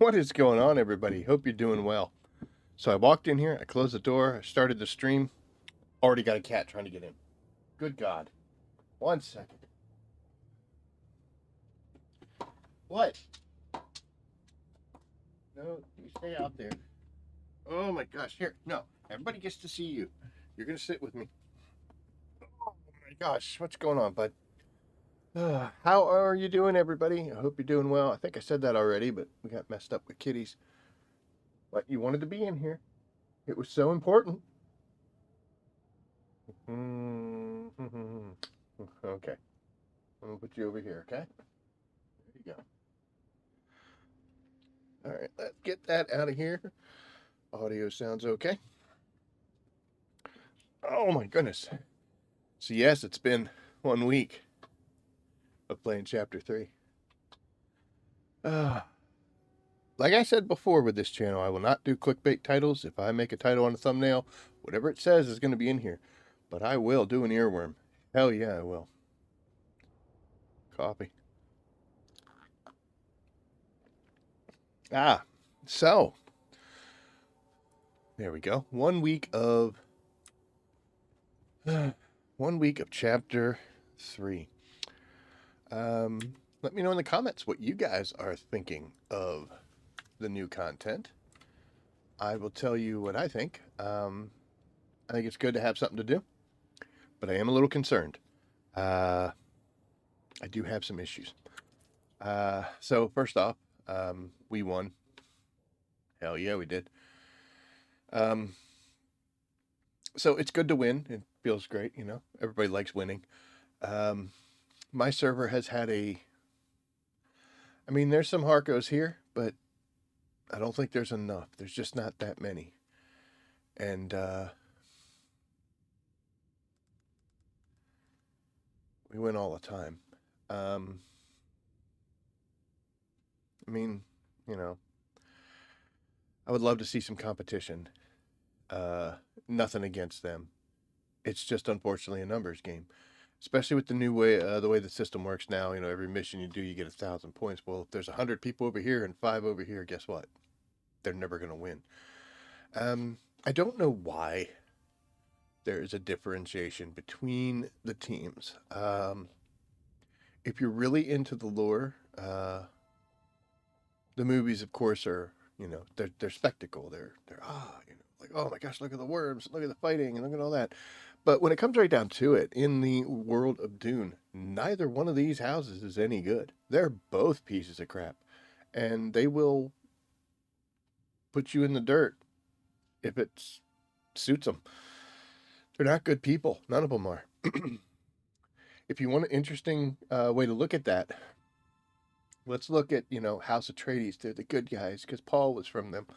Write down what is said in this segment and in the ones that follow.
What is going on, everybody? Hope you're doing well. So I walked in here, I closed the door, I started the stream. Already got a cat trying to get in. Good God. 1 second. What? No, you stay out there. Oh my gosh. Here, no. Everybody gets to see you. You're going to sit with me. Oh my gosh. What's going on, bud? How are you doing, everybody? I hope you're doing well. I think I said that already, but we got messed up with kitties. But you wanted to be in here. It was so important. Okay. I'm gonna put you over here, okay? There you go. All right, let's get that out of here. Audio sounds okay. Oh my goodness. So yes, it's been 1 week of playing chapter 3. Like I said before with this channel, I will not do clickbait titles. If I make a title on a thumbnail, whatever it says is going to be in here. But I will do an earworm. Hell yeah, I will. Coffee. So there we go. 1 week of 1 week of chapter 3. Let me know in the comments what you guys are thinking of the new content. I will tell you what I think. I think it's good to have something to do, but I am a little concerned. I do have some issues. So first off, we won. Hell yeah, we did. So it's good to win. It feels great, you know. Everybody likes winning. My server has had there's some Harkos here, but I don't think there's enough. There's just not that many. And we win all the time. You know, I would love to see some competition. Nothing against them. It's just unfortunately a numbers game, especially with the new way, the way the system works now. You know, every mission you do, you get 1,000 points. Well, if there's 100 people over here and 5 over here, guess what? They're never going to win. I don't know why there is a differentiation between the teams. If you're really into the lore, the movies, of course, are, you know, they're spectacle. They're you know, like, oh my gosh, look at the worms, look at the fighting, and look at all that. But when it comes right down to it, in the world of Dune, neither one of these houses is any good. They're both pieces of crap, and they will put you in the dirt if it suits them. They're not good people. None of them are. If you want an interesting way to look at that, let's look at, you know, House Atreides. They're the good guys because Paul was from them.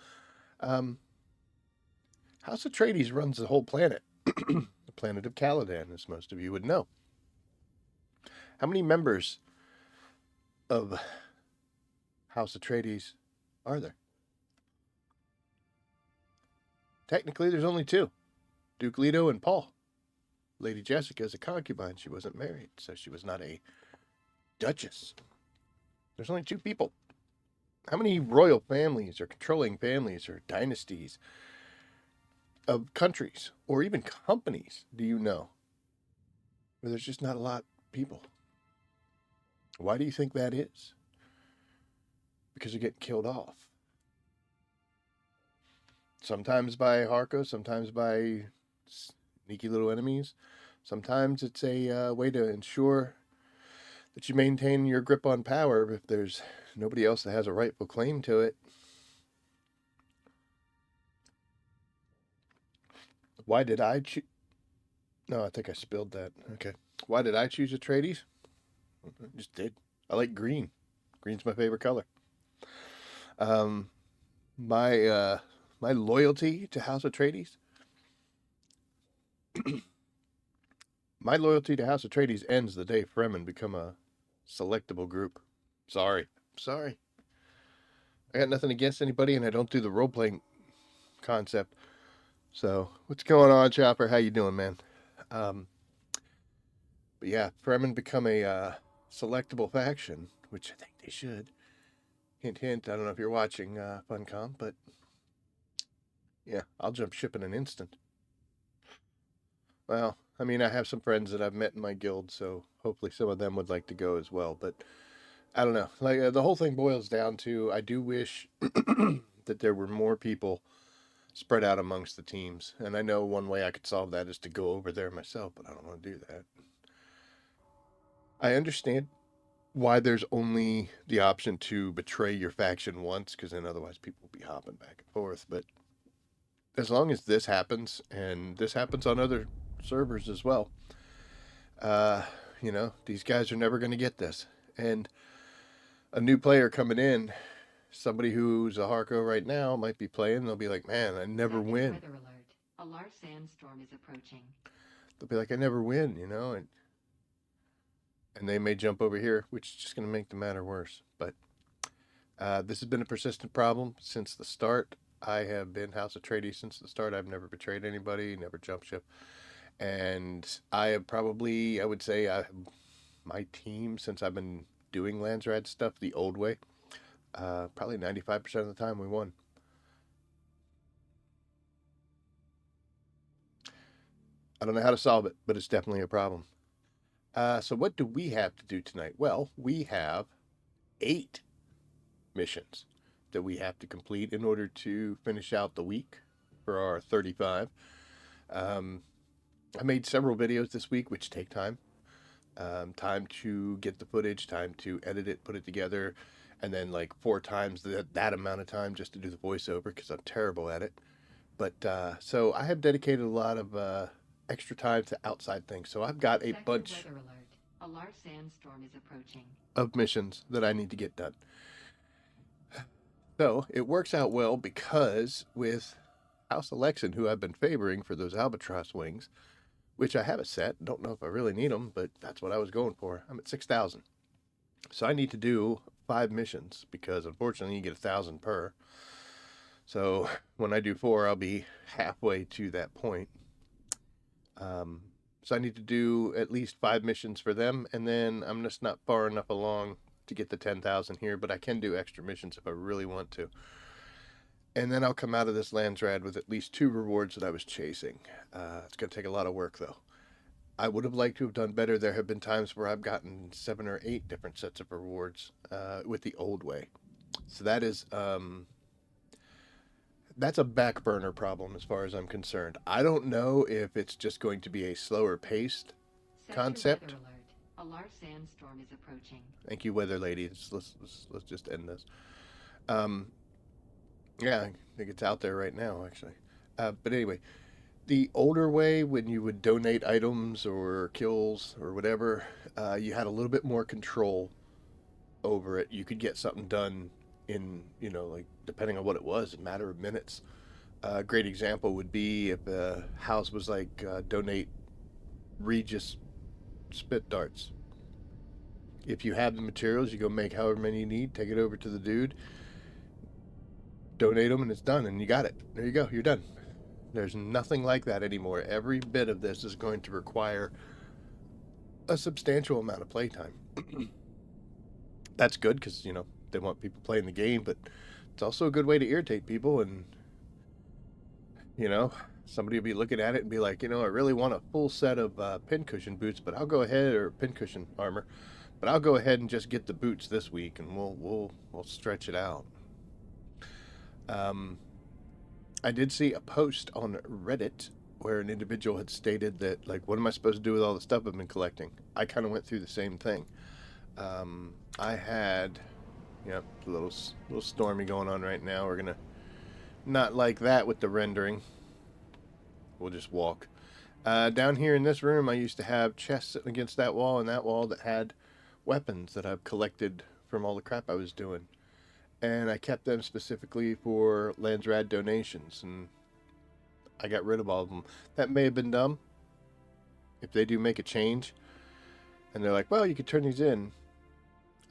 House Atreides runs the whole planet. The planet of Caladan, as most of you would know. How many members of House Atreides are there? Technically, there's only 2. Duke Leto and Paul. Lady Jessica is a concubine. She wasn't married, so she was not a duchess. There's only 2 people. How many royal families or controlling families or dynasties of countries or even companies do you know where there's just not a lot of people? Why do you think that is? Because they're getting killed off. Sometimes by Harko, sometimes by sneaky little enemies. Sometimes it's a way to ensure that you maintain your grip on power if there's nobody else that has a rightful claim to it. Why did I choose? No, I think I spilled that. Okay. Why did I choose Atreides? I just did. I like green. Green's my favorite color. My loyalty to House Atreides. My loyalty to House Atreides ends the day Fremen become a selectable group. Sorry. I got nothing against anybody, and I don't do the role-playing concept. So, what's going on, Chopper? How you doing, man? But yeah, Fremen become a selectable faction, which I think they should. Hint, hint. I don't know if you're watching Funcom, but yeah, I'll jump ship in an instant. Well, I mean, I have some friends that I've met in my guild, so hopefully some of them would like to go as well. But I don't know. Like the whole thing boils down to I do wish that there were more people spread out amongst the teams. And I know one way I could solve that is to go over there myself, but I don't want to do that. I understand why there's only the option to betray your faction once, because then otherwise people will be hopping back and forth. But as long as this happens, and this happens on other servers as well, uh, these guys are never going to get this. And a new player coming in, somebody who's a Harco right now might be playing, they'll be like, man, I never win. Weather alert. A large sandstorm is approaching. They'll be like, I never win, and they may jump over here, which is just going to make the matter worse. But this has been a persistent problem since the start. I have been House Atreides since the start. I've never betrayed anybody, never jumped ship. And I have probably, I would say, my team, since I've been doing Landsraad stuff the old way, probably 95% of the time we won. I don't know how to solve it, but it's definitely a problem. So what do we have to do tonight? Well, we have 8 missions that we have to complete in order to finish out the week for our 35. I made several videos this week, which take time. Time to get the footage, time to edit it, put it together, and then like 4 times that amount of time just to do the voiceover because I'm terrible at it. But so I have dedicated a lot of extra time to outside things. So I've got a bunch Weather alert. A large sandstorm is approaching. of missions that I need to get done. So it works out well because with House Alexian, who I've been favoring for those albatross wings, which I have a set, don't know if I really need them, but that's what I was going for. I'm at 6,000. So I need to do 5 missions because unfortunately you get 1,000 per. So when I do 4, I'll be halfway to that point. So I need to do at least 5 missions for them, and then I'm just not far enough along to get the 10,000 here, but I can do extra missions if I really want to. And then I'll come out of this Landsraad with at least 2 rewards that I was chasing. It's going to take a lot of work, though. I would have liked to have done better. There have been times where I've gotten 7 or 8 different sets of rewards with the old way. So that is... that's a back burner problem as far as I'm concerned. I don't know if it's just going to be a slower paced concept. Weather alert. A large sandstorm is approaching. Thank you, weather ladies. Let's just end this. Yeah, I think it's out there right now, actually. But anyway, the older way, when you would donate items or kills or whatever, you had a little bit more control over it. You could get something done in, like depending on what it was, a matter of minutes. A great example would be if a house was like donate Regis spit darts. If you have the materials, you go make however many you need, take it over to the dude, donate them, and it's done, and you got it. There you go, you're done. There's nothing like that anymore. Every bit of this is going to require a substantial amount of playtime. That's good because, they want people playing the game, but it's also a good way to irritate people. And, somebody will be looking at it and be like, I really want a full set of pincushion boots, but I'll go ahead, or pincushion armor, but I'll go ahead and just get the boots this week, and we'll stretch it out. I did see a post on Reddit where an individual had stated that, like, what am I supposed to do with all the stuff I've been collecting? I kind of went through the same thing. I had, a little stormy going on right now. We're gonna not like that with the rendering. We'll just walk. Down here in this room, I used to have chests sitting against that wall and that wall that had weapons that I've collected from all the crap I was doing. And I kept them specifically for Landsraad donations, and I got rid of all of them. That may have been dumb. If they do make a change, and they're like, well, you could turn these in,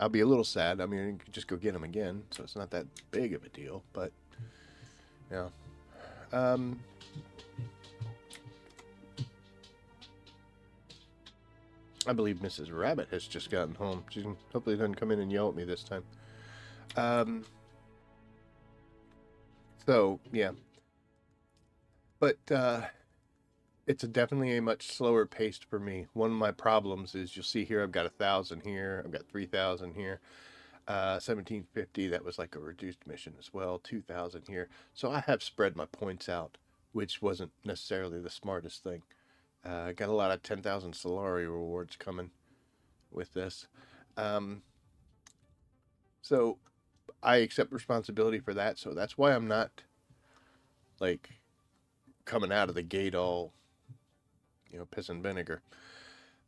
I'll be a little sad. I mean, you could just go get them again, so it's not that big of a deal, but, yeah. I believe Mrs. Rabbit has just gotten home. She hopefully doesn't come in and yell at me this time. Um, so yeah, but it's definitely a much slower paced for me. One of my problems is you'll see here I've got 1,000 here, I've got 3,000 here, 1750. That was like a reduced mission as well. 2,000 here, so I have spread my points out, which wasn't necessarily the smartest thing. I got a lot of 10,000 Solari rewards coming with this. Um, so I accept responsibility for that. So that's why I'm not like coming out of the gate all, piss and vinegar.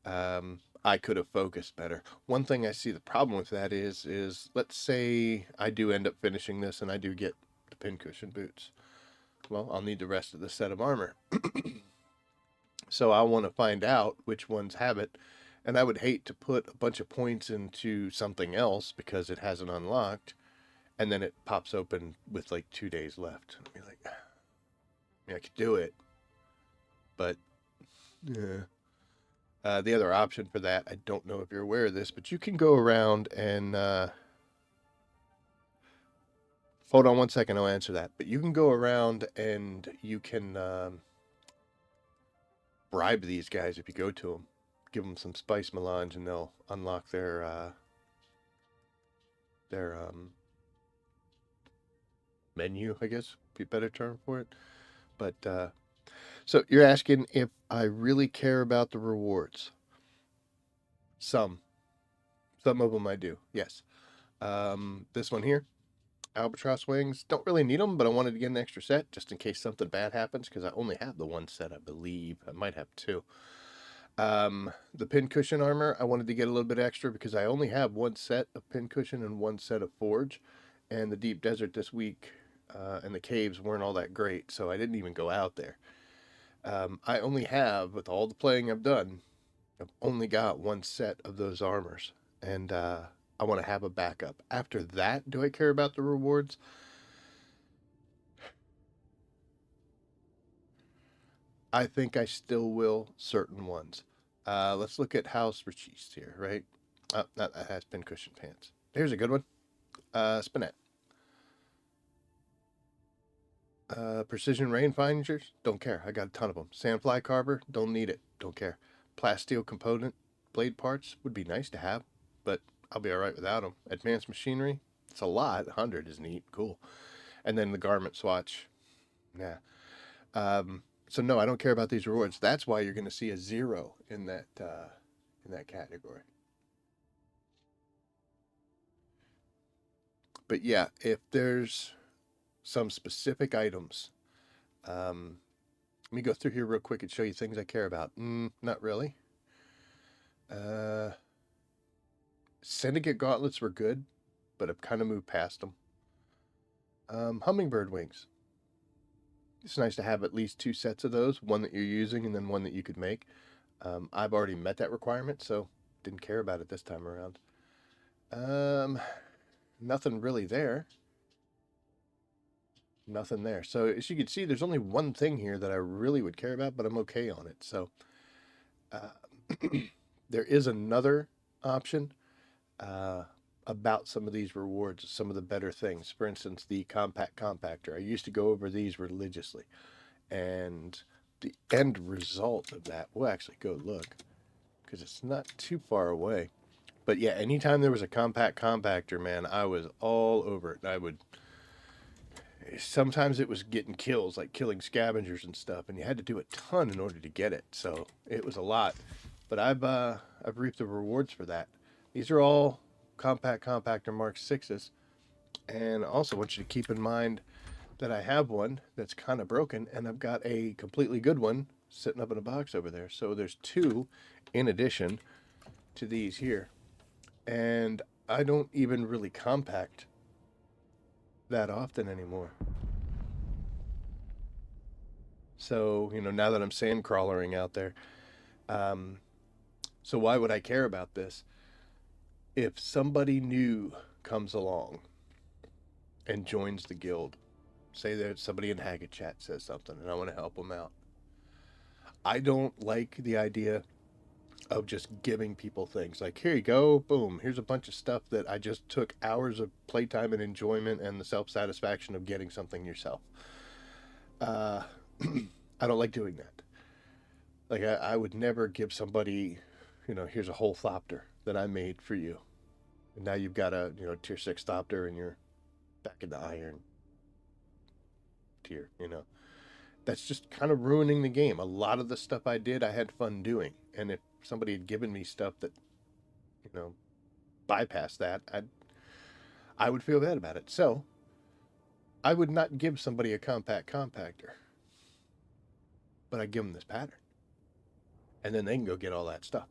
I could have focused better. One thing I see the problem with that is let's say I do end up finishing this and I do get the pincushion boots. Well, I'll need the rest of the set of armor. So I want to find out which ones have it. And I would hate to put a bunch of points into something else because it hasn't unlocked. And then it pops open with like 2 days left. I'd be like, I could do it. But yeah. The other option for that, I don't know if you're aware of this, but you can go around and hold on one second, I'll answer that. But you can go around and you can bribe these guys if you go to them. Give them some spice melange and they'll unlock their menu, I guess, be a better term for it. But so you're asking if I really care about the rewards. Some of them I do, yes. This one here, albatross wings, don't really need them, but I wanted to get an extra set just in case something bad happens because I only have the one set, I believe. I might have two. The pincushion armor, I wanted to get a little bit extra because I only have one set of pincushion and one set of forge, and the deep desert this week and the caves weren't all that great, so I didn't even go out there. I only have, with all the playing I've done, I've only got one set of those armors, and I want to have a backup. After that, do I care about the rewards? I think I still will certain ones. Let's look at House Rachiste here, right? That has pincushion pants. Here's a good one. Spinette. Precision rangefinders, don't care. I got a ton of them. Sandfly carver, don't need it. Don't care. Plasteel component blade parts would be nice to have, but I'll be all right without them. Advanced machinery, it's a lot. 100 is neat, cool. And then the garment swatch, yeah. So no, I don't care about these rewards. That's why you're going to see a 0 in that category. But yeah, if there's some specific items, let me go through here real quick and show you things I care about. Not really. Syndicate gauntlets were good, but I've kind of moved past them. Hummingbird wings. It's nice to have at least 2 sets of those, one that you're using and then one that you could make. I've already met that requirement, so didn't care about it this time around. Nothing really there. Nothing there. So as you can see, there's only one thing here that I really would care about, but I'm okay on it. So there is another option about some of these rewards, some of the better things. For instance, the compact compactor. I used to go over these religiously, and the end result of that, we'll actually go look because it's not too far away. But yeah, anytime there was a compact compactor, man, I was all over it. Sometimes it was getting kills, like killing scavengers and stuff, and you had to do a ton in order to get it. So it was a lot. But I've reaped the rewards for that. These are all compact compactor Mark 6s. And I also want you to keep in mind that I have one that's kind of broken, and I've got a completely good one sitting up in a box over there. So there's 2 in addition to these here. And I don't even really compact that often anymore. So, now that I'm sand crawlering out there, so why would I care about this? If somebody new comes along and joins the guild, say that somebody in Haggett chat says something and I want to help them out. I don't like the idea of just giving people things like, here you go, boom, here's a bunch of stuff that I just took hours of playtime and enjoyment and the self-satisfaction of getting something yourself. uh, I don't like doing that. Like, I would never give somebody, here's a whole thopter that I made for you, and now you've got a tier 6 thopter and you're back in the iron tier. That's just kind of ruining the game. A lot of the stuff I did, I had fun doing, and if somebody had given me stuff that you know bypassed that, I would feel bad about it. So I would not give somebody a compact compactor, but I give them this pattern, and then they can go get all that stuff.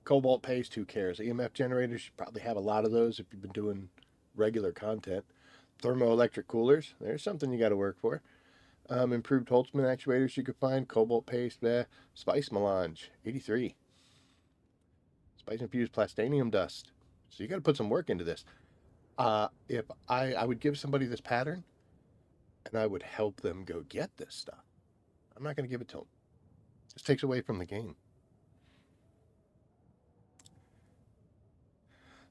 Cobalt paste, who cares? EMF generators, you probably have a lot of those if you've been doing regular content. Thermoelectric coolers, there's something you got to work for. Improved Holtzman actuators you could find. Cobalt paste, spice melange, 83. Spice infused plastanium dust. So you got to put some work into this. If I would give somebody this pattern, and I would help them go get this stuff. I'm not going to give it to them. This takes away from the game.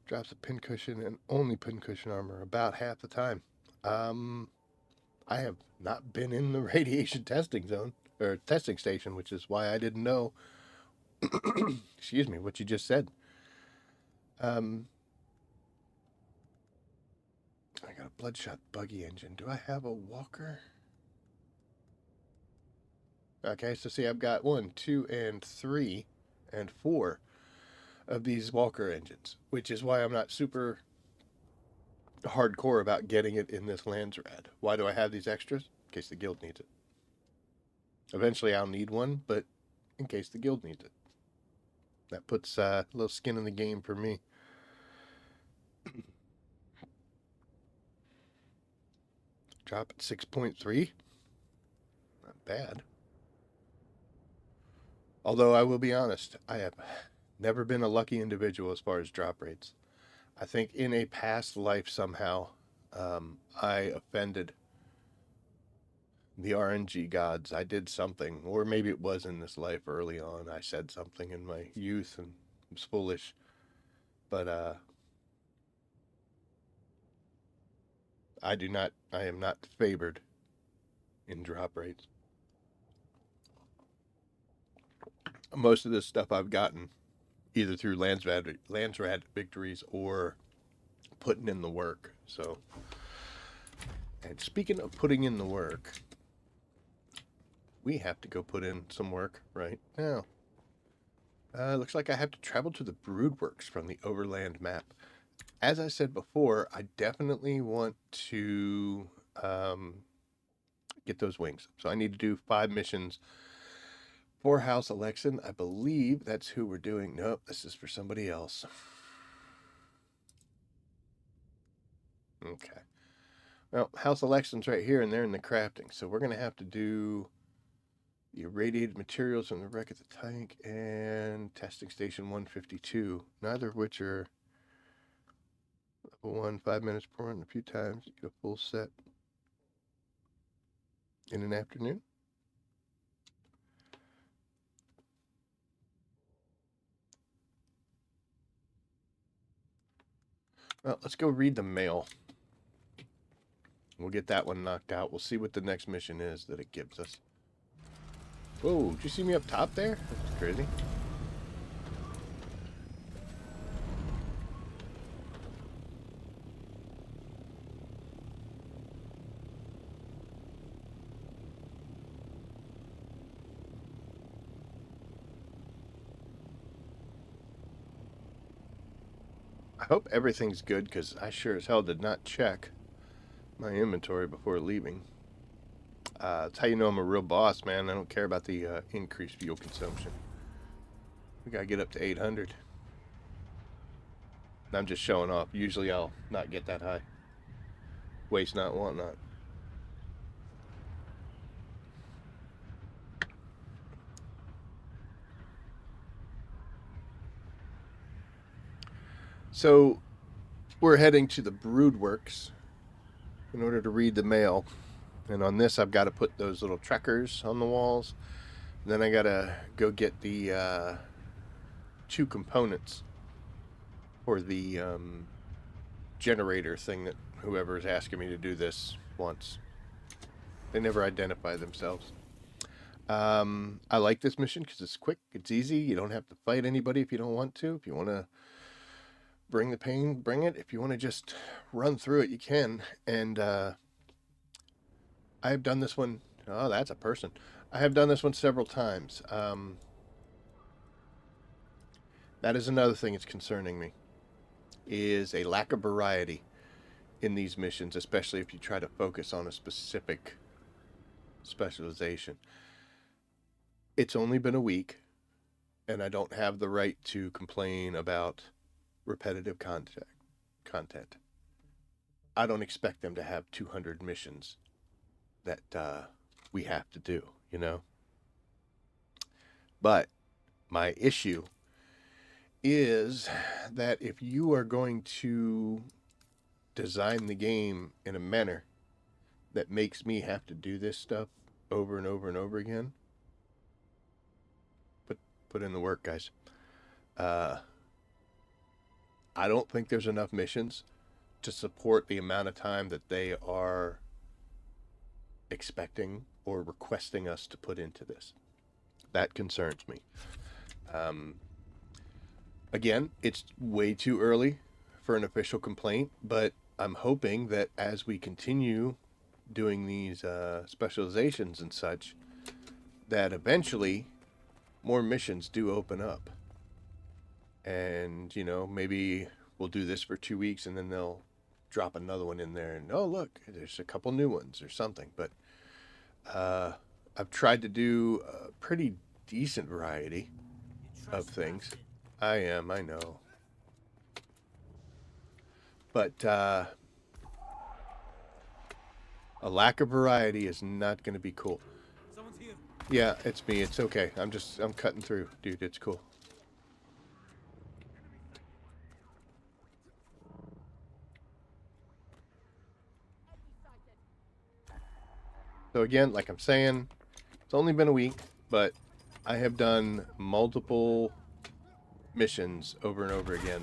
Drops a pincushion and only pincushion armor about half the time. I have not been in the radiation testing zone or testing station, which is why I didn't know. Excuse me, what you just said. I got a bloodshot buggy engine. Do I have a walker? Okay, so see, I've got 1, 2, and 3, and 4 of these walker engines, which is why I'm not super hardcore about getting it in this Landsraad. Why do I have these extras? In case the guild needs it. Eventually I'll need one, but in case the guild needs it. That puts a little skin in the game for me. Drop at 6.3. Not bad. Although I will be honest, I have never been a lucky individual as far as drop rates. I think in a past life somehow, I offended the RNG gods. I did something, or maybe it was in this life early on. I said something in my youth and was foolish. But I am not favored in drop rates. Most of this stuff I've gotten either through Landsraad victories or putting in the work. So, and speaking of putting in the work, we have to go put in some work right now. Looks like I have to travel to the Broodworks from the Overland map. As I said before, I definitely want to get those wings. So I need to do 5 missions for House Election. I believe that's who we're doing. Nope, this is for somebody else. Okay. Well, House Election's right here, and they're in the crafting. So we're going to have to do the irradiated materials from the wreck of the tank and testing station 152. Neither of which are level 1, 5 minutes per run. A few times you get a full set in an afternoon. Well, let's go read the mail. We'll get that one knocked out. We'll see what the next mission is that it gives us. Whoa, did you see me up top there? That's crazy. I hope everything's good, because I sure as hell did not check my inventory before leaving. That's how you know I'm a real boss, man. I don't care about the increased fuel consumption. We gotta get up to 800. And I'm just showing off. Usually I'll not get that high. Waste not, want not. So we're heading to the Broodworks in order to read the mail. And on this, I've got to put those little trackers on the walls. And then I got to go get the 2 components for the generator thing that whoever is asking me to do this wants. They never identify themselves. I like this mission because it's quick, it's easy. You don't have to fight anybody if you don't want to. If you want to bring the pain, bring it. If you want to just run through it, you can. And I've done this one. Oh, that's a person. I have done this one several times. That is another thing that's concerning me, is a lack of variety in these missions, especially if you try to focus on a specific specialization. It's only been a week, and I don't have the right to complain about repetitive content. I don't expect them to have 200 missions that we have to do, you know? But my issue is that if you are going to design the game in a manner that makes me have to do this stuff over and over and over again, put in the work, guys. I don't think there's enough missions to support the amount of time that they are expecting or requesting us to put into this. That concerns me. Again, it's way too early for an official complaint, but I'm hoping that as we continue doing these specializations and such, that eventually more missions do open up. And, you know, maybe we'll do this for 2 weeks and then they'll drop another one in there and, oh, look, there's a couple new ones or something. But I've tried to do a pretty decent variety of things. I know. But a lack of variety is not going to be cool. Someone's here. Yeah, it's me. It's okay. I'm cutting through, dude. It's cool. So again, like I'm saying, it's only been a week, but I have done multiple missions over and over again.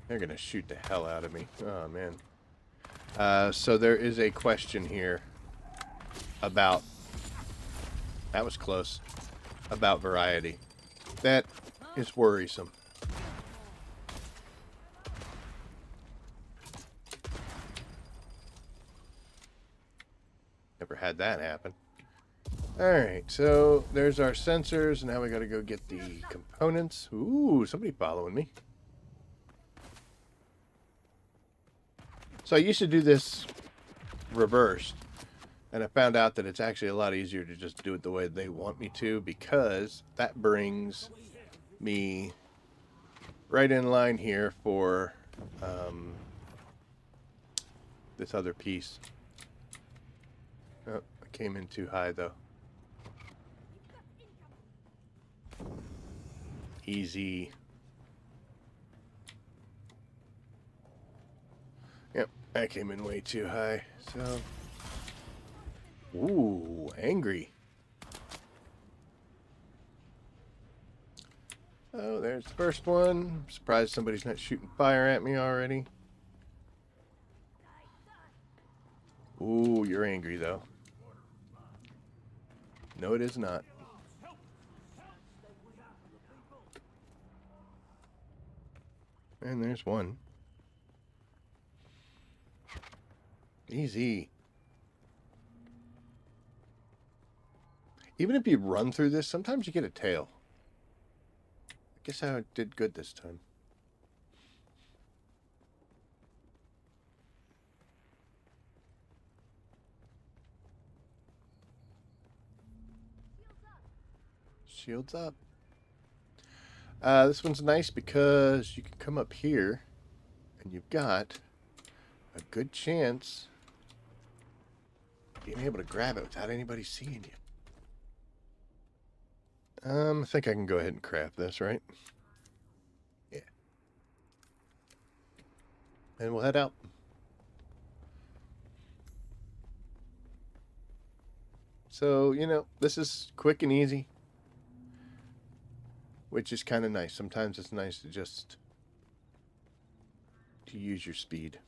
They're gonna shoot the hell out of me. Oh man. So there is a question here about, that was close, about variety. That is worrisome. Never had that happen. Alright, so there's our sensors. Now we gotta go get the components. Ooh, somebody following me. So I used to do this reversed, and I found out that it's actually a lot easier to just do it the way they want me to, because that brings me right in line here for this other piece. Oh, I came in too high though. Easy. Yep, I came in way too high. So, ooh, angry. Oh, there's the first one. I'm surprised somebody's not shooting fire at me already. Ooh, you're angry though. No, it is not. And there's one. Easy. Even if you run through this, sometimes you get a tail. I guess I did good this time. Shields up. This one's nice because you can come up here and you've got a good chance of being able to grab it without anybody seeing you. I think I can go ahead and craft this, right? Yeah. And we'll head out. So, you know, this is quick and easy. which is kind of nice. Sometimes it's nice to just to use your speed.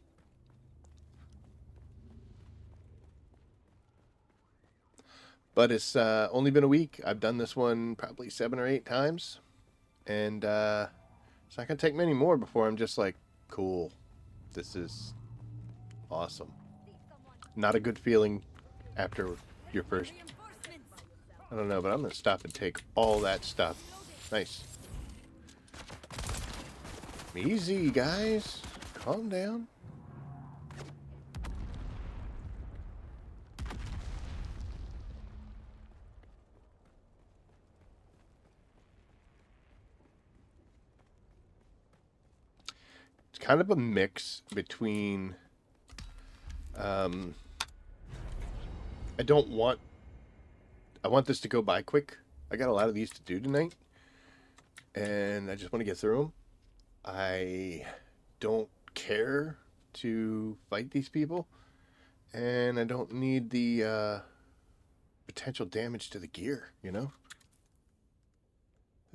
But it's only been a week. I've done this one probably 7 or 8 times. And it's not going to take many more before I'm just like, cool. This is awesome. Not a good feeling after your first... I don't know, but I'm going to stop and take all that stuff. Nice. Easy, guys. Calm down. It's kind of a mix between... I want this to go by quick. I got a lot of these to do tonight. And I just want to get through them. I don't care to fight these people. And I don't need the potential damage to the gear, you know?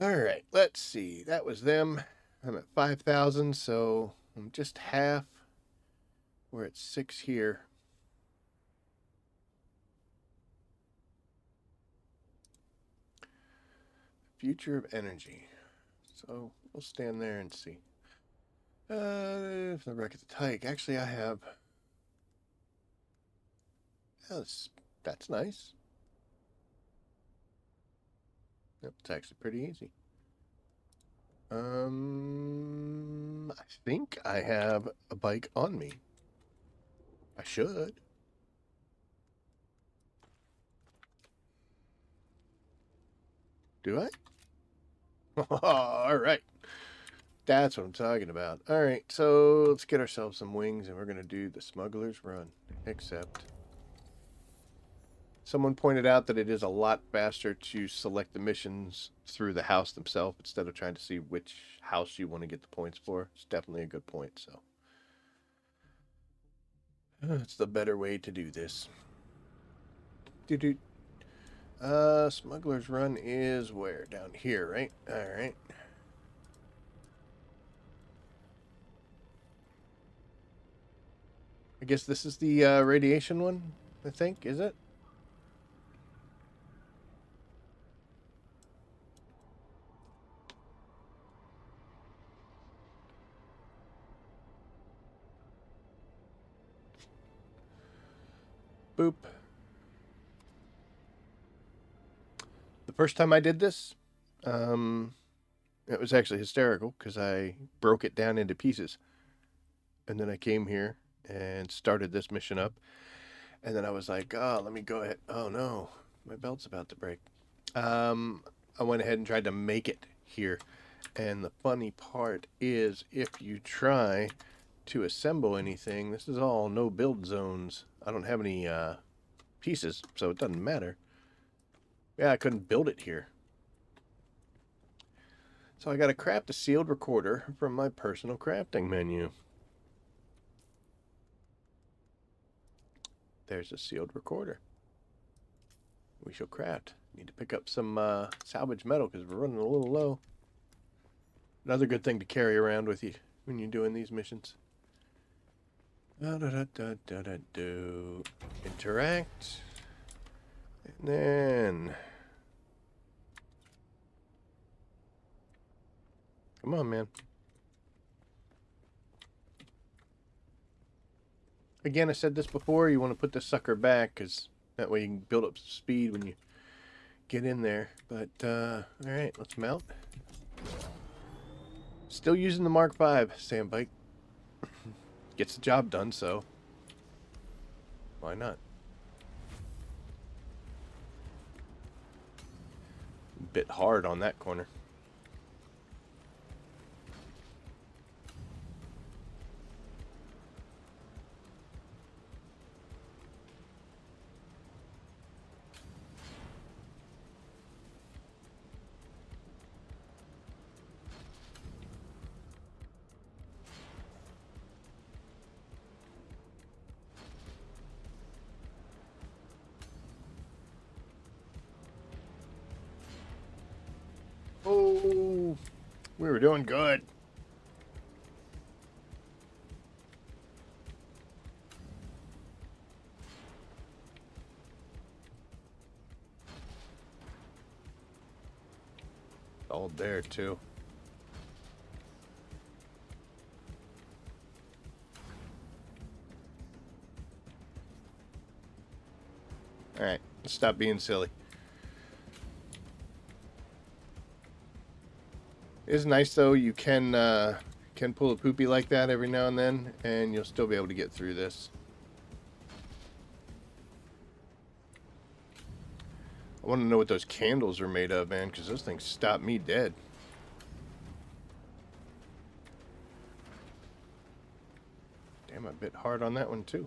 Alright, let's see. That was them. I'm at 5,000, so I'm just half. We're at 6 here. Future of energy. So we'll stand there and see. The wreck of the Tyke. Actually, I have... That's nice. Yep, it's actually pretty easy. I think I have a bike on me. I should. Do I? All right. That's what I'm talking about. All right, so let's get ourselves some wings, and we're going to do the Smuggler's Run. Except, someone pointed out that it is a lot faster to select the missions through the house themselves instead of trying to see which house you want to get the points for. It's definitely a good point, so. It's the better way to do this. Smuggler's Run is where? Down here, right? Alright. I guess this is the radiation one, I think, is it? Boop. The first time I did this, it was actually hysterical because I broke it down into pieces. And then I came here and started this mission up. And then I was like, oh, let me go ahead. Oh, no. My belt's about to break. I went ahead and tried to make it here. And the funny part is if you try to assemble anything, this is all no build zones. I don't have any pieces, so it doesn't matter. Yeah, I couldn't build it here. So I got to craft a sealed recorder from my personal crafting menu. There's a sealed recorder. We shall craft. Need to pick up some salvage metal because we're running a little low. Another good thing to carry around with you when you're doing these missions. Interact. And then... Come on, man. Again, I said this before, you want to put this sucker back, because that way you can build up some speed when you get in there. But, alright, let's mount. Still using the Mark V sand bike. Gets the job done, so why not? Bit hard on that corner. We were doing good. All there too. All right, let's stop being silly. It's nice though. You can pull a poopy like that every now and then, and you'll still be able to get through this. I want to know what those candles are made of, man, because those things stop me dead. Damn, I bit hard on that one too.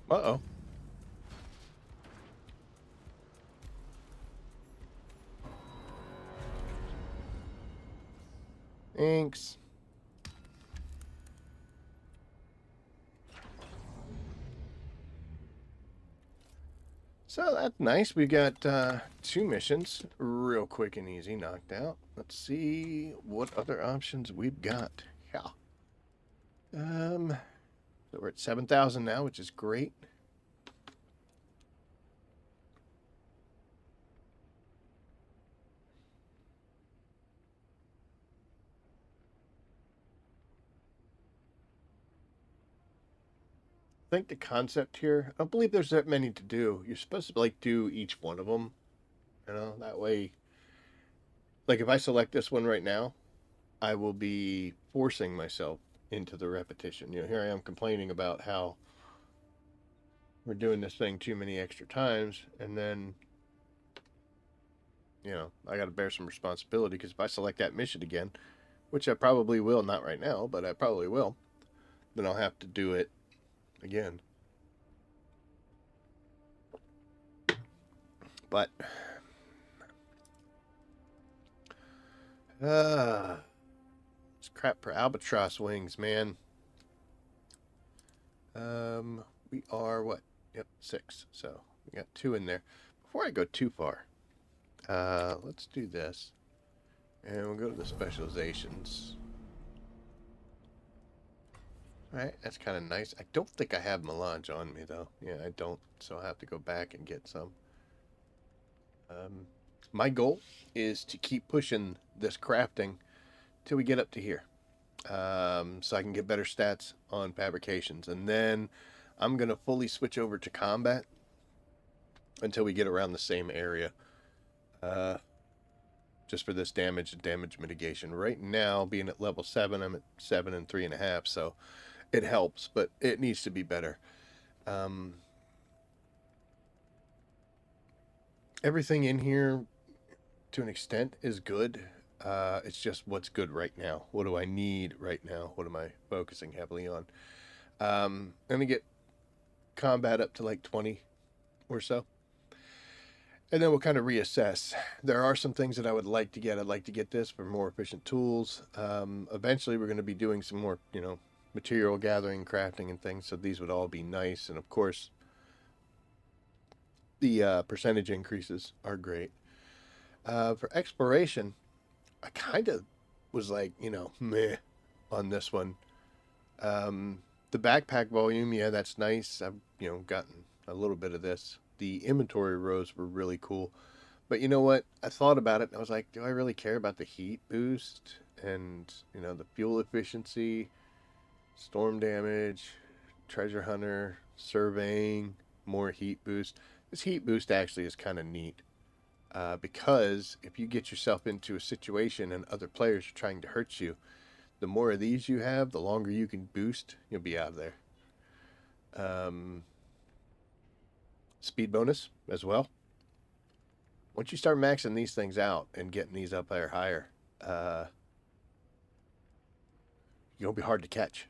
Uh-oh. Thanks. So that's nice. We got 2 missions real quick and easy knocked out. Let's see what other options we've got. Yeah. So we're at 7,000 now, which is great. I think the concept here, I don't believe there's that many to do. You're supposed to like do each one of them, you know, that way. Like if I select this one right now, I will be forcing myself into the repetition. You know, here I am complaining about how we're doing this thing too many extra times, and then, you know, I got to bear some responsibility because if I select that mission again, which I probably will, not right now, but I probably will, then I'll have to do it again. But it's crap for albatross wings, man. We are what? Yep, 6. So we got 2 in there. Before I go too far, let's do this, and we'll go to the specializations. All right, that's kind of nice. I don't think I have melange on me though. Yeah, I don't, so I'll have to go back and get some. My goal is to keep pushing this crafting till we get up to here, so I can get better stats on fabrications, and then I'm gonna fully switch over to combat until we get around the same area, just for this damage and damage mitigation. Right now, being at level 7, I'm at 7 and 3.5, so it helps, but it needs to be better. Everything in here, to an extent, is good. It's just what's good right now. What do I need right now? What am I focusing heavily on? I'm gonna get combat up to like 20 or so, and then we'll kind of reassess. There are some things that I would like to get. I'd like to get this for more efficient tools. Eventually, we're going to be doing some more, you know, material gathering, crafting, and things. So these would all be nice, and of course, the percentage increases are great. For exploration, I kind of was like, you know, meh on this one. The backpack volume, yeah, that's nice. I've, you know, gotten a little bit of this. The inventory rows were really cool. But you know what? I thought about it and I was like, do I really care about the heat boost and, you know, the fuel efficiency, storm damage, treasure hunter, surveying, more heat boost? This heat boost actually is kind of neat. Because if you get yourself into a situation and other players are trying to hurt you, the more of these you have, the longer you can boost, you'll be out of there. Speed bonus as well. Once you start maxing these things out and getting these up there higher, you'll be hard to catch.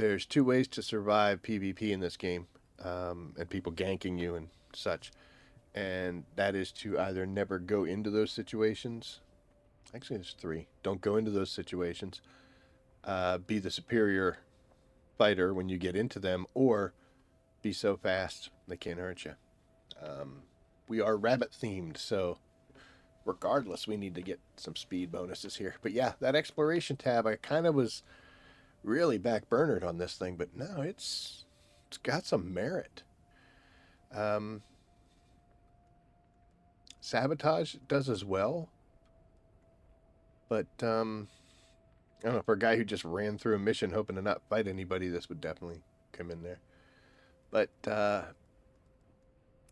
there's two ways to survive PvP in this game, and people ganking you and such. And that is to either never go into those situations. Actually, there's three. Don't go into those situations. Be the superior fighter when you get into them, or be so fast they can't hurt you. We are rabbit themed, so regardless, we need to get some speed bonuses here. But yeah, that exploration tab, I kind of was really backburnered on this thing, but no, it's got some merit. Sabotage does as well, but I don't know, for a guy who just ran through a mission hoping to not fight anybody, this would definitely come in there. But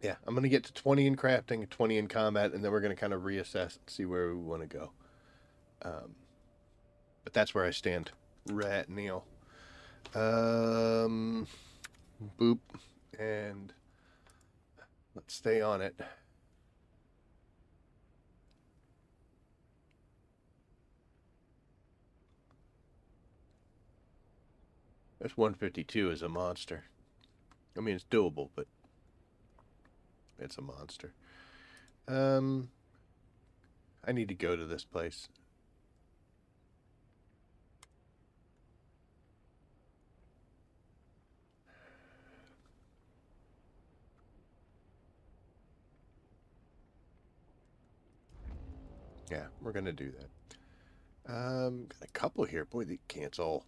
yeah, I'm going to get to 20 in crafting, 20 in combat, and then we're going to kind of reassess and see where we want to go. But that's where I stand. Rat Neil. Boop. And let's stay on it. This 152 is a monster. I mean, it's doable, but it's a monster. I need to go to this place. Yeah, we're gonna do that. Got a couple here. Boy, they cancel.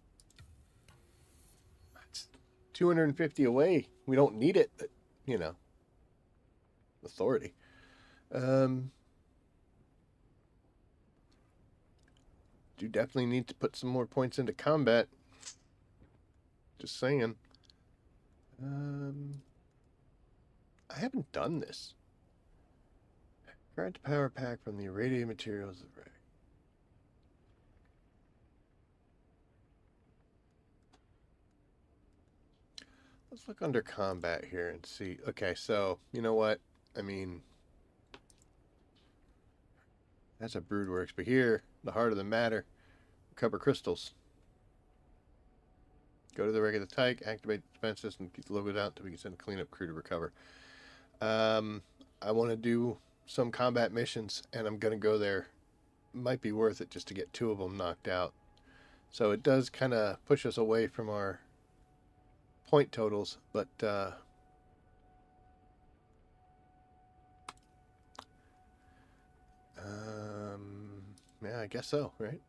That's 250 away. We don't need it, but you know, authority. Do definitely need to put some more points into combat. Just saying. I haven't done this. Grant power pack from the irradiated materials. Let's look under combat here and see. Okay, so you know what? I mean, that's a brood works, but here, the heart of the matter, recover crystals. Go to the regular tyke, activate the defense system, keep the logos out until we can send a cleanup crew to recover. I want to do some combat missions, and I'm going to go there. Might be worth it just to get two of them knocked out. So it does kind of push us away from our point totals, but yeah, I guess so, right?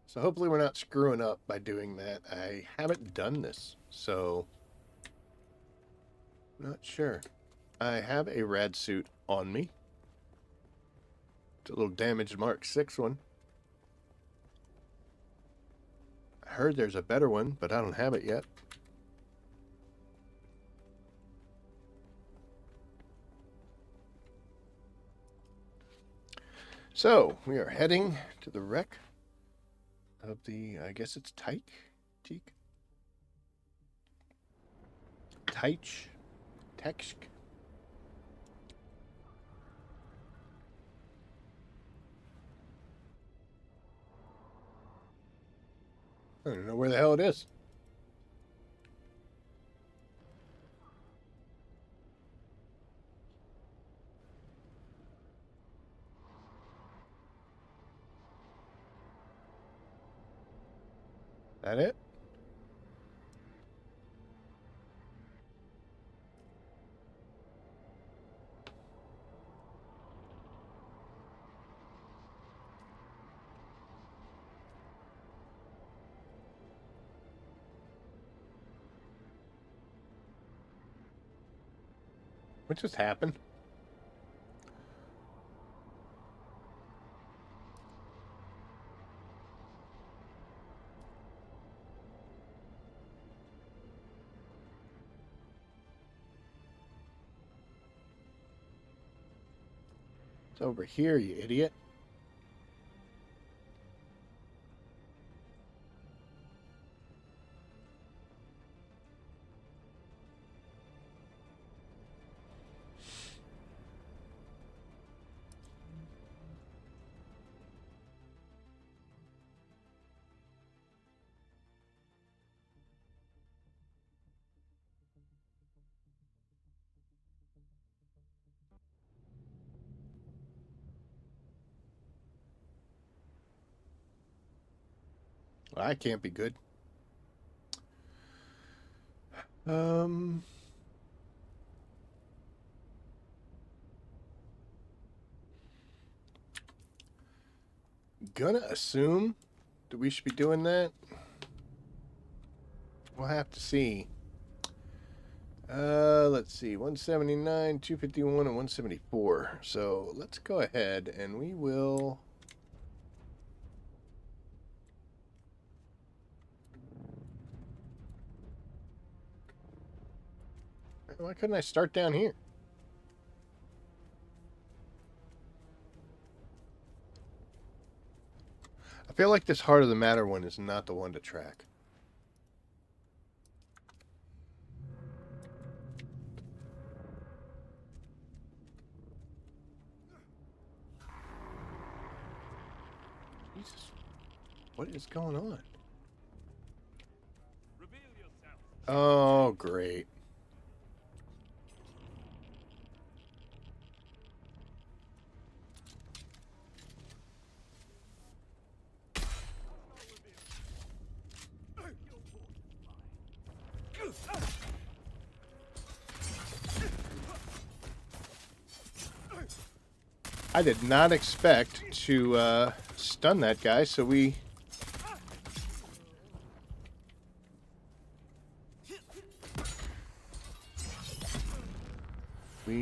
So hopefully we're not screwing up by doing that. I haven't done this, so not sure. I have a rad suit on me. It's a little damaged Mark 6 one. I heard there's a better one, but I don't have it yet. So, we are heading to the wreck of the, I guess it's Tyke? Teak? Teich? Teksk? I don't know where the hell it is. That it? What just happened? It's over here, you idiot. I can't be good. Um, gonna assume that we should be doing that. We'll have to see. Let's see, 179, 251, and 174. So let's go ahead and we will. Why couldn't I start down here? I feel like this Heart of the Matter one is not the one to track. Jesus. What is going on? Oh, great. I did not expect to stun that guy, so we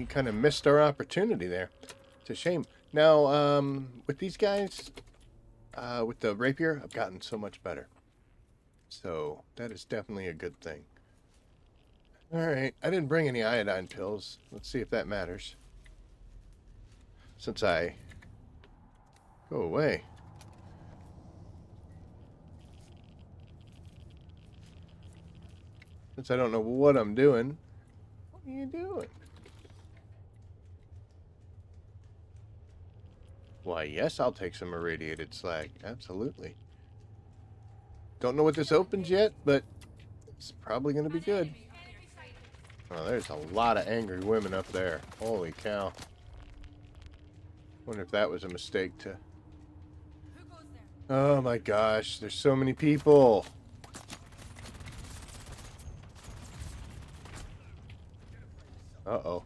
kind of missed our opportunity there. It's a shame. Now, with these guys, with the rapier, I've gotten so much better. So that is definitely a good thing. Alright, I didn't bring any iodine pills. Let's see if that matters. Since I... Go away. Since I don't know what I'm doing. What are you doing? Why, yes, I'll take some irradiated slag. Absolutely. Don't know what this opens yet, but it's probably going to be good. Oh, there's a lot of angry women up there. Holy cow. Wonder if that was a mistake to... Oh my gosh, there's so many people. Uh-oh.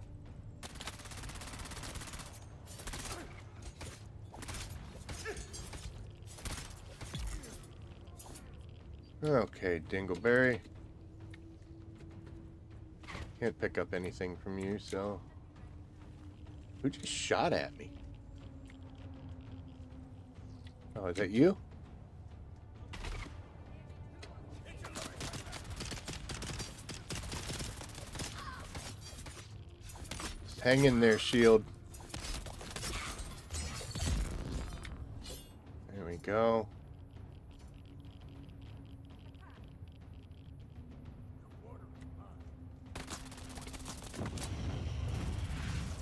Okay, Dingleberry. Can't pick up anything from you, so... Who just shot at me? Oh, is that you? Just hang in there, shield. There we go.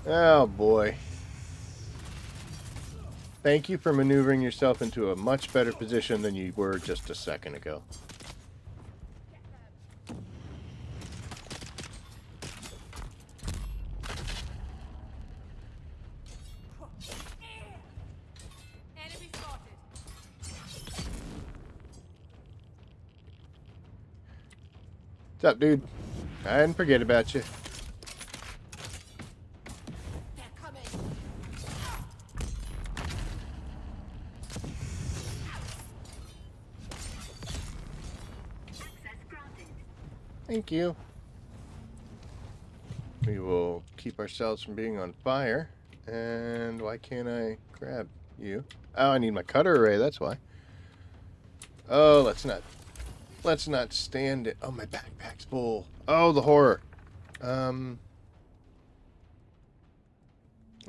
Oh boy. Thank you for maneuvering yourself into a much better position than you were just a second ago. Enemy spotted. What's up, dude? I didn't forget about you. They're coming. Access granted. Thank you. We will keep ourselves from being on fire. And why can't I grab you? Oh, I need my cutter array, that's why. Oh, let's not stand it. Oh, my backpack's full. Oh, the horror. We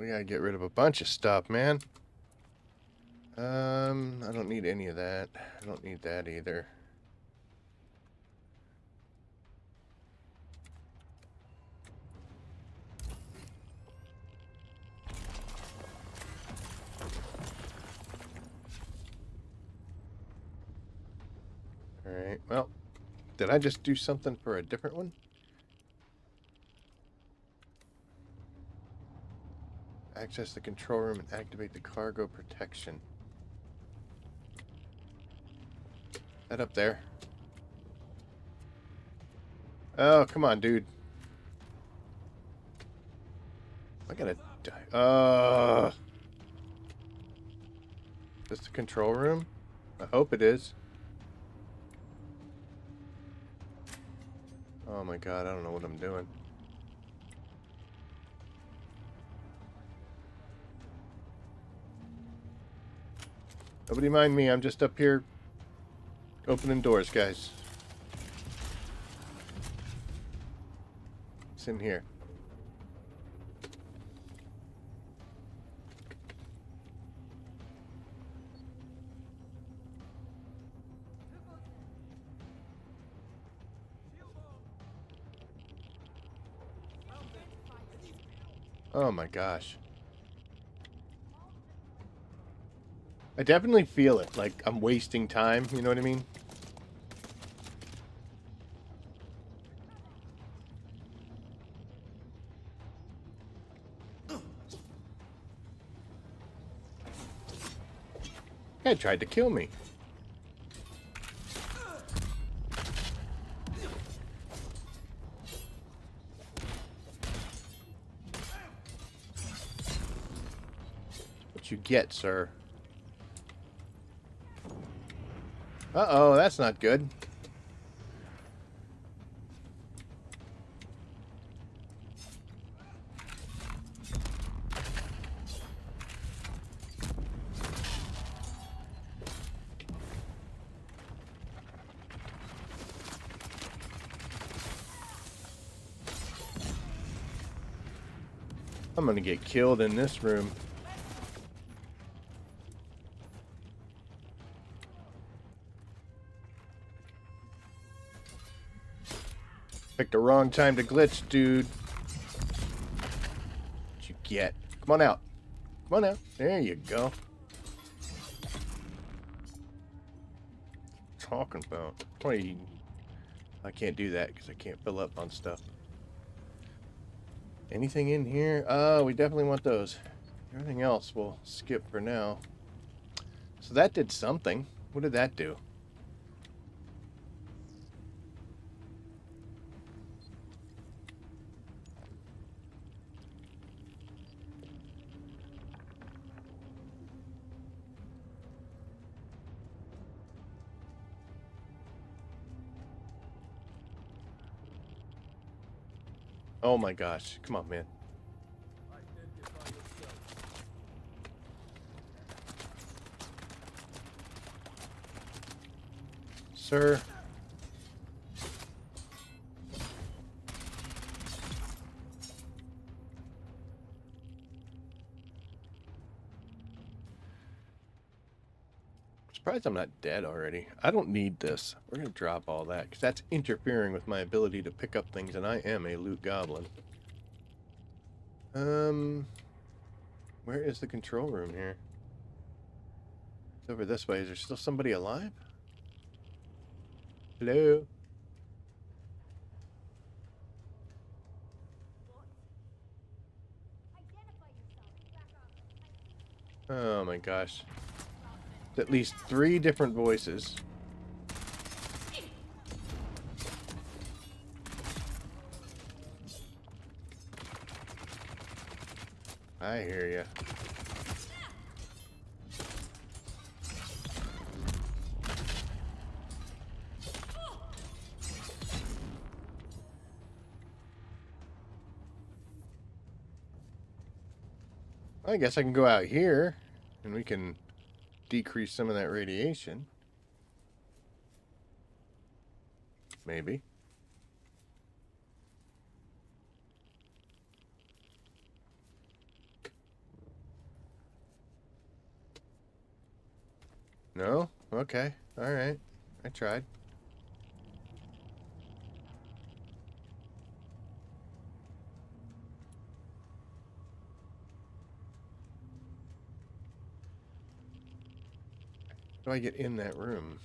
gotta get rid of a bunch of stuff, man. I don't need any of that. I don't need that either. Alright, well, did I just do something for a different one? Access the control room and activate the cargo protection. That up there. Oh, come on, dude. I gotta die. Is this the control room? I hope it is. Oh my god, I don't know what I'm doing. Nobody mind me, I'm just up here opening doors, guys. It's in here. Oh my gosh. I definitely feel it, like I'm wasting time, you know what I mean? Guy tried to kill me. What you get, sir? Uh-oh, that's not good. I'm gonna get killed in this room. Picked the wrong time to glitch, dude. What you get? Come on out. Come on out. There you go. Talking about. Wait, I can't do that because I can't fill up on stuff. Anything in here? Oh, we definitely want those. Everything else we'll skip for now. So that did something. What did that do? Oh my gosh. Come on, man. Sir. Surprised I'm not dead already. I don't need this. We're going to drop all that because that's interfering with my ability to pick up things, and I am a loot goblin. Where is the control room here? It's over this way. Is there still somebody alive? Hello? Oh my gosh. It's at least 3 different voices. I hear ya. I guess I can go out here and we can decrease some of that radiation. Maybe. No? Okay. Alright. I tried. How do I get in that room?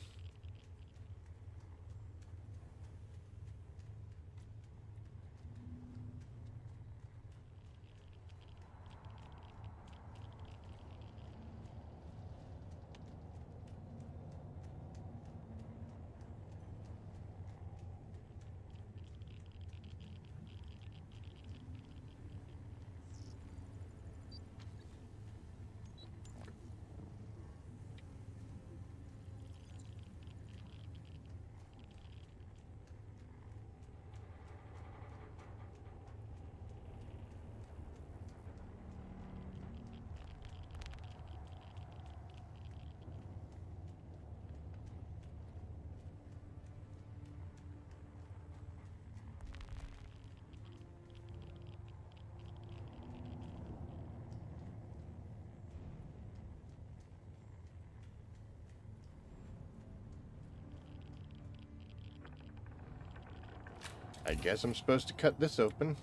I guess I'm supposed to cut this open.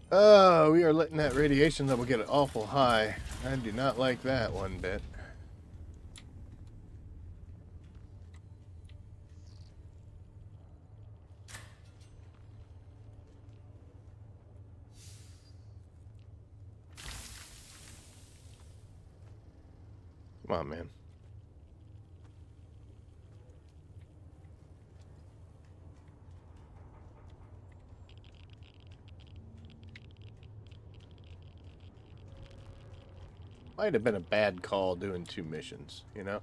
Oh, we are letting that radiation level get awful high. I do not like that one bit. Come on, man. Might have been a bad call doing 2 missions, you know?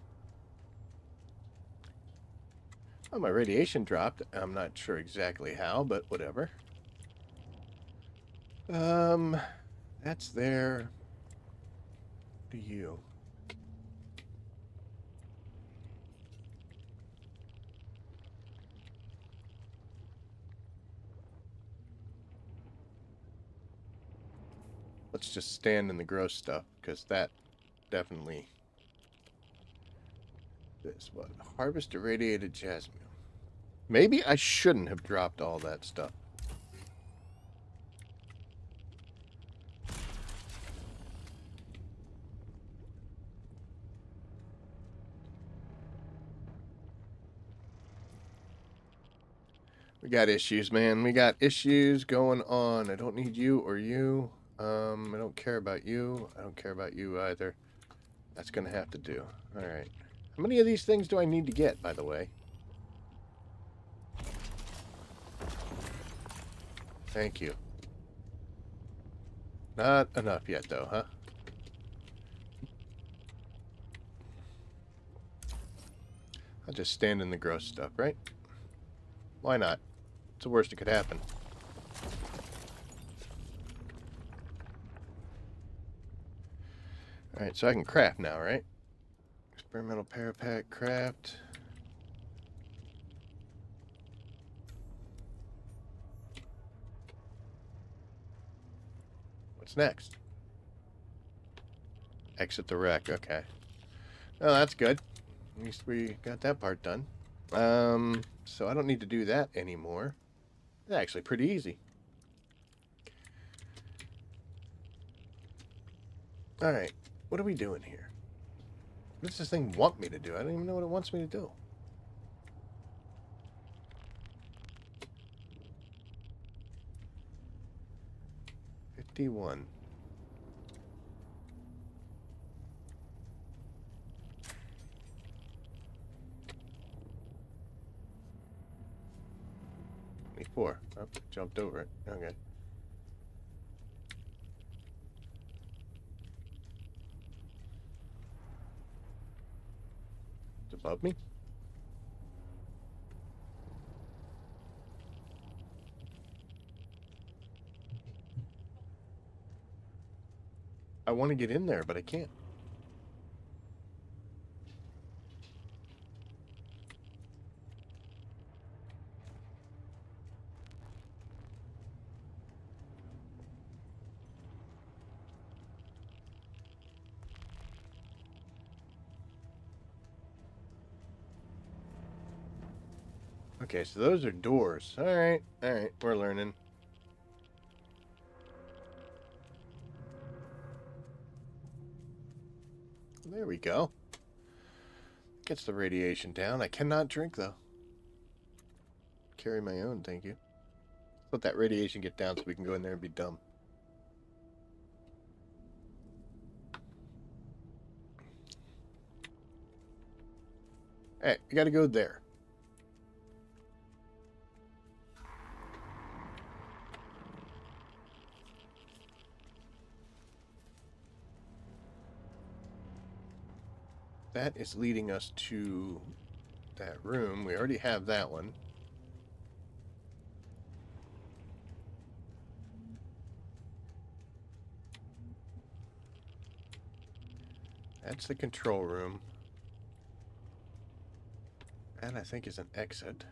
Oh, my radiation dropped. I'm not sure exactly how, but whatever. That's there. To you. Let's just stand in the gross stuff, because that definitely... This, what? Harvest irradiated jasmine. Maybe I shouldn't have dropped all that stuff. We got issues, man. We got issues going on. I don't need you or you. I don't care about you. I don't care about you either. That's gonna have to do. Alright. How many of these things do I need to get, by the way? Thank you. Not enough yet, though, huh? I'll just stand in the gross stuff, right? Why not? It's the worst that could happen. Alright, so I can craft now, right? Experimental parapack craft. What's next? Exit the wreck, okay. Oh, that's good. At least we got that part done. So I don't need to do that anymore. It's actually pretty easy. Alright, what are we doing here? What does this thing want me to do? I don't even know what it wants me to do. $51. $24. Oh, jumped over it. Okay. It's above me? I want to get in there, but I can't. Okay, so those are doors. Alright, we're learning. There we go. Gets the radiation down. I cannot drink, though. Carry my own, thank you. Let that radiation get down so we can go in there and be dumb. Hey, we gotta go there. That is leading us to that room. We already have that one. That's the control room. And I think is an exit.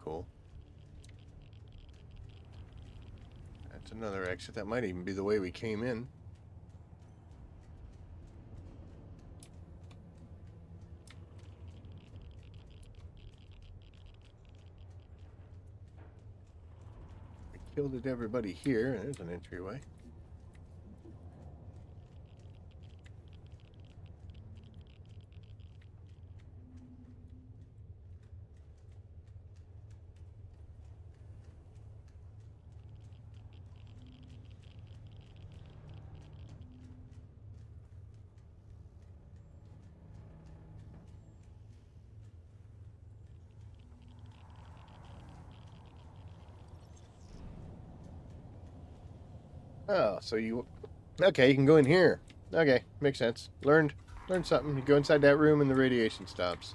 Cool. That's another exit. That might even be the way we came in. We killed everybody here. There's an entryway. Oh, so you... Okay, you can go in here. Okay, makes sense. Learned something. You go inside that room and the radiation stops.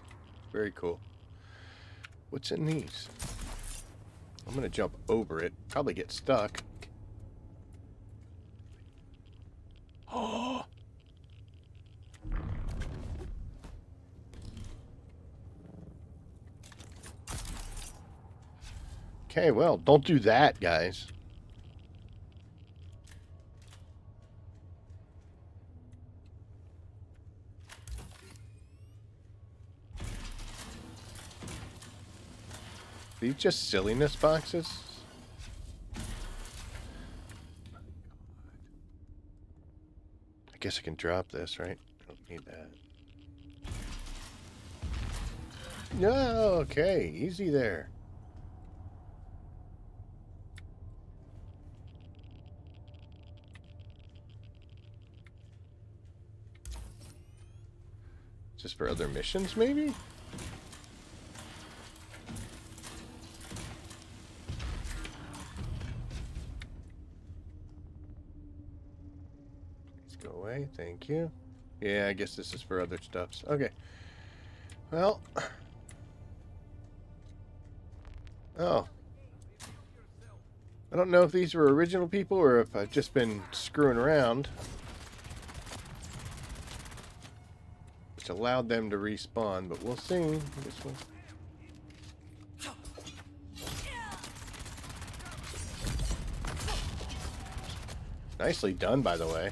Very cool. What's in these? I'm gonna jump over it. Probably get stuck. Oh! Okay, well, don't do that, guys. These just silliness boxes? I guess I can drop this, right? I don't need that. No, okay, easy there. Just for other missions, maybe? Let's go away, thank you. Yeah, I guess this is for other stuffs. Okay. Well. Oh. I don't know if these were original people or if I've just been screwing around. Which allowed them to respawn, but we'll see. This one. Nicely done, by the way.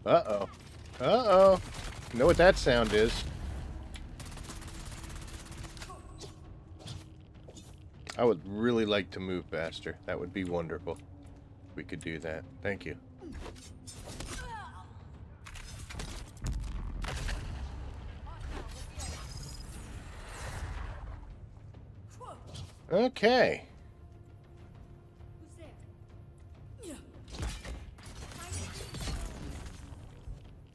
Uh-oh. Uh-oh. You know what that sound is. I would really like to move faster. That would be wonderful. If we could do that. Thank you. Okay.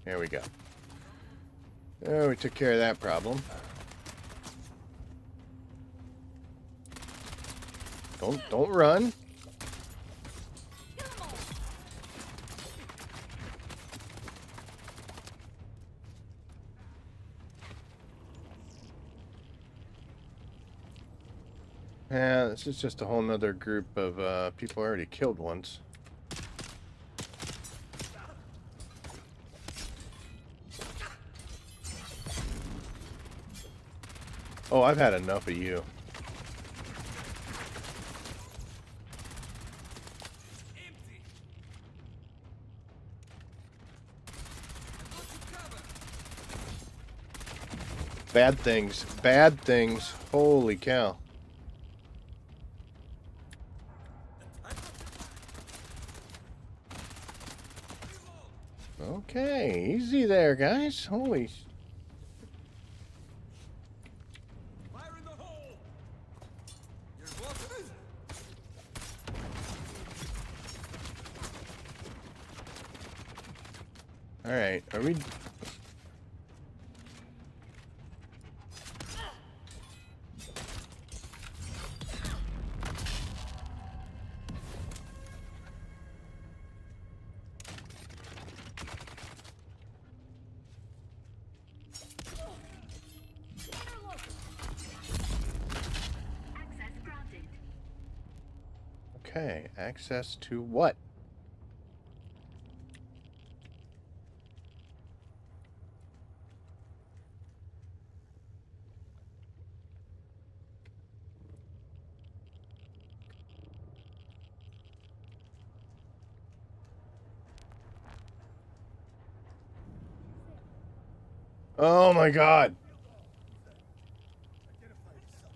There we go. Oh, we took care of that problem. Don't run. Yeah, this is just a whole nother group of people I already killed once. Oh, I've had enough of you. Bad things. Bad things. Holy cow. Okay, easy there, guys. Holy... Fire in the hole! You're welcome. Alright, are we... Okay, access to what? Oh my god. Identify yourself.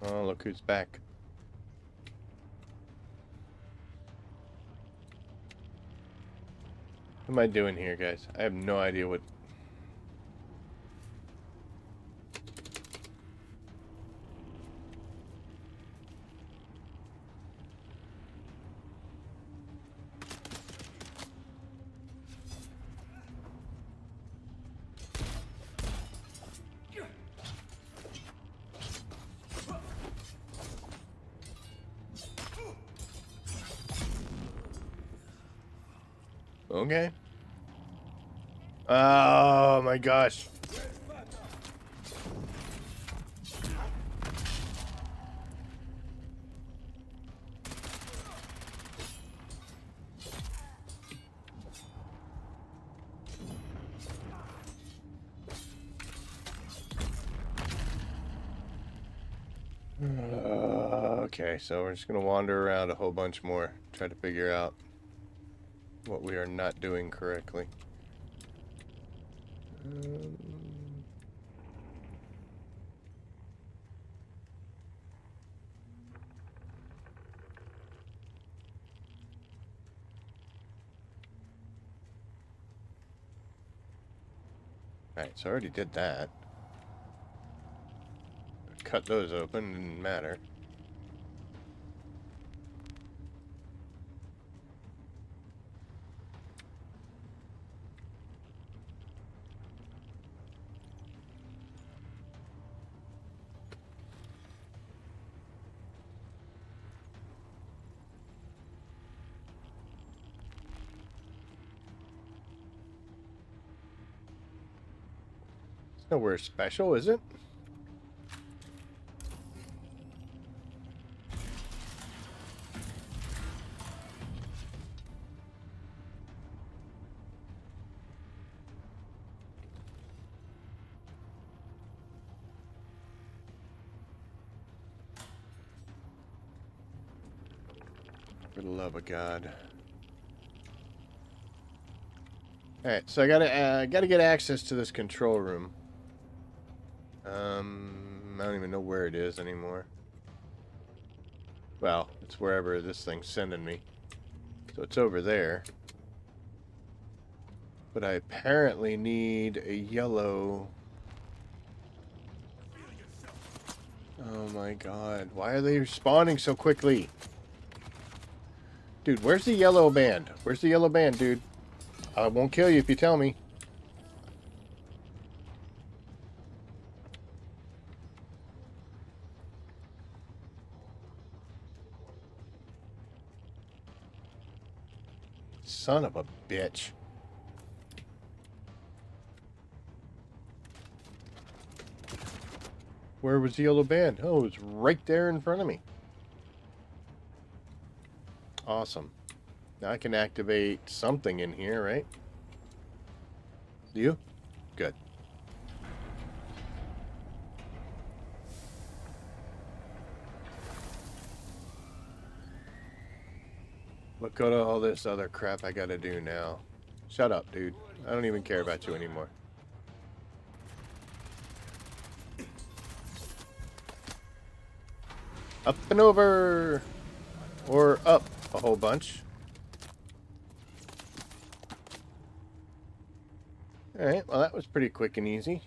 Oh, look who's back. What am I doing here, guys? I have no idea what... Okay. Oh my gosh. Okay, so we're just gonna wander around a whole bunch more, try to figure out what we are not doing correctly. Alright, so I already did that. Cut those open, didn't matter. It's nowhere special, is it? For the love of God. Alright, so I gotta get access to this control room. I don't even know where it is anymore. Well, it's wherever this thing's sending me. So it's over there. But I apparently need a yellow... Oh my god, why are they respawning so quickly? Dude, where's the yellow band? Where's the yellow band, dude? I won't kill you if you tell me. Son of a bitch. Where was the yellow band? Oh, it was right there in front of me. Awesome. Now I can activate something in here, right? You? Good. Look at all this other crap I gotta do now. Shut up, dude. I don't even care about you anymore. Up and over! Or up a whole bunch. Alright, well that was pretty quick and easy.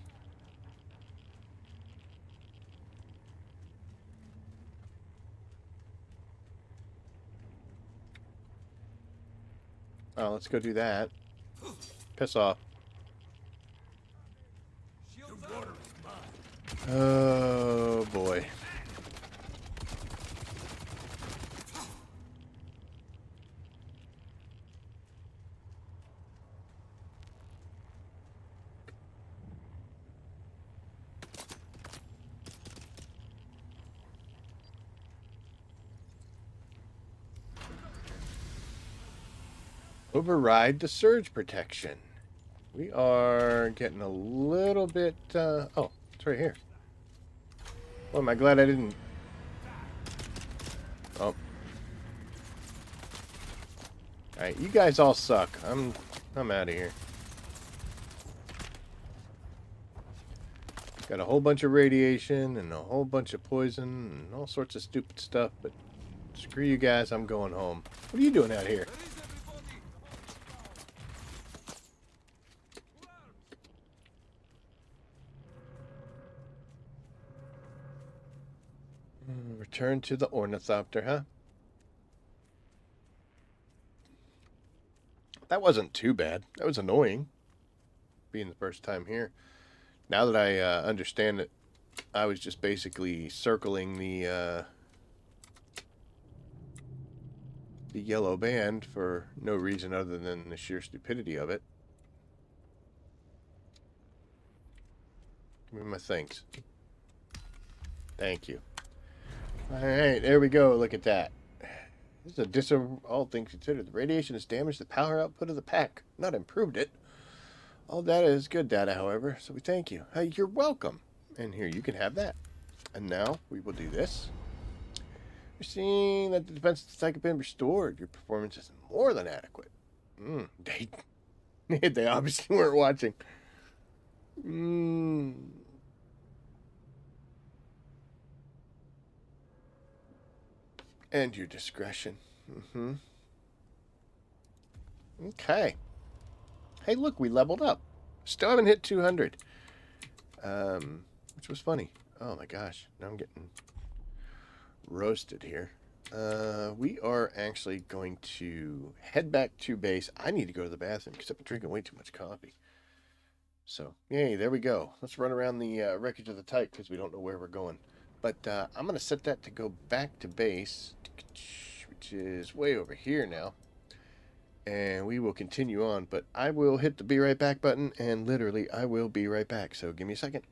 Oh, let's go do that. Piss off. Shields up. Oh boy. Override the surge protection. We are getting a little bit... oh, it's right here. Well, am I glad I didn't... Oh. Alright, you guys all suck. I'm out of here. Got a whole bunch of radiation and a whole bunch of poison and all sorts of stupid stuff, but screw you guys, I'm going home. What are you doing out here? Where is everybody? Return to the ornithopter, huh? That wasn't too bad. That was annoying, being the first time here. Now that I understand it, I was just basically circling the yellow band for no reason other than the sheer stupidity of it. Give me my things. Thank you. Alright, there we go. Look at that. This is all things considered. The radiation has damaged the power output of the pack, not improved it. All data is good data, however, so we thank you. Hey, you're welcome. And here, you can have that. And now, we will do this. You're seeing that the defense attack has been restored. Your performance is more than adequate. They obviously weren't watching. And your discretion. Okay. Hey, look, we leveled up. Still haven't hit 200. Which was funny. Oh my gosh. Now I'm getting roasted here. We are actually going to head back to base. I need to go to the bathroom because I've been drinking way too much coffee. So, yay, there we go. Let's run around the wreckage of the Titan because we don't know where we're going. But I'm going to set that to go back to base, which is way over here now. And we will continue on, but I will hit the be right back button, and literally I will be right back. So give me a second.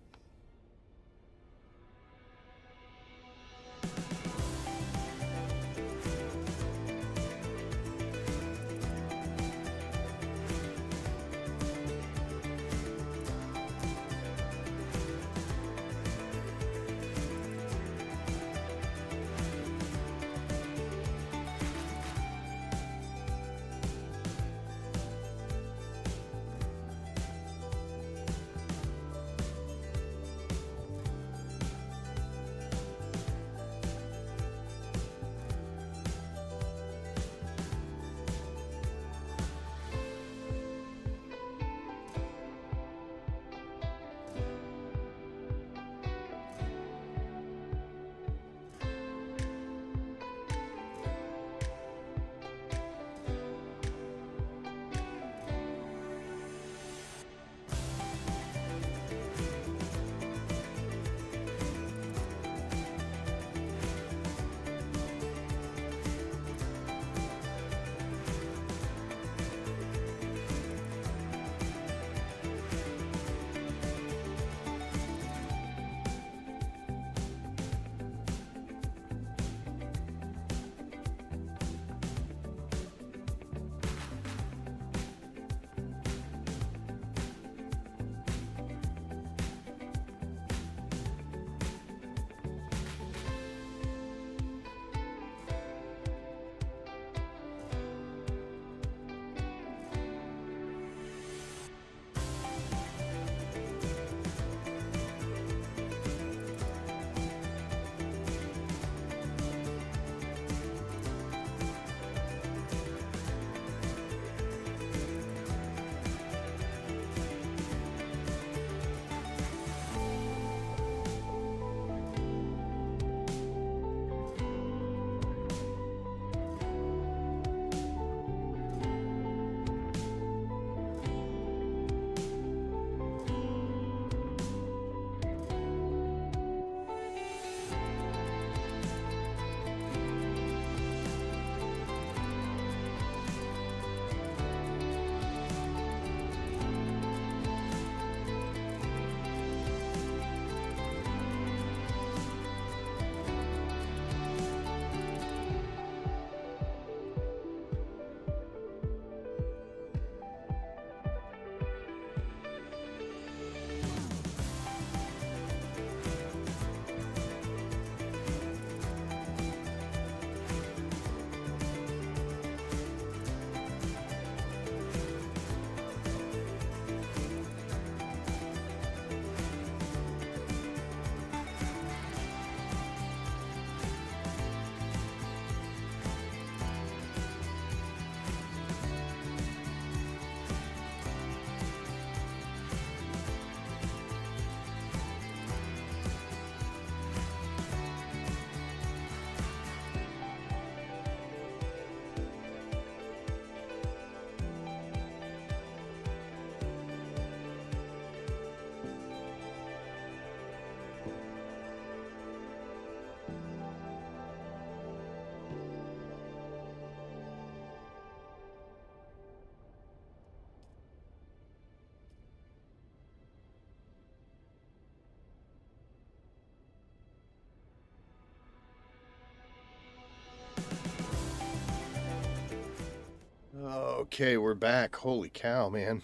Okay, we're back. Holy cow, man.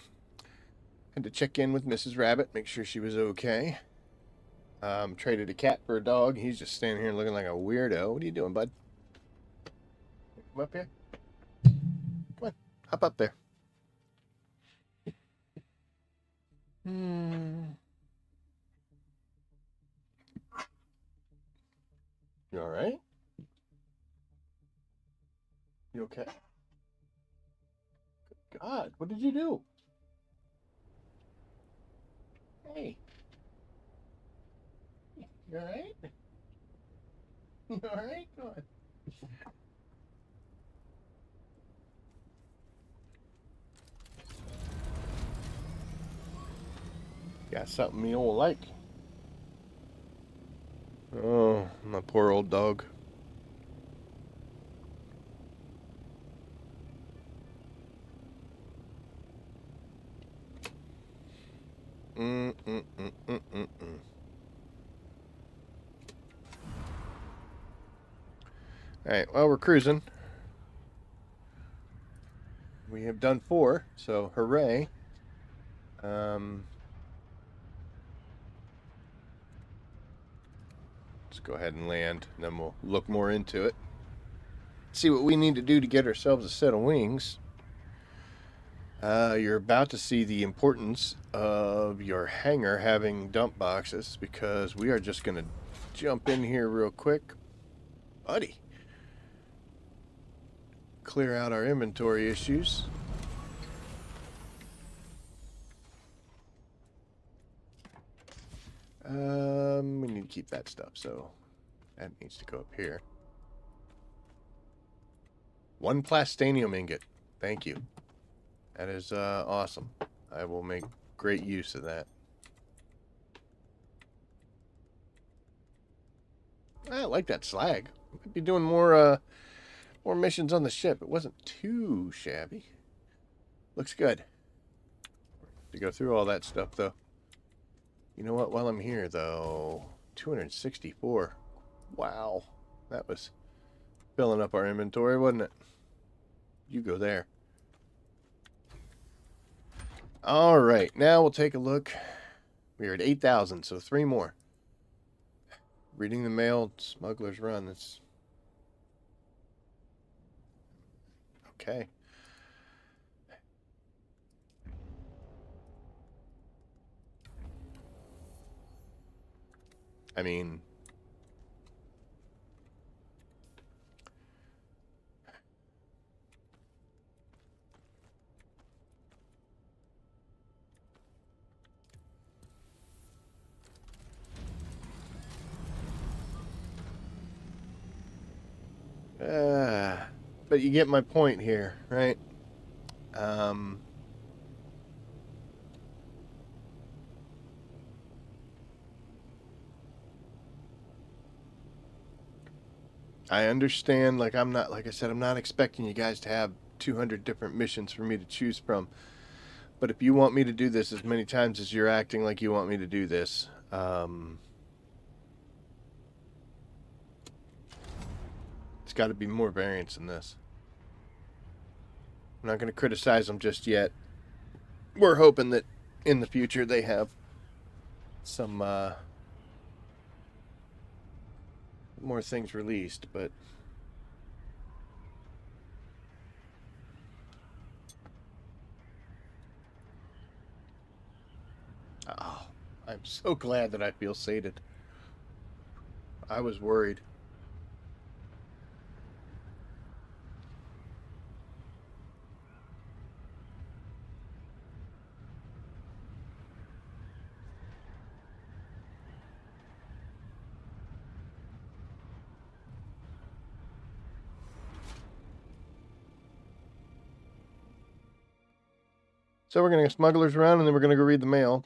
Had to check in with Mrs. Rabbit, make sure she was okay. Traded a cat for a dog. He's just standing here looking like a weirdo. What are you doing, bud? Come up here. Come on, hop up there. You all right? You okay? God, what did you do? Hey, you all right? You all right? Come on. Got something you don't like. Oh, my poor old dog. Mm. All right, well, we're cruising. We have done 4, so hooray. Let's go ahead and land, and then we'll look more into it. See what we need to do to get ourselves a set of wings. You're about to see the importance of your hangar having dump boxes, because we are just going to jump in here real quick. Buddy. Clear out our inventory issues. We need to keep that stuff, so that needs to go up here. 1 plastanium ingot. Thank you. That is awesome. I will make great use of that. I like that slag. Might be doing more missions on the ship. It wasn't too shabby. Looks good. To go through all that stuff, though. You know what? While I'm here, though, 264. Wow. That was filling up our inventory, wasn't it? You go there. All right. Now we'll take a look. We're at 8,000, so 3 more. Reading the mail, Smuggler's Run. That's okay. I mean, but you get my point here, right? I understand, like I said, I'm not expecting you guys to have 200 different missions for me to choose from. But if you want me to do this as many times as you're acting like you want me to do this, it's got to be more variance than this. I'm not going to criticize them just yet. We're hoping that in the future they have some more things released, but oh, I'm so glad that I feel sated. I was worried. So we're going to go Smugglers Run, and then we're going to go read the mail.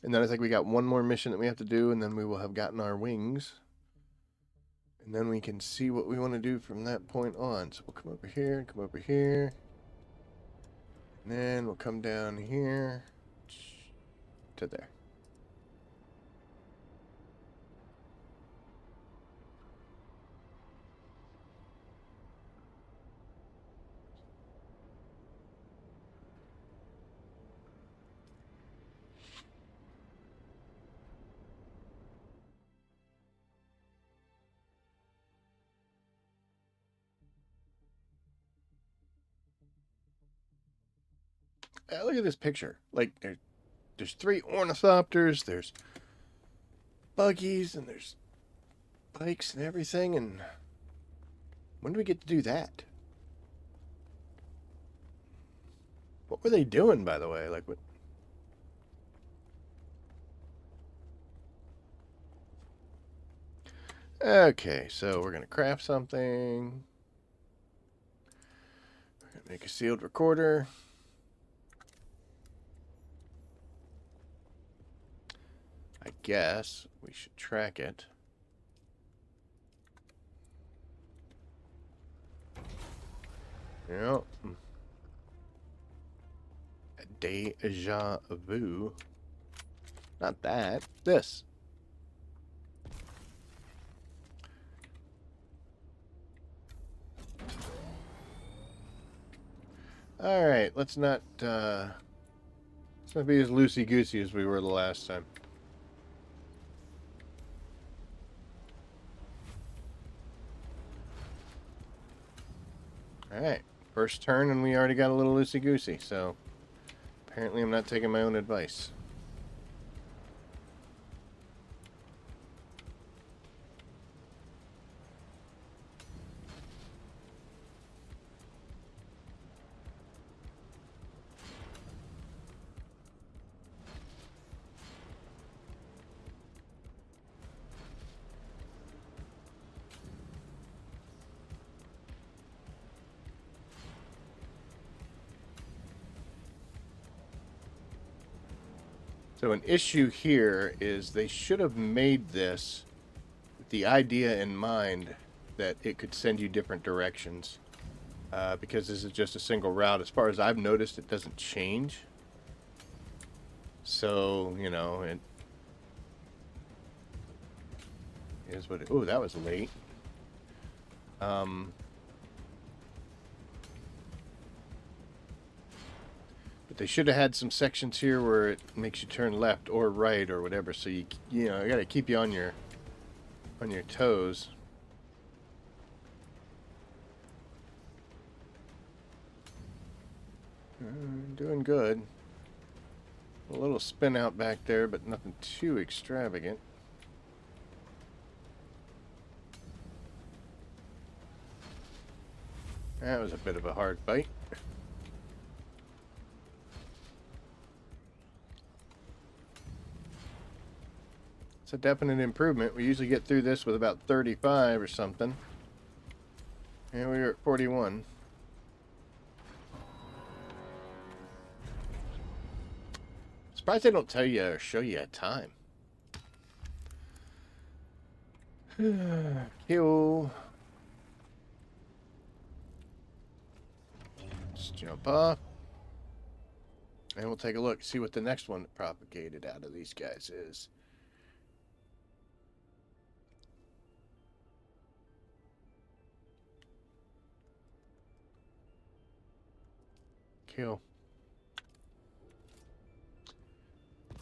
And then I think we got 1 more mission that we have to do, and then we will have gotten our wings. And then we can see what we want to do from that point on. So we'll come over here, and come over here. And then we'll come down here to there. Look at this picture. Like, there's 3 ornithopters, there's buggies, and there's bikes and everything, and when do we get to do that? What were they doing, by the way? Like, what? Okay, so we're going to craft something. We're going to make a sealed recorder. I guess we should track it. Yep. Deja vu. Not that. This. All right, let's not be as loosey-goosey as we were the last time. All right, first turn and we already got a little loosey-goosey, so apparently I'm not taking my own advice. So an issue here is they should have made this with the idea in mind that it could send you different directions. Because this is just a single route. As far as I've noticed, it doesn't change. So, you know, it is what it... Oh, that was late. But they should have had some sections here where it makes you turn left or right or whatever. So you know, I got to keep you on your toes. Doing good. A little spin out back there, but nothing too extravagant. That was a bit of a hard bite. It's a definite improvement. We usually get through this with about 35 or something. And we were at 41. Surprised they don't tell you or show you a time. Heal. Let's jump off. And we'll take a look, see what the next one that propagated out of these guys is. Kill.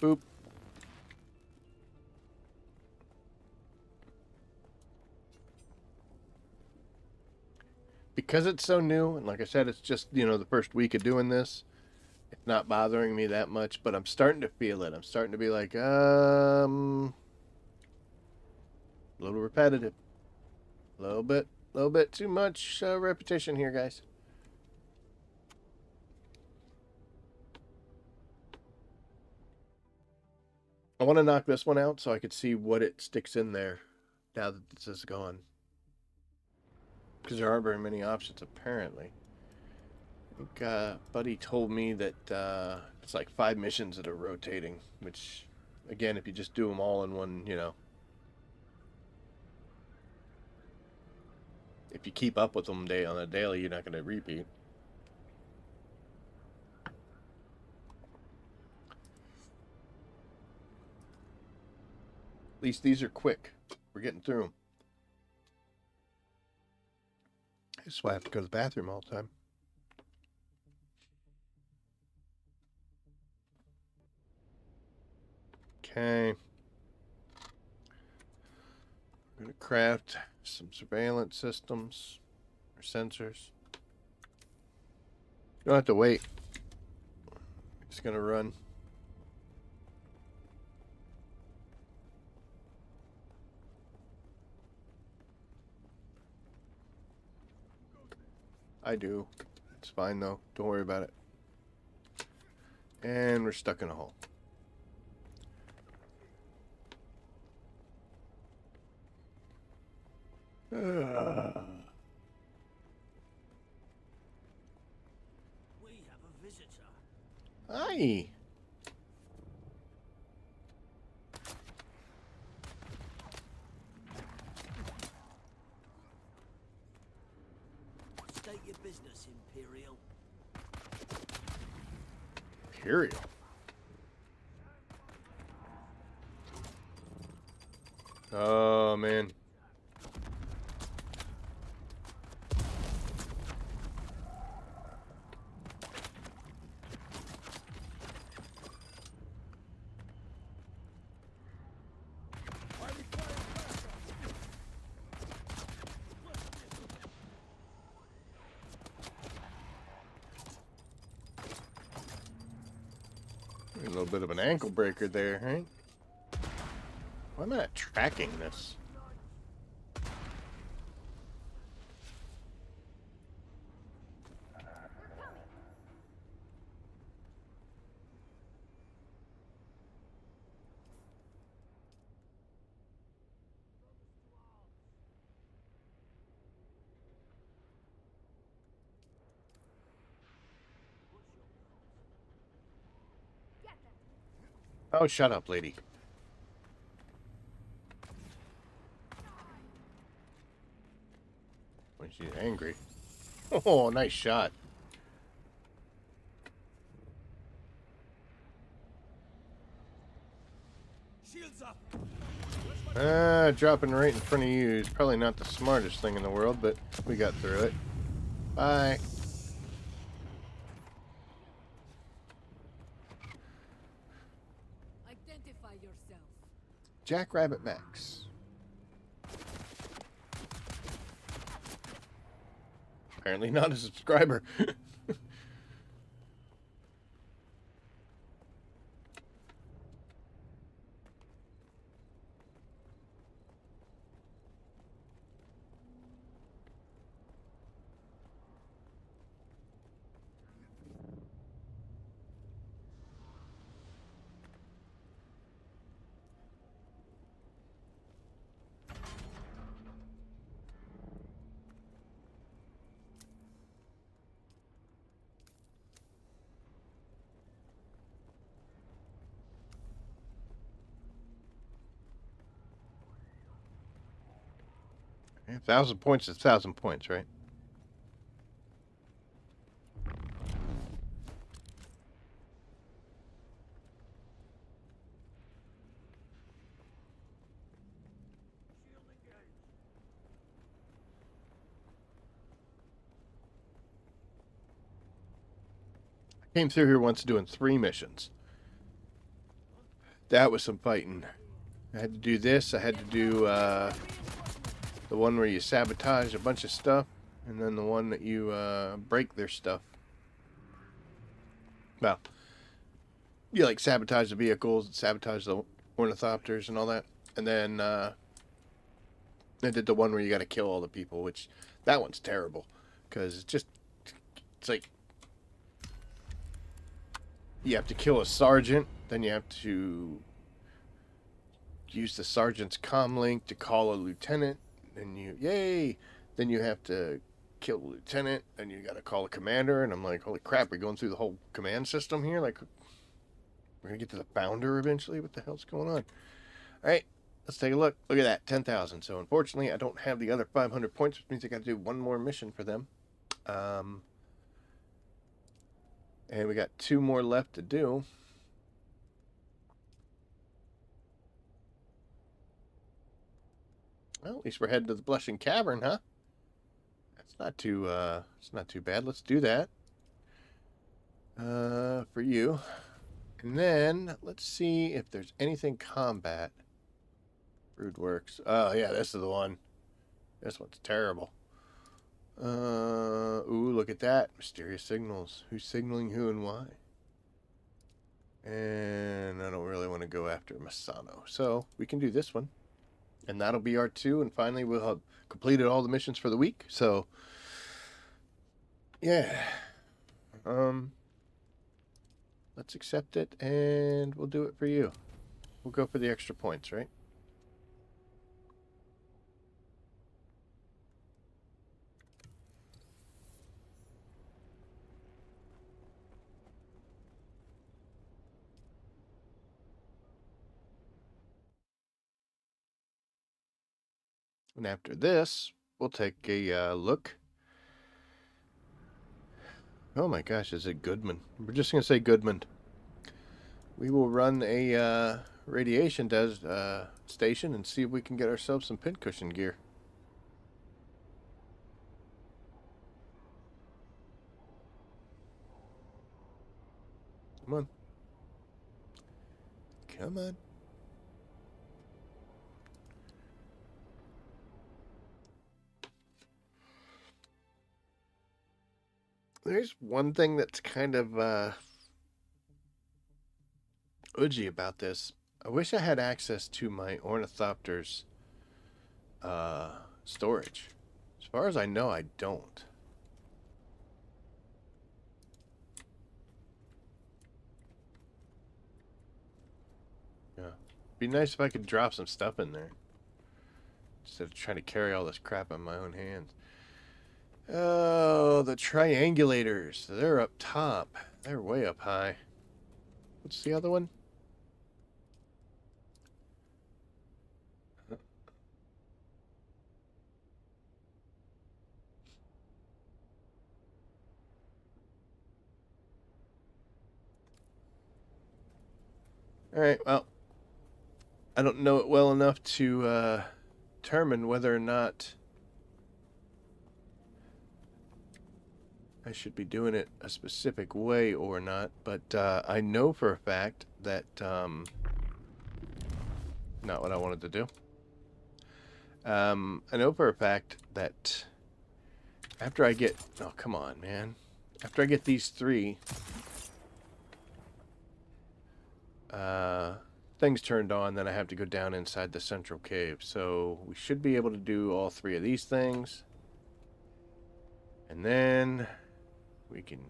Boop. Because it's so new, and like I said, it's just, you know, the first week of doing this, it's not bothering me that much, but I'm starting to feel it. I'm starting to be like, a little repetitive. A little bit too much repetition here, guys. I want to knock this one out so I could see what it sticks in there now that this is gone. Because there aren't very many options, apparently. I think Buddy told me that it's like 5 missions that are rotating, which, again, if you just do them all in one, you know, if you keep up with them on a daily, you're not going to repeat. At least these are quick. We're getting through them. That's why I have to go to the bathroom all the time. Okay. We're going to craft some surveillance systems or sensors. You don't have to wait. Just gonna run. I do. It's fine though. Don't worry about it. And we're stuck in a hole. We have a visitor. Hi. State your business, Imperial. Imperial. Oh man. A little bit of an ankle breaker there, right? Why am I not tracking this? Oh, shut up, lady. When she's angry. Oh, nice shot. Shields up. Dropping right in front of you is probably not the smartest thing in the world, but we got through it. Bye. Identify yourself. Jackrabbit Max. Apparently not a subscriber. A 1,000 points is 1,000 points, right? I came through here once doing 3 missions. That was some fighting. I had to do this. I had to do the one where you sabotage a bunch of stuff, and then the one that you break their stuff. Well, you like sabotage the vehicles, sabotage the ornithopters and all that, and then I did the one where you got to kill all the people, which that one's terrible because it's like you have to kill a sergeant, then you have to use the sergeant's comm link to call a lieutenant, and then you have to kill the lieutenant, and you got to call a commander, and I'm like, holy crap, we're going through the whole command system here, like we're gonna get to the founder eventually. What the hell's going on? All right, let's take a look. Look at that, 10,000. So unfortunately, I don't have the other 500 points, which means I got to do one more mission for them. And we got 2 more left to do. Well, at least we're heading to the Blushing Cavern, huh? That's not too it's not too bad. Let's do that. For you. And then let's see if there's anything combat. Rude Works. Oh yeah, this is the one. This one's terrible. Ooh, look at that. Mysterious signals. Who's signaling who and why? And I don't really want to go after Masano. So we can do this one. And that'll be our 2. And finally, we'll have completed all the missions for the week. So, yeah. Let's accept it, and we'll do it for you. We'll go for the extra points, right? And after this, we'll take a look. Oh my gosh, is it Goodman? We're just going to say Goodman. We will run a radiation station and see if we can get ourselves some pincushion gear. Come on. Come on. There's one thing that's kind of udgy about this. I wish I had access to my Ornithopter's storage. As far as I know, I don't. Yeah. Be nice if I could drop some stuff in there. Instead of trying to carry all this crap on my own hands. Oh, the triangulators. They're up top. They're way up high. What's the other one? Alright, well, I don't know it well enough to determine whether or not I should be doing it a specific way or not, but I know for a fact that not what I wanted to do. I know for a fact that after I get... Oh, come on, man. After I get these 3 things turned on, then I have to go down inside the central cave. So we should be able to do all 3 of these things. And then we can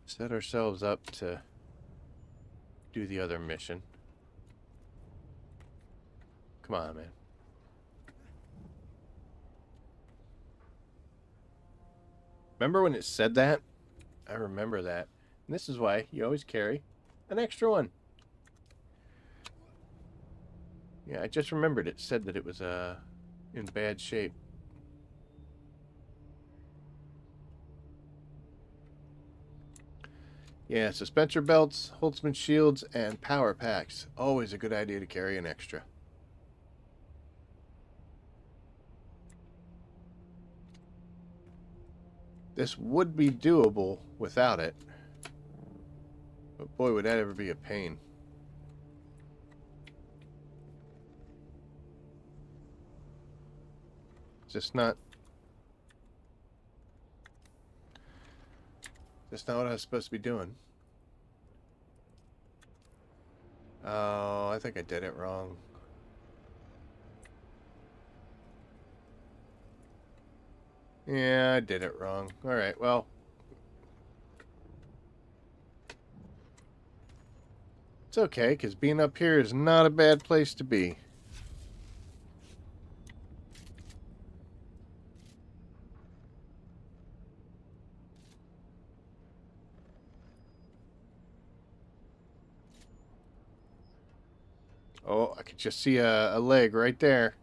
set ourselves up to do the other mission. Come on, man. Remember when it said that? I remember that. And this is why you always carry an extra one. Yeah, I just remembered it said that it was in bad shape. Yeah, suspensor belts, Holtzman shields, and power packs. Always a good idea to carry an extra. This would be doable without it. But boy, would that ever be a pain. Just not... That's not what I was supposed to be doing. Oh, I think I did it wrong. Yeah, I did it wrong. Alright, well. It's okay, because being up here is not a bad place to be. Oh, I could just see a leg right there.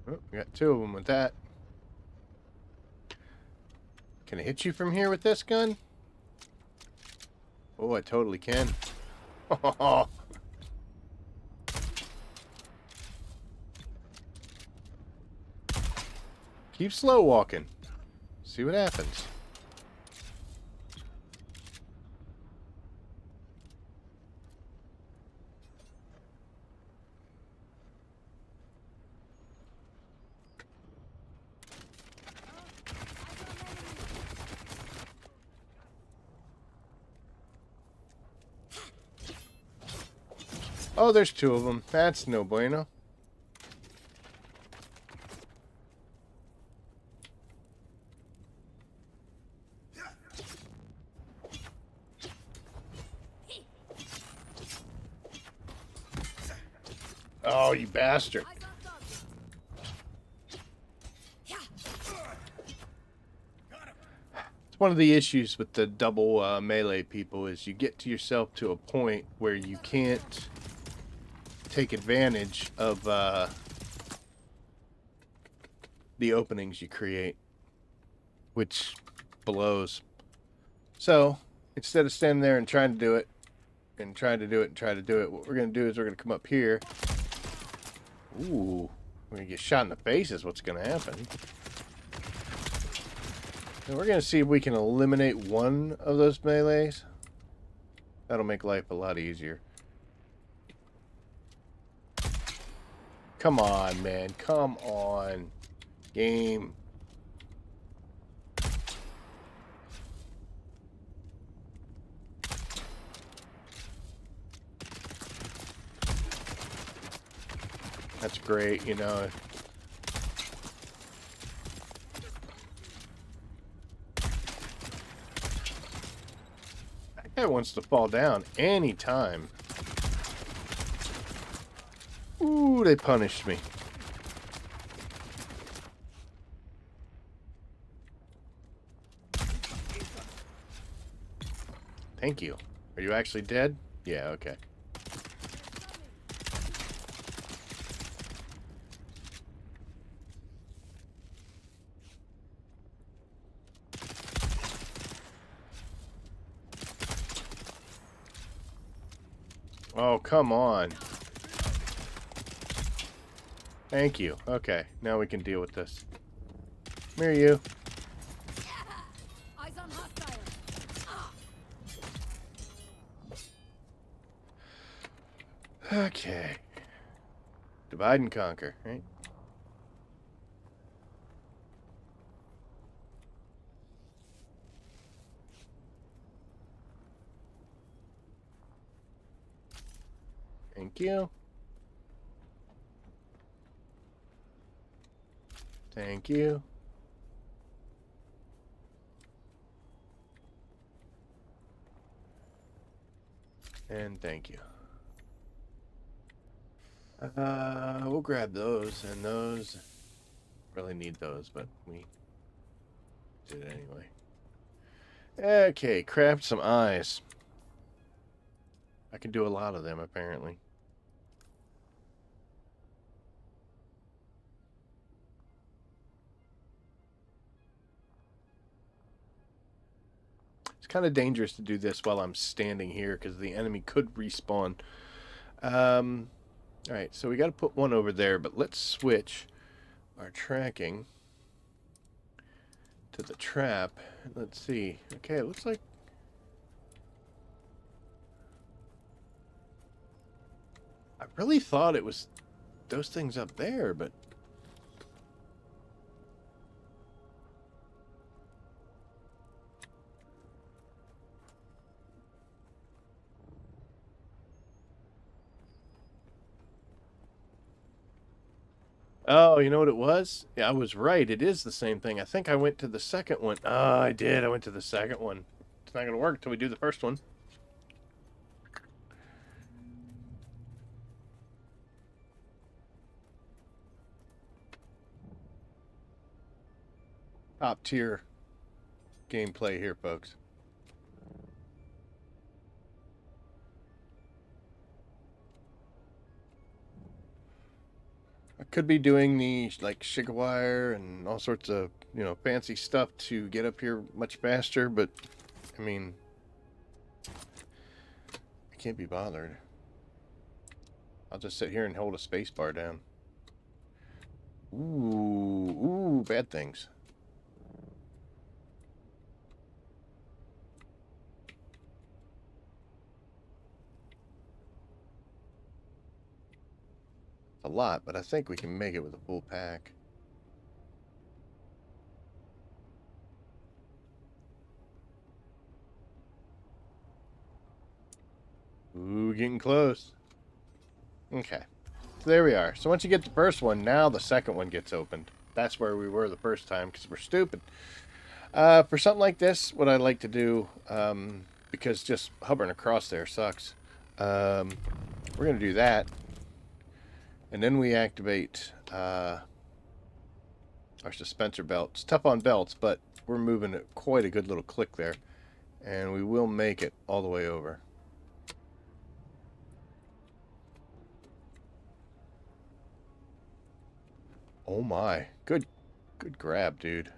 Oh, we got 2 of them with that. Can I hit you from here with this gun? Oh, I totally can. Keep slow walking. See what happens. Oh, there's two of them. That's no bueno. Oh, you bastard. Eyes on target. It's one of the issues with the double melee people is you get to yourself to a point where you can't take advantage of the openings you create, which blows. So instead of standing there and trying to do it and trying to do it and try to do it, what we're going to do is we're going to come up here. Ooh, we're going to get shot in the face is what's going to happen. And we're going to see if we can eliminate one of those melees. That'll make life a lot easier. Come on, man. Come on. Game. That's great, you know. That guy wants to fall down anytime. Ooh, they punished me. Thank you. Are you actually dead? Yeah, okay. Oh, come on. Thank you. Okay, now we can deal with this. Come here, you. Eyes on hostile. Okay. Divide and conquer, right? Thank you. Thank you. And thank you. We'll grab those and those. Really need those, but we did it anyway. Okay, craft some eyes. I can do a lot of them, apparently. It's kind of dangerous to do this while I'm standing here because the enemy could respawn. Alright, so we got to put one over there, but let's switch our tracking to the trap. Let's see. Okay, it looks like... I really thought it was those things up there, but... Oh, you know what it was? Yeah, I was right. It is the same thing. I think I went to the second one. Oh, I did. I went to the second one. It's not going to work until we do the first one. Top tier gameplay here, folks. I could be doing the like Shigawire and all sorts of, you know, fancy stuff to get up here much faster, but I mean, I can't be bothered. I'll just sit here and hold a space bar down. Ooh, bad things. A lot, but I think we can make it with a full pack. Ooh, getting close. Okay. So there we are. So once you get the first one, now the second one gets opened. That's where we were the first time because we're stupid. For something like this, what I like to do, because just hovering across there sucks, we're going to do that. And then we activate our suspensor belts. Tough on belts, but we're moving at quite a good little click there. And we will make it all the way over. Oh my. Good grab, dude.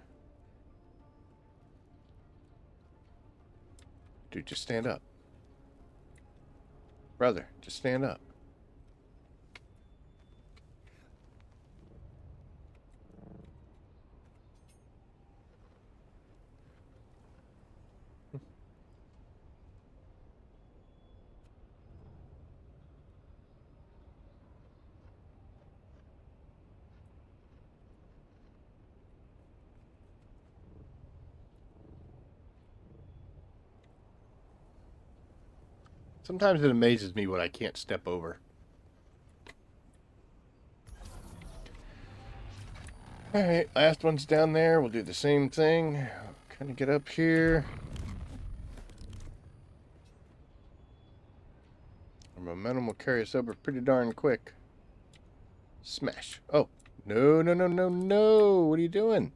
Dude, just stand up. Brother, just stand up. Sometimes it amazes me what I can't step over. Alright, last one's down there. We'll do the same thing. Kind of get up here. Our momentum will carry us over pretty darn quick. Smash. Oh, no, no, no, no, no. What are you doing?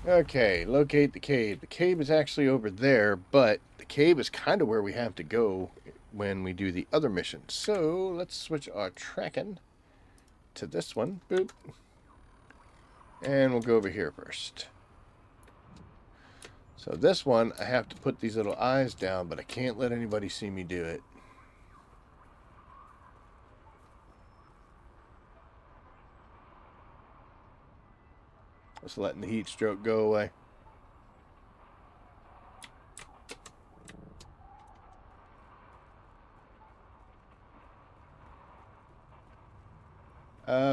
Okay, locate the cave. The cave is actually over there, but the cave is kind of where we have to go when we do the other mission. So let's switch our tracking to this one. Boop. And we'll go over here first. So this one, I have to put these little eyes down, but I can't let anybody see me do it. Just letting the heat stroke go away.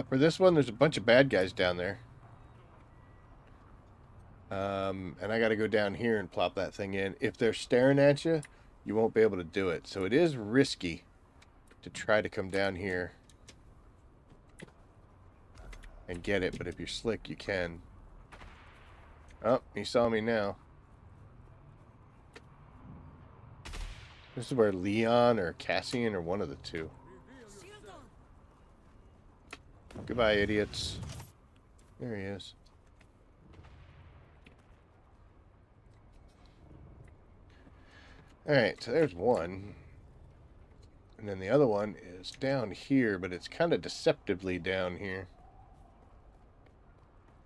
For this one, there's a bunch of bad guys down there. And I got to go down here and plop that thing in. If they're staring at you, you won't be able to do it. So it is risky to try to come down here and get it. But if you're slick, you can. Oh, he saw me now. This is where Leon or Cassian or one of the two. Goodbye, idiots. There he is. Alright, so there's one. And then the other one is down here, but it's kind of deceptively down here.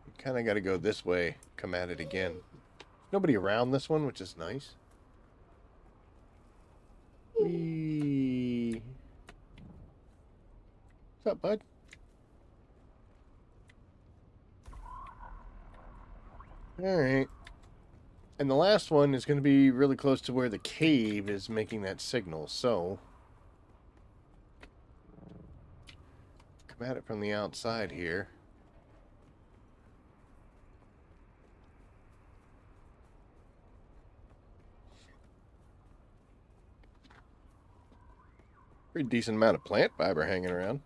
You kind of got to go this way, come at it again. Nobody around this one, which is nice. Whee! What's up, bud? Alright. And the last one is going to be really close to where the cave is making that signal, so come at it from the outside here. Pretty decent amount of plant fiber hanging around.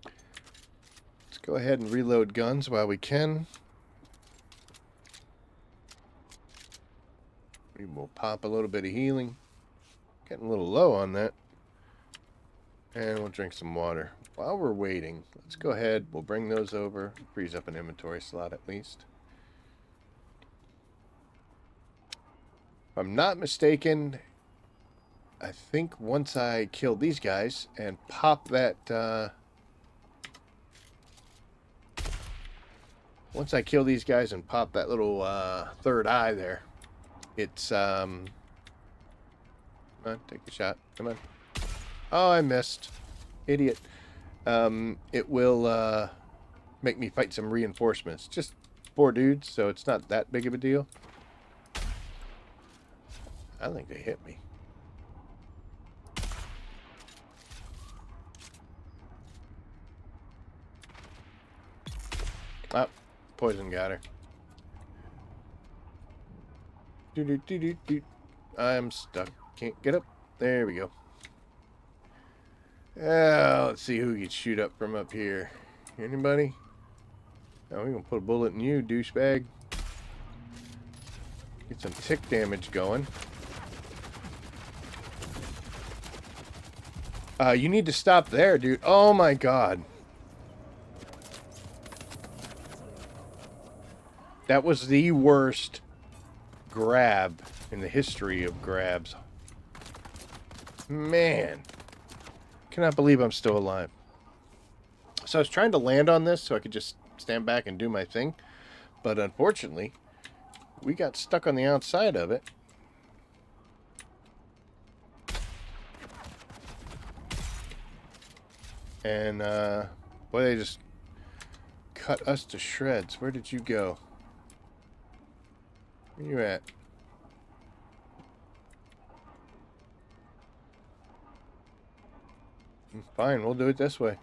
Let's go ahead and reload guns while we can. We will pop a little bit of healing. Getting a little low on that. And we'll drink some water. While we're waiting, let's go ahead. We'll bring those over. Freeze up an inventory slot at least. If I'm not mistaken, I think once I kill these guys and pop that once I kill these guys and pop that little third eye there, it's come on, take a shot. Come on. Oh, I missed. Idiot. It will make me fight some reinforcements. Just 4 dudes, so it's not that big of a deal. I think they hit me. Oh, poison got her. I'm stuck. Can't get up. There we go. Let's see who can shoot up from up here. Anybody? Oh, we're gonna put a bullet in you, douchebag. Get some tick damage going. You need to stop there, dude. Oh my god. That was the worst grab in the history of grabs. Man. Cannot believe I'm still alive. So I was trying to land on this so I could just stand back and do my thing. But unfortunately, we got stuck on the outside of it. And, boy, they just cut us to shreds. Where did you go? Where you at? Fine, we'll do it this way.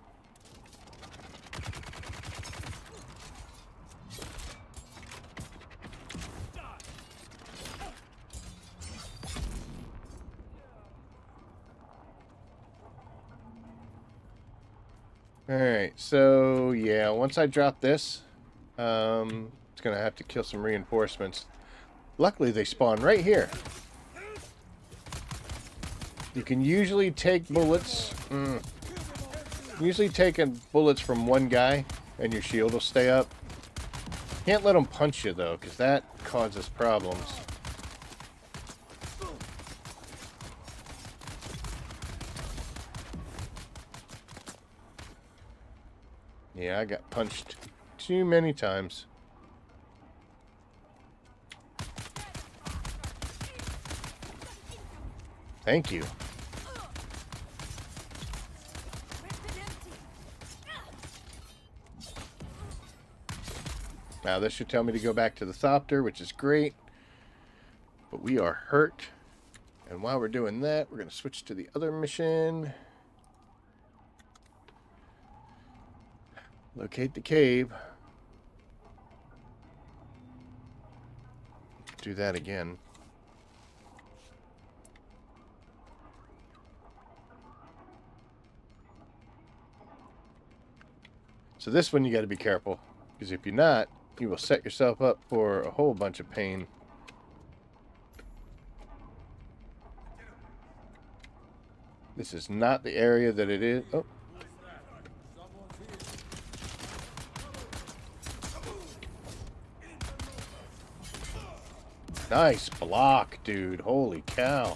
Alright, so yeah, once I drop this, it's gonna have to kill some reinforcements. Luckily, they spawn right here. You can usually take bullets. Usually taking bullets from one guy, and your shield will stay up. Can't let them punch you though, because that causes problems. Yeah, I got punched too many times. Thank you. Now this should tell me to go back to the Thopter, which is great. But we are hurt. And while we're doing that, we're going to switch to the other mission. Locate the cave. Do that again. So this one you got to be careful, because if you're not, you will set yourself up for a whole bunch of pain. This is not the area that it is. Oh. Nice block, dude. Holy cow.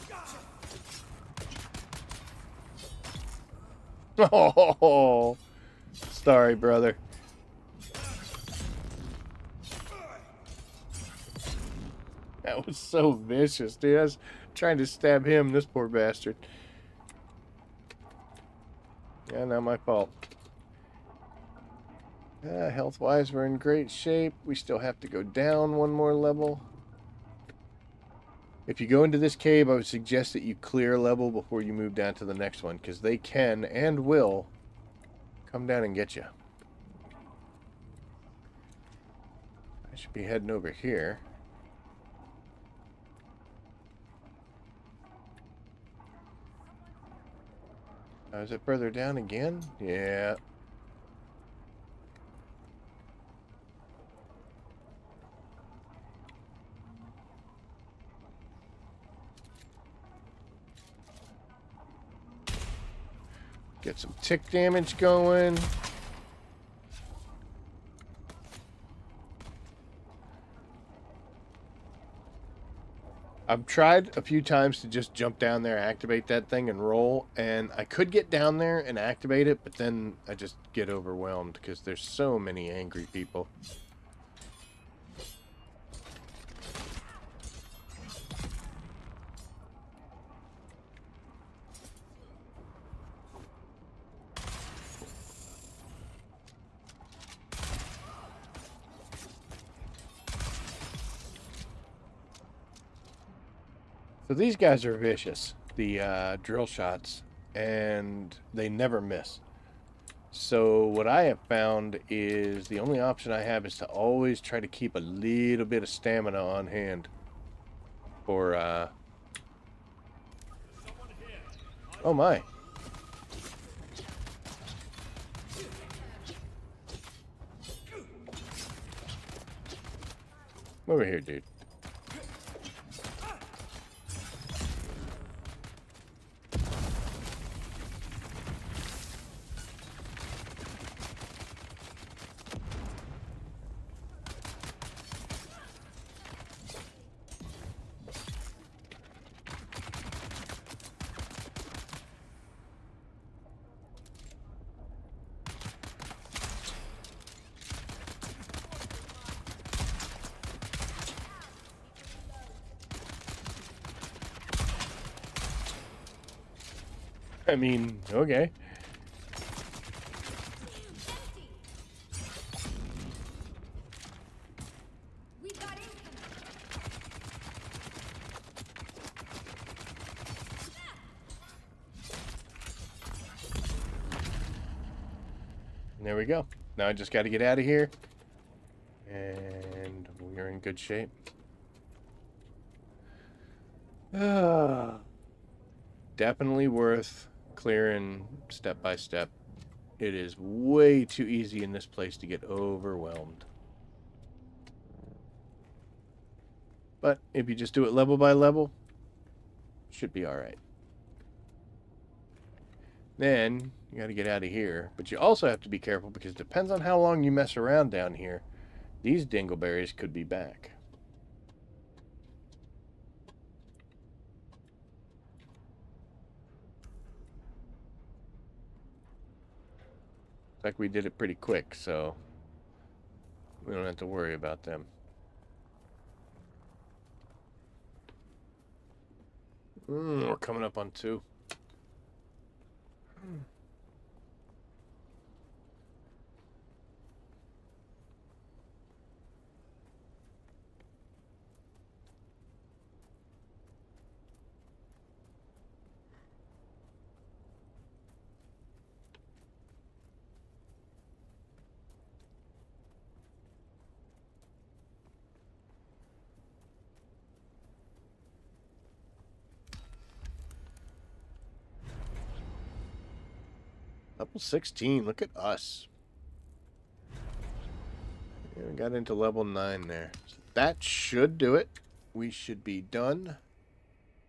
Oh, sorry, brother. That was so vicious, dude. I was trying to stab him, this poor bastard. Yeah, not my fault. Health-wise, we're in great shape. We still have to go down one more level. If you go into this cave, I would suggest that you clear a level before you move down to the next one, because they can and will come down and get you. I should be heading over here. Is it further down again? Yeah. Get some tick damage going. I've tried a few times to just jump down there, activate that thing, and roll. And I could get down there and activate it, but then I just get overwhelmed because there's so many angry people. So these guys are vicious, the drill shots, and they never miss. So what I have found is the only option I have is to always try to keep a little bit of stamina on hand. For, oh my. Over here, dude. I mean, okay. We got incoming. There we go. Now I just got to get out of here. And we're in good shape. Definitely worth clearing step by step. It is way too easy in this place to get overwhelmed. But if you just do it level by level, should be alright. Then you got to get out of here. But you also have to be careful because it depends on how long you mess around down here. These dingleberries could be back. Looks like we did it pretty quick, so we don't have to worry about them. We're coming up on 2. Level 16, look at us. Yeah, we got into level 9 there. So that should do it. We should be done.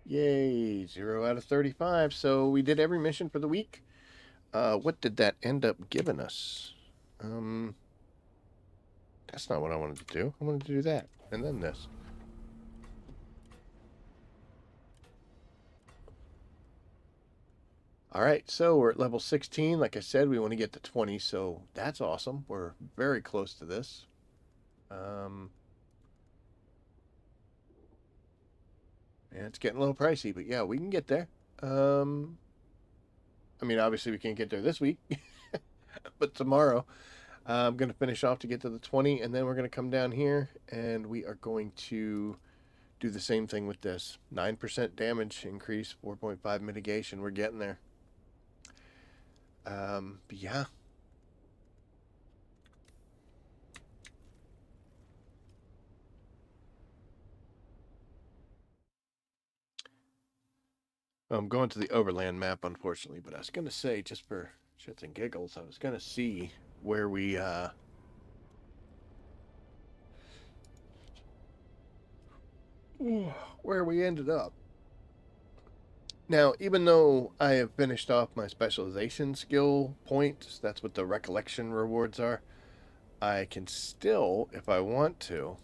Yay, 0 out of 35. So we did every mission for the week. What did that end up giving us? That's not what I wanted to do. I wanted to do that, and then this. Alright, so we're at level 16. Like I said, we want to get to 20, so that's awesome. We're very close to this. Yeah, it's getting a little pricey, but yeah, we can get there. I mean, obviously we can't get there this week, but tomorrow I'm going to finish off to get to the 20, and then we're going to come down here, and we are going to do the same thing with this. 9% damage increase, 4.5 mitigation. We're getting there. But yeah. I'm going to the overland map, unfortunately, but I was going to say, just for shits and giggles, I was going to see where we, where we ended up. Now, even though I have finished off my specialization skill points, that's what the recollection rewards are, I can still, if I want to,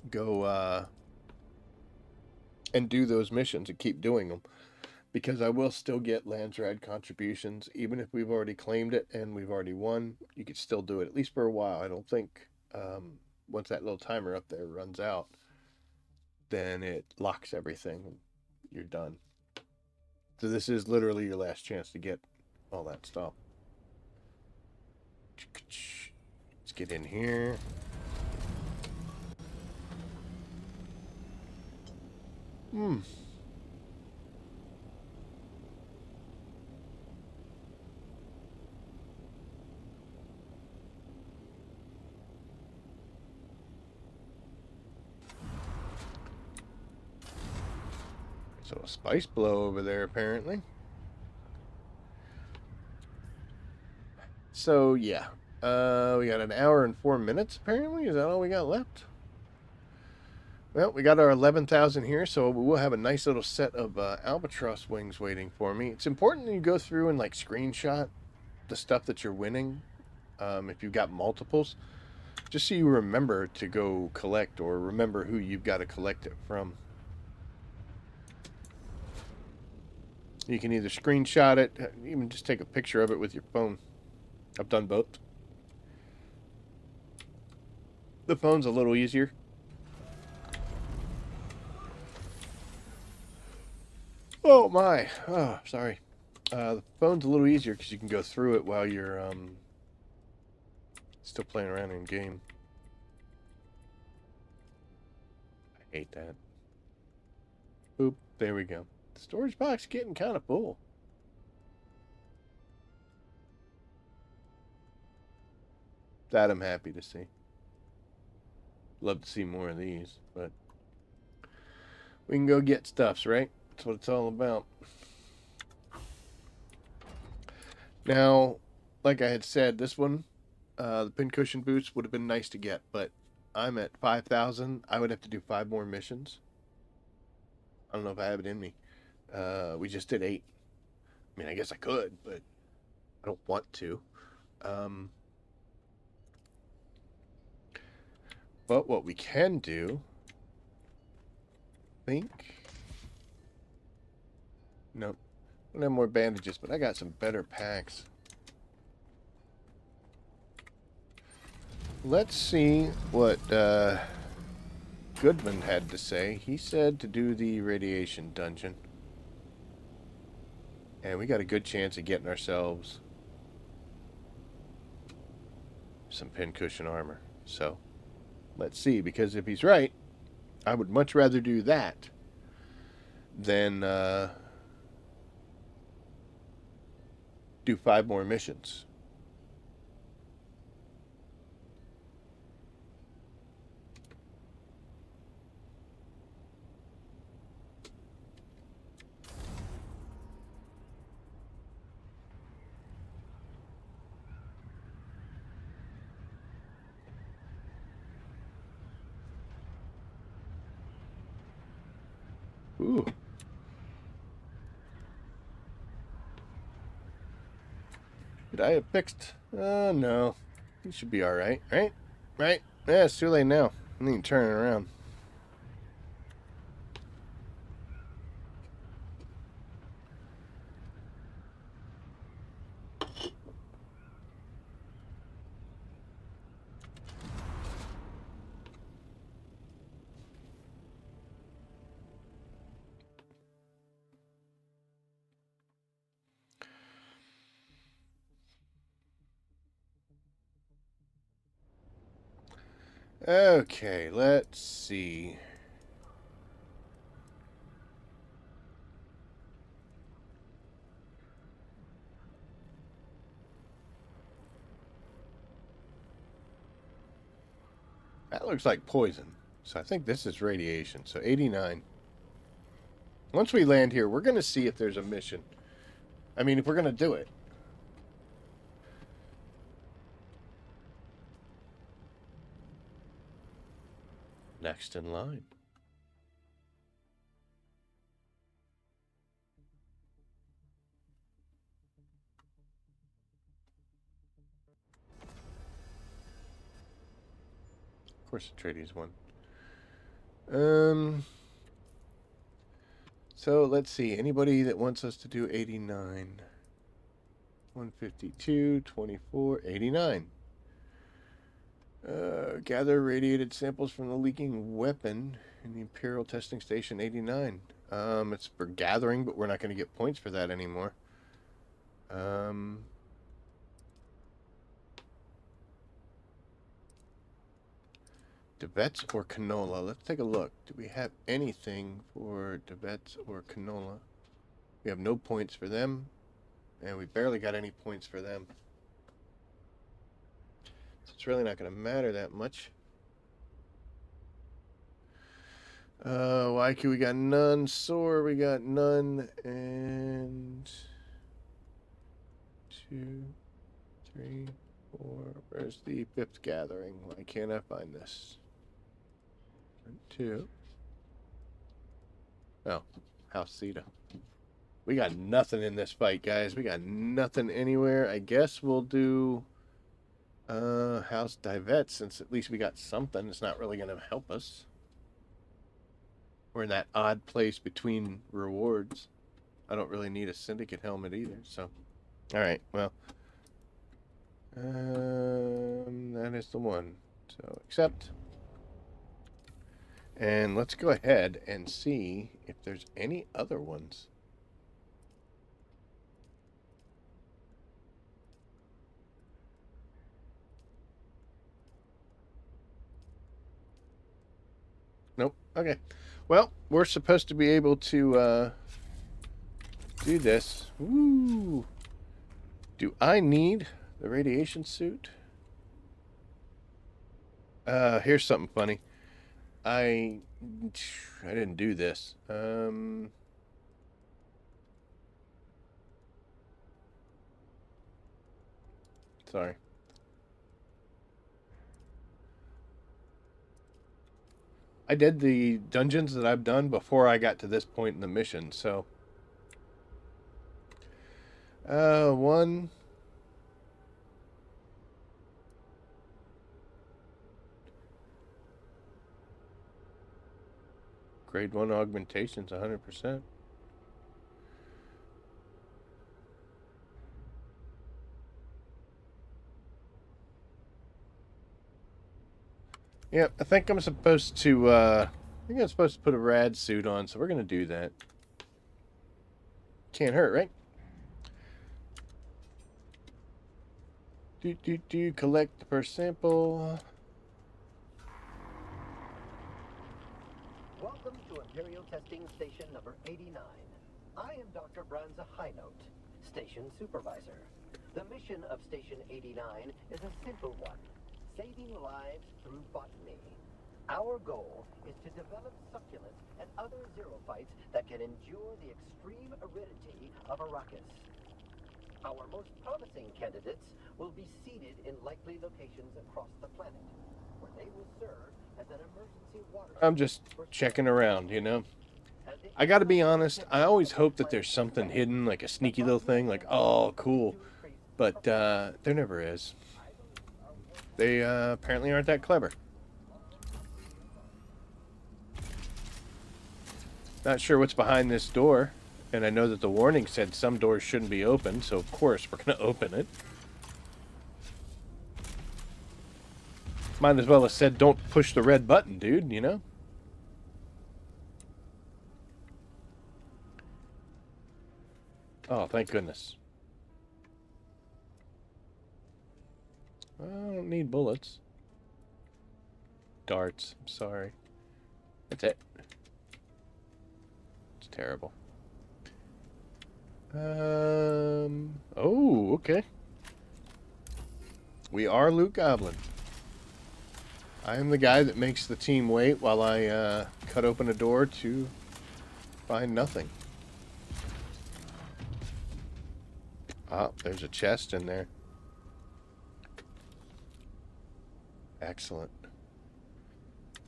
go and do those missions and keep doing them. Because I will still get Landsraad contributions, even if we've already claimed it and we've already won. You could still do it, at least for a while. I don't think once that little timer up there runs out, then it locks everything and you're done. So this is literally your last chance to get all that stuff. Let's get in here. Hmm. So a spice blow over there, apparently. So, yeah. We got an hour and 4 minutes, apparently. Is that all we got left? Well, we got our 11,000 here, so we'll have a nice little set of albatross wings waiting for me. It's important that you go through and, like, screenshot the stuff that you're winning, if you've got multiples, just so you remember to go collect or remember who you've got to collect it from. You can either screenshot it, even just take a picture of it with your phone. I've done both. The phone's a little easier. Oh my. Oh, sorry. The phone's a little easier because you can go through it while you're still playing around in game. I hate that. Oop, there we go. The storage box getting kind of full. That I'm happy to see. Love to see more of these, but we can go get stuffs, right? That's what it's all about. Now, like I had said, this one, the pincushion boots would have been nice to get, but I'm at 5,000. I would have to do 5 more missions. I don't know if I have it in me. We just did 8. I mean, I guess I could, but I don't want to. But what we can do, I think. Nope. I don't have more bandages, but I got some better packs. Let's see what Goodman had to say. He said to do the radiation dungeon. And we got a good chance of getting ourselves some pincushion armor. So, let's see. Because if he's right, I would much rather do that than do 5 more missions. Ooh. Did I have fixed? No. He should be alright, right? Right? Yeah, it's too late now. I need to turn it around. Okay, let's see. That looks like poison. So I think this is radiation. So 89. Once we land here, we're going to see if there's a mission. I mean, if we're going to do it. Next in line. Of course, Atreides won. So let's see. Anybody that wants us to do 89? 152, 24, 89. Gather radiated samples from the leaking weapon in the Imperial Testing Station 89. It's for gathering, but we're not going to get points for that anymore. Devets or canola? Let's take a look. Do we have anything for Devets or canola? We have no points for them, and we barely got any points for them. So it's really not going to matter that much. YQ, we got none. Soar, we got none. And 2, 3, 4. Where's the fifth gathering? Why can't I find this? 2. Oh, House Sita. We got nothing in this fight, guys. We got nothing anywhere. I guess we'll do House Divet, since at least we got something. It's not really going to help us. We're in that odd place between rewards. I don't really need a syndicate helmet either, so. Alright, well. That is the one. So, accept. And let's go ahead and see if there's any other ones. Nope. Okay. Well, we're supposed to be able to do this. Woo! Do I need the radiation suit? Here's something funny. I didn't do this. Sorry. I did the dungeons that I've done before I got to this point in the mission, so. 1. Grade 1 augmentations, 100%. Yeah, I think I'm supposed to, put a rad suit on, so we're going to do that. Can't hurt, right? Collect the first sample. Welcome to Imperial Testing Station number 89. I am Dr. Branza Highnote, Station Supervisor. The mission of Station 89 is a simple one: saving lives through botany. Our goal is to develop succulents and other xerophytes that can endure the extreme aridity of Arrakis. Our most promising candidates will be seeded in likely locations across the planet, where they will serve as an emergency water. I'm just checking around, you know. I gotta be honest, I always hope that there's something hidden, like a sneaky little thing, like, oh, cool. But there never is. They apparently aren't that clever. Not sure what's behind this door, and I know that the warning said some doors shouldn't be open, so of course we're gonna open it. Might as well have said, don't push the red button, dude, you know? Oh, thank goodness. I don't need bullets. Darts, I'm sorry. That's it. It's terrible. Oh, okay. We are Luke Goblin. I am the guy that makes the team wait while I cut open a door to find nothing. Ah, there's a chest in there. Excellent.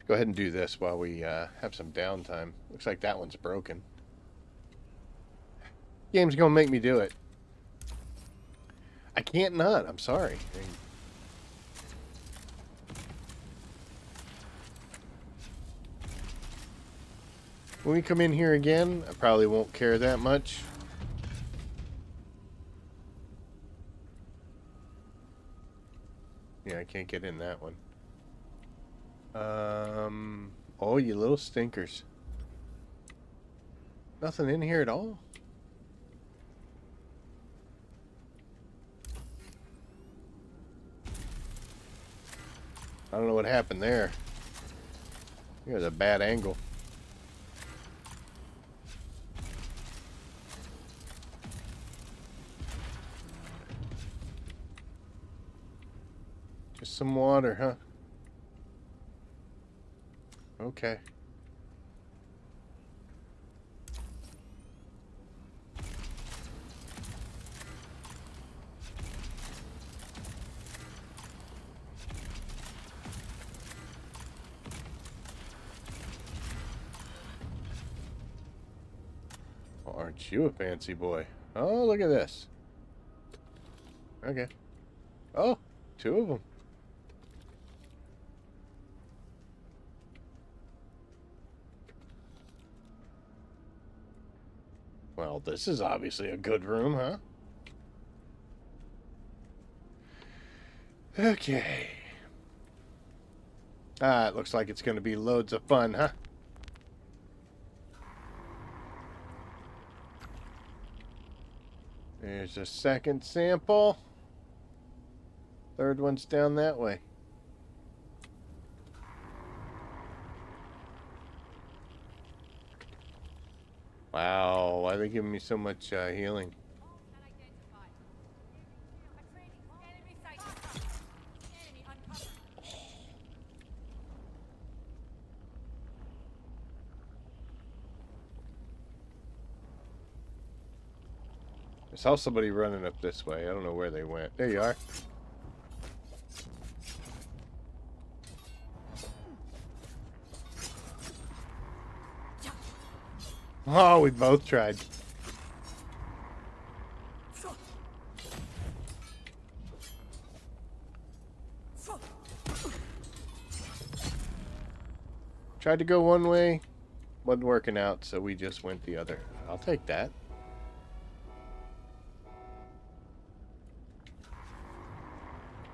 Go ahead and do this while we have some downtime. Looks like that one's broken. Game's gonna make me do it. I can't not. I'm sorry. When we come in here again, I probably won't care that much. Yeah, I can't get in that one. Oh, you little stinkers. Nothing in here at all? I don't know what happened there. Here's a bad angle. Just some water, huh? Okay. Well, aren't you a fancy boy? Oh, look at this. Okay. Oh, two of them. Well, this is obviously a good room, huh? Okay. Ah, it looks like it's going to be loads of fun, huh? There's a second sample. Third one's down that way. Wow, why are they giving me so much healing? Unidentified. Enemy sighted. Enemy uncovered. I saw somebody running up this way. I don't know where they went. There you are. Oh, we both tried. Tried to go one way, wasn't working out, so we just went the other. I'll take that.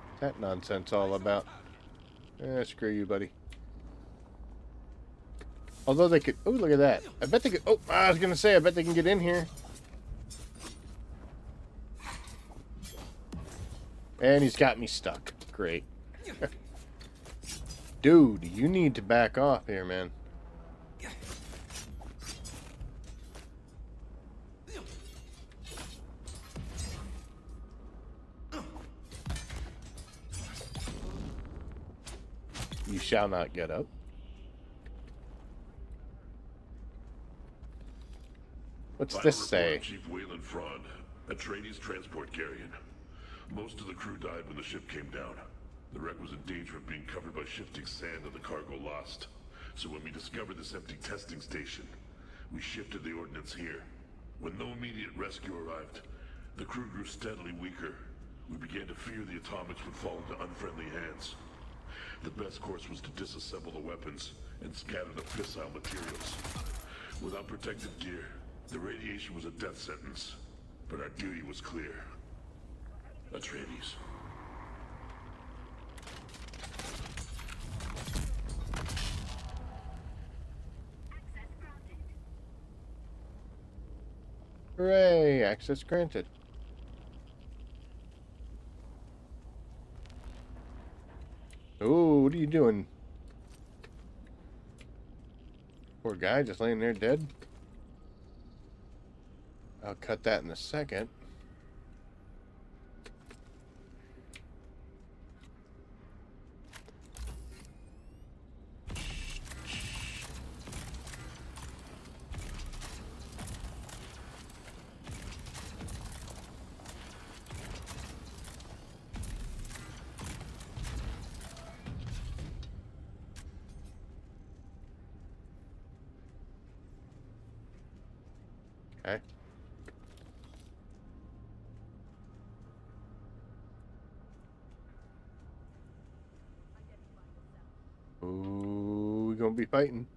What's that nonsense all about? Screw you, buddy. Although they could... Oh, look at that. I bet they could... Oh, I was going to say, I bet they can get in here. And he's got me stuck. Great. Dude, you need to back off here, man. You shall not get up. What's this say? Chief Wayland Fraud, Atreides transport carrion. Most of the crew died when the ship came down. The wreck was in danger of being covered by shifting sand and the cargo lost. So when we discovered this empty testing station, we shifted the ordnance here. When no immediate rescue arrived, the crew grew steadily weaker. We began to fear the atomics would fall into unfriendly hands. The best course was to disassemble the weapons and scatter the fissile materials. Without protective gear, the radiation was a death sentence, but our duty was clear. Atreides. Hooray! Access granted. Ooh, what are you doing? Poor guy just laying there dead. I'll cut that in a second. Okay. Ooh, we gonna be fighting.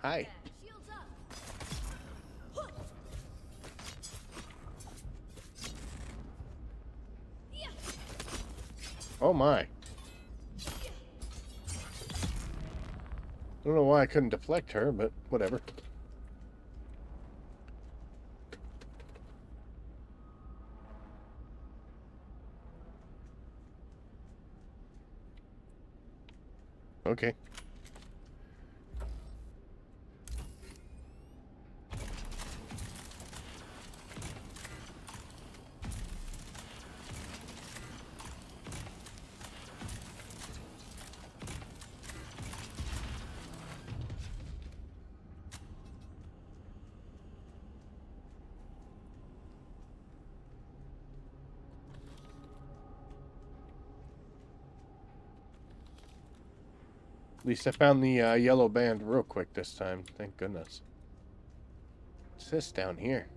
Hi. Shields up. Oh my. I don't know why I couldn't deflect her, but whatever. Okay. At least I found the yellow band real quick this time. Thank goodness. What's this down here?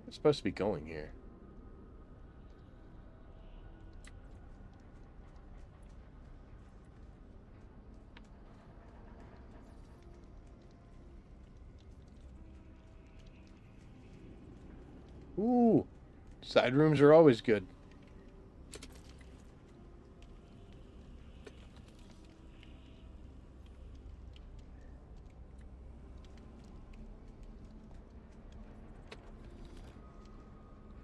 It's supposed to be going here. Ooh. Side rooms are always good.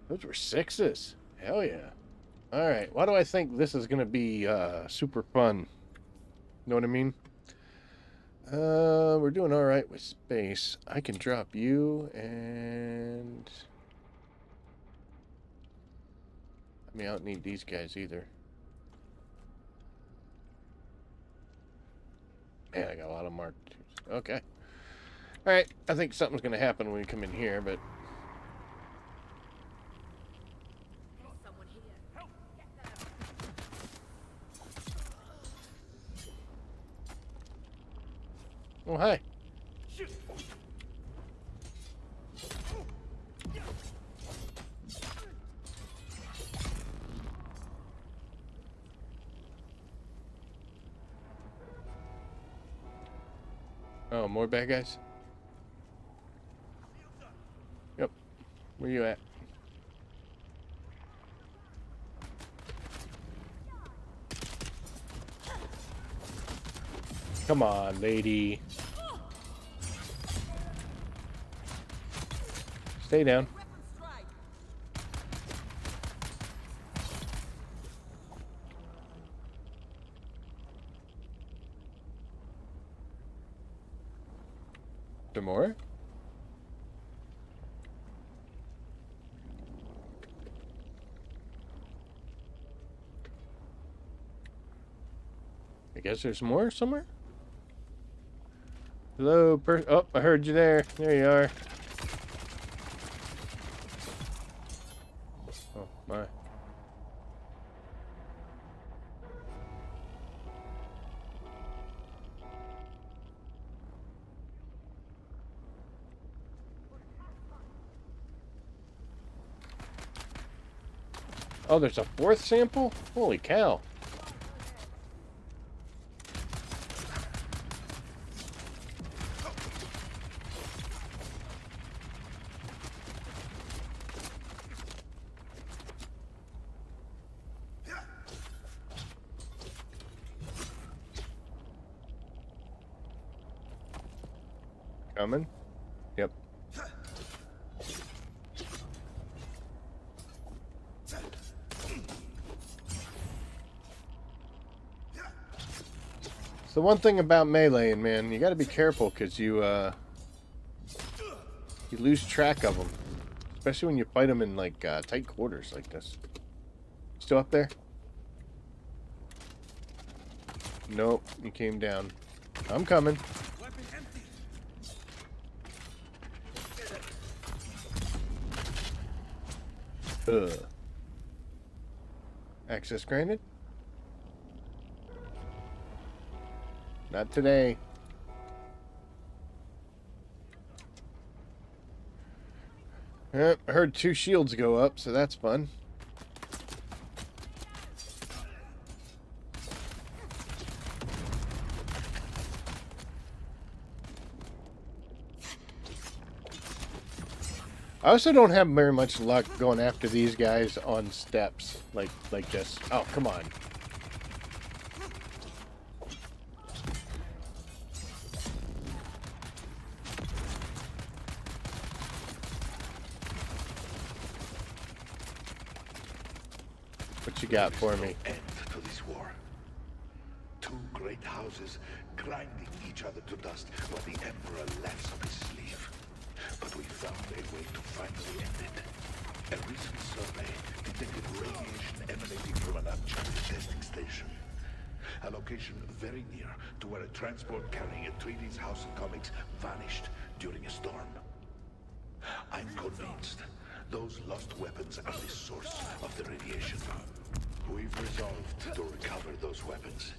Those were 6s. Hell yeah. Alright, why do I think this is going to be super fun? Know what I mean? We're doing alright with space. I can drop you and... I mean, I don't need these guys either. Man, I got a lot of marked. Okay. Alright, I think something's going to happen when we come in here, but... There's someone here. Get them. Oh, hi. Oh, more bad guys? Yep. Where you at? Come on, lady. Stay down. Weapon strike. Some more? I guess there's more somewhere? Hello, oh, I heard you there. There you are. Oh, my. Oh, there's a 4th sample? Holy cow. Coming? Yep. It's the one thing about meleeing, man. You got to be careful because you lose track of them, especially when you fight them in like tight quarters like this. Still up there? Nope, you came down. I'm coming. Weapon empty. Ugh. Access granted? Not today. I heard 2 shields go up, so that's fun. I also don't have very much luck going after these guys on steps like this. Oh, come on. got for me? End to this war. Two great houses grinding each other to dust while the Emperor laughs up his sleeve. But we found a way to finally end it. A recent survey detected radiation emanating from an uncharted testing station. A location very near to where a transport carrying Atreides House of Comics vanished during a storm. I'm convinced those lost weapons are the source of the radiation. We've resolved to recover those weapons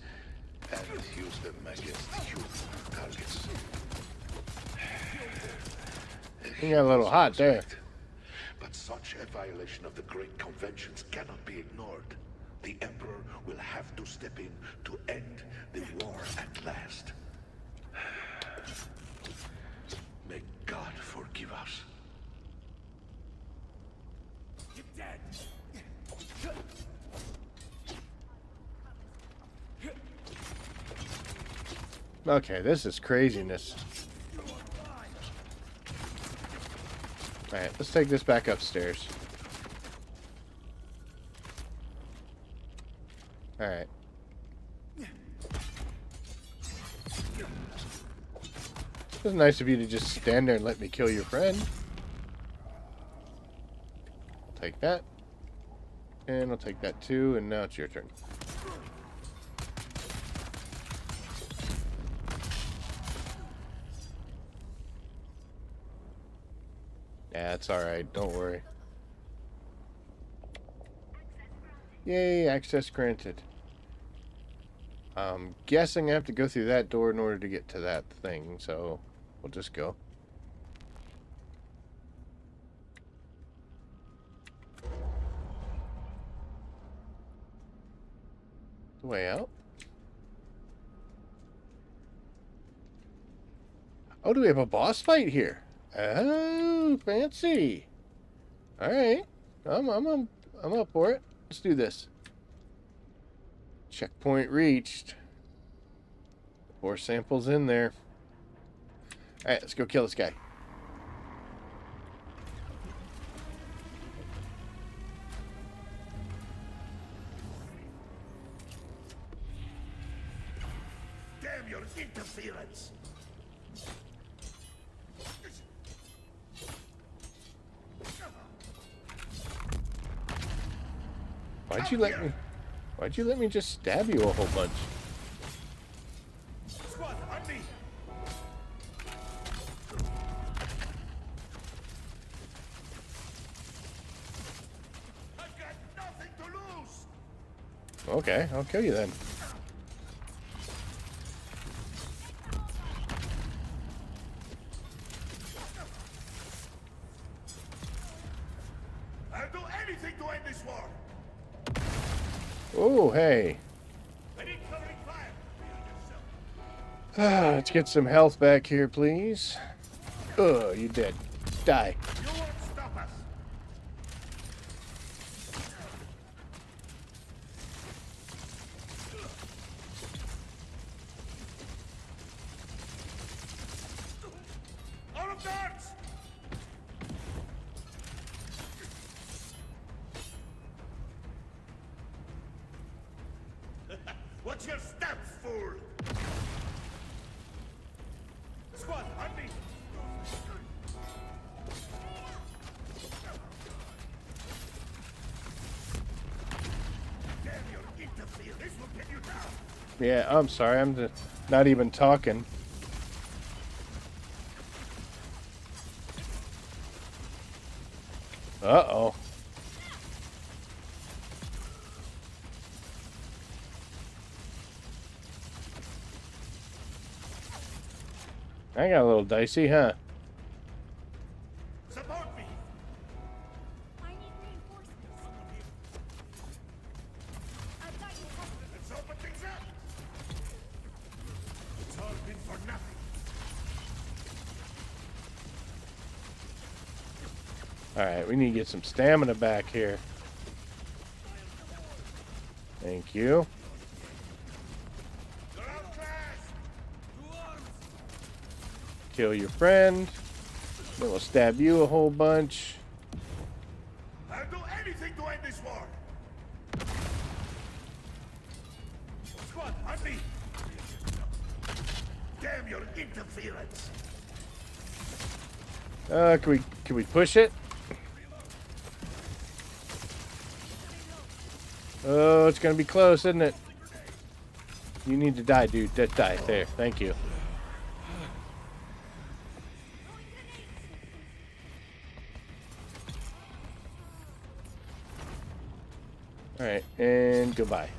and use them against human targets. You got a little hot there. But such a violation of the great conventions cannot be ignored. The Emperor will have to step in to end the war at last. May God forgive us. You're dead. Okay, this is craziness. Alright, let's take this back upstairs. Alright. It was nice of you to just stand there and let me kill your friend. I'll take that. And I'll take that too, and now it's your turn. Yeah, it's alright, don't worry. Yay, access granted. I'm guessing I have to go through that door in order to get to that thing, so we'll just go. The way out. Oh, do we have a boss fight here? Oh, fancy. All right, I'm up for it. Let's do this. Checkpoint reached. 4 samples in there. All right, let's go kill this guy. Damn your interference! Why'd you let me just stab you a whole bunch? Squad, on me! I've got nothing to lose! Okay, I'll kill you then. I'll do anything to end this war! Oh, hey. I need covering fire! Let's get some health back here, please. Oh, you dead. Die. You won't stop us! All of darts! What's your step, fool? Squad, on me! Damn your interfere! This will get you down! Yeah, I'm sorry. I'm just not even talking. Uh-oh. I got a little dicey, huh? Support me! I need reinforcements. I've got you covered. Let's open things up! It's all been for nothing. Alright, we need to get some stamina back here. Thank you. You're outclassed! Kill your friend. Then we'll stab you a whole bunch. I'll do anything to end this war! me! Damn your interference! Can we push it? Oh, it's gonna be close, isn't it? You need to die, dude. Just die. There. Thank you. Alright, and goodbye.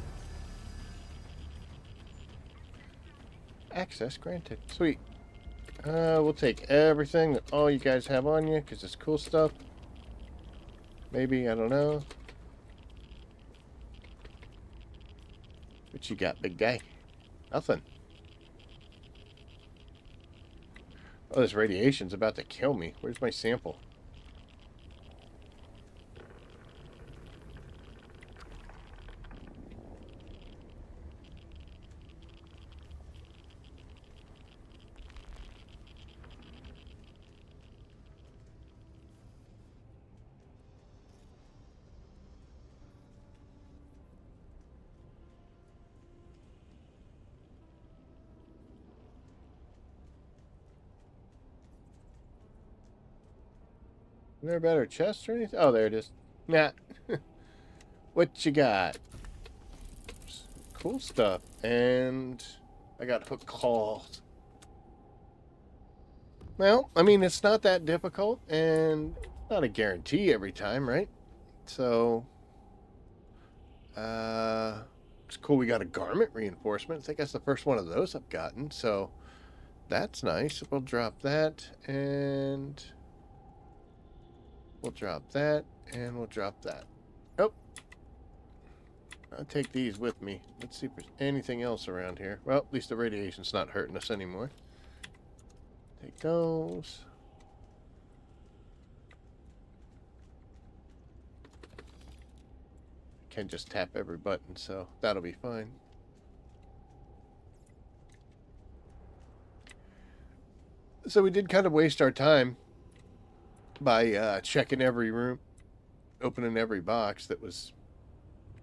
Access granted. Sweet. We'll take everything that all you guys have on you, because it's cool stuff. Maybe, I don't know. What you got, big guy? Nothing. Oh, this radiation's about to kill me. Where's my sample? Is there a better chest or anything? Oh, there it is. Nah. What you got? Cool stuff. And I got hook claws. Well, I mean, it's not that difficult, and not a guarantee every time, right? So, it's cool we got a garment reinforcement. I think that's the first one of those I've gotten, so that's nice. We'll drop that, and we'll drop that, and we'll drop that. Oh. I'll take these with me. Let's see if there's anything else around here. Well, at least the radiation's not hurting us anymore. Take those. Can't just tap every button, so that'll be fine. So we did kind of waste our time by checking every room, opening every box that was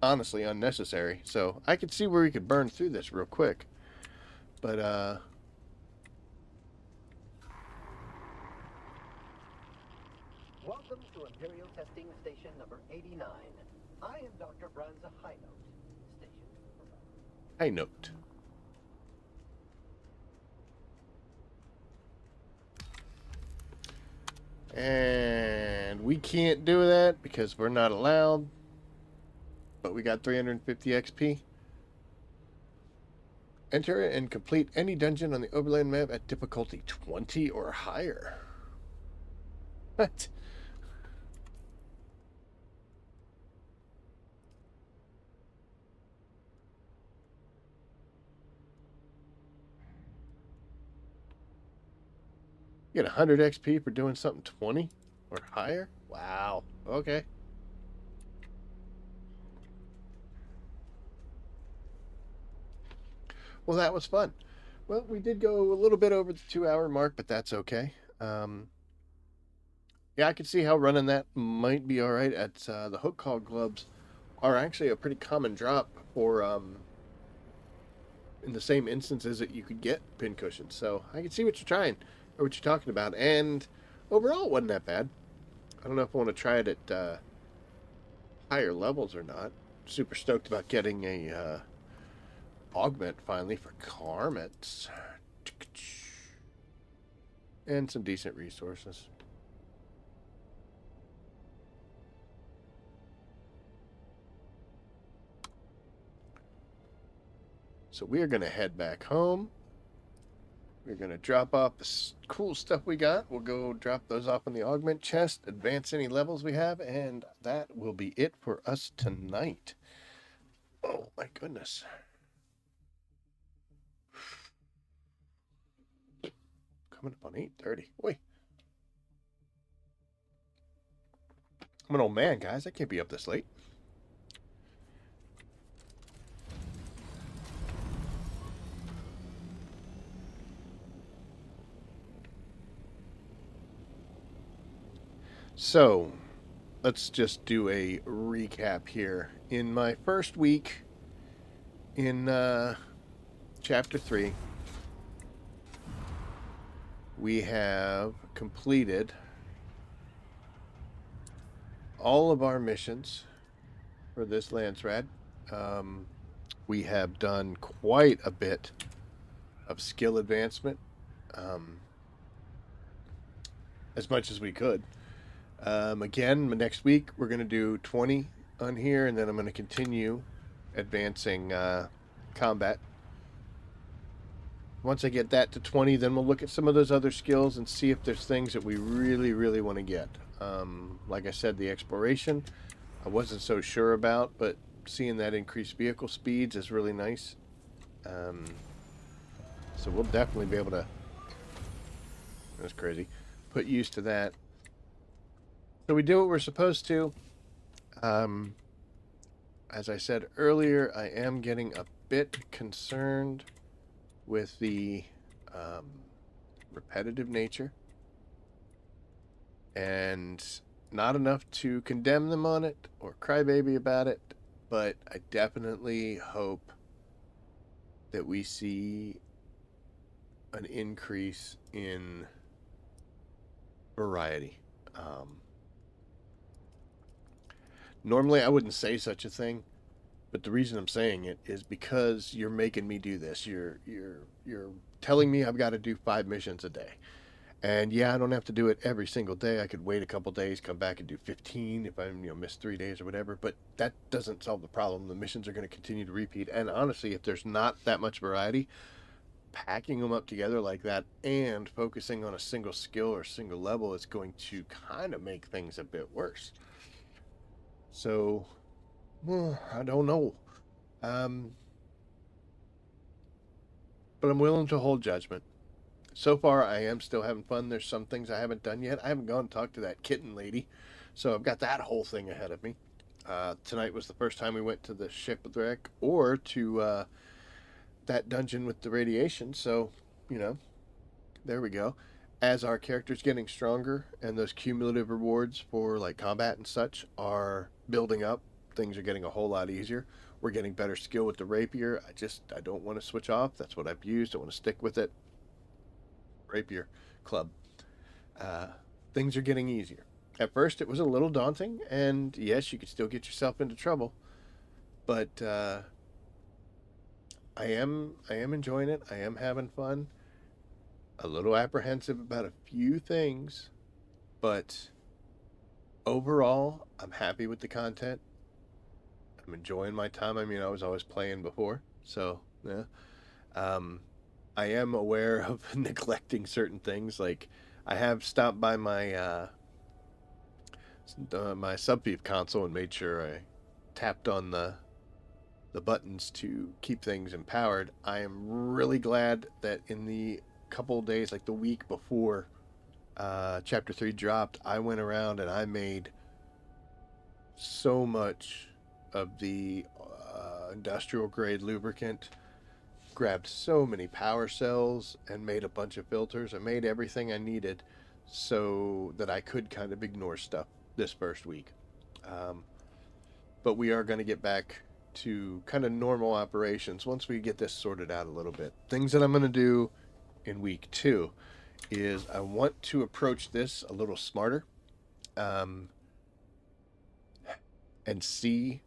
honestly unnecessary. So I could see where we could burn through this real quick. But, Welcome to Imperial Testing Station number 89. I am Dr. Branza Highnote, station supervisor. high note. And we can't do that because we're not allowed. But we got 350 XP. Enter and complete any dungeon on the overland map at difficulty 20 or higher. What? You get 100 XP for doing something 20 or higher? Wow. Okay. Well, that was fun. Well, we did go a little bit over the 2-hour mark, but that's okay. Yeah, I could see how running that might be all right. At the hook call gloves are actually a pretty common drop for in the same instances that you could get pin cushions. So I can see what you're trying or what you're talking about. And overall, it wasn't that bad. I don't know if I want to try it at higher levels or not. Super stoked about getting a augment finally for garments and some decent resources. So we are going to head back home. We're going to drop off the cool stuff we got. We'll go drop those off in the augment chest, advance any levels we have, and that will be it for us tonight. Oh my goodness. Coming up on 8:30. Wait. I'm an old man, guys. I can't be up this late. So, let's just do a recap here. In my first week in Chapter 3, we have completed all of our missions for this Landsraad. We have done quite a bit of skill advancement, as much as we could. Again, next week we're going to do 20 on here, and then I'm going to continue advancing combat. Once I get that to 20, then we'll look at some of those other skills and see if there's things that we really, really want to get. Like I said, the exploration, I wasn't so sure about, but seeing that increased vehicle speeds is really nice. So we'll definitely be able to, that's crazy, put use to that. So we do what we're supposed to. As I said earlier, I am getting a bit concerned with the repetitive nature, and not enough to condemn them on it or crybaby about it, but I definitely hope that we see an increase in variety. Normally I wouldn't say such a thing, but the reason I'm saying it is because you're making me do this. You're telling me I've got to do 5 missions a day. And yeah, I don't have to do it every single day. I could wait a couple days, come back and do 15 if I miss 3 days or whatever, but that doesn't solve the problem. The missions are going to continue to repeat. And honestly, if there's not that much variety, packing them up together like that and focusing on a single skill or single level is going to kind of make things a bit worse. So, well, I don't know. But I'm willing to hold judgment. So far, I am still having fun. There's some things I haven't done yet. I haven't gone and talked to that kitten lady, so I've got that whole thing ahead of me. Tonight was the first time we went to the shipwreck or to that dungeon with the radiation, so, there we go. As our character's getting stronger and those cumulative rewards for like combat and such are building up, things are getting a whole lot easier. We're getting better skill with the rapier. I don't want to switch off. That's what I've used. I want to stick with it. Rapier club. Things are getting easier. At first it was a little daunting, and yes, you could still get yourself into trouble, but I am enjoying it. I am having fun. A little apprehensive about a few things, but overall, I'm happy with the content. I'm enjoying my time. I mean, I was always playing before, so yeah. I am aware of neglecting certain things. Like, I have stopped by my my Subbeef console and made sure I tapped on the buttons to keep things empowered. I am really glad that in the couple days, like the week before chapter 3 dropped, I went around and I made so much of the industrial grade lubricant, grabbed so many power cells and made a bunch of filters. I made everything I needed so that I could kind of ignore stuff this first week. But we are going to get back to kind of normal operations once we get this sorted out a little bit. Things that I'm going to do in week 2 is I want to approach this a little smarter, and see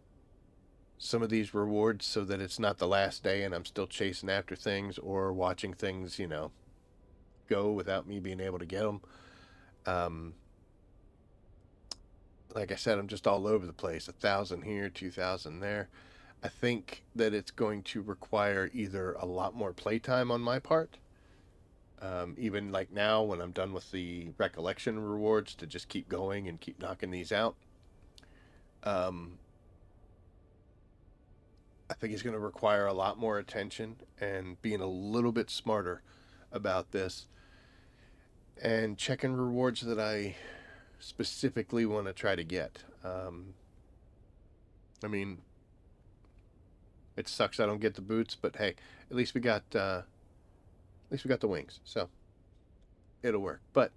some of these rewards so that it's not the last day and I'm still chasing after things or watching things, go without me being able to get them. Like I said, I'm just all over the place. 1,000 here, 2,000 there. I think that it's going to require either a lot more playtime on my part, even like now when I'm done with the recollection rewards, to just keep going and keep knocking these out. I think it's going to require a lot more attention and being a little bit smarter about this and checking rewards that I specifically want to try to get. I mean, it sucks I don't get the boots, but hey, at least we got the wings, so it'll work. But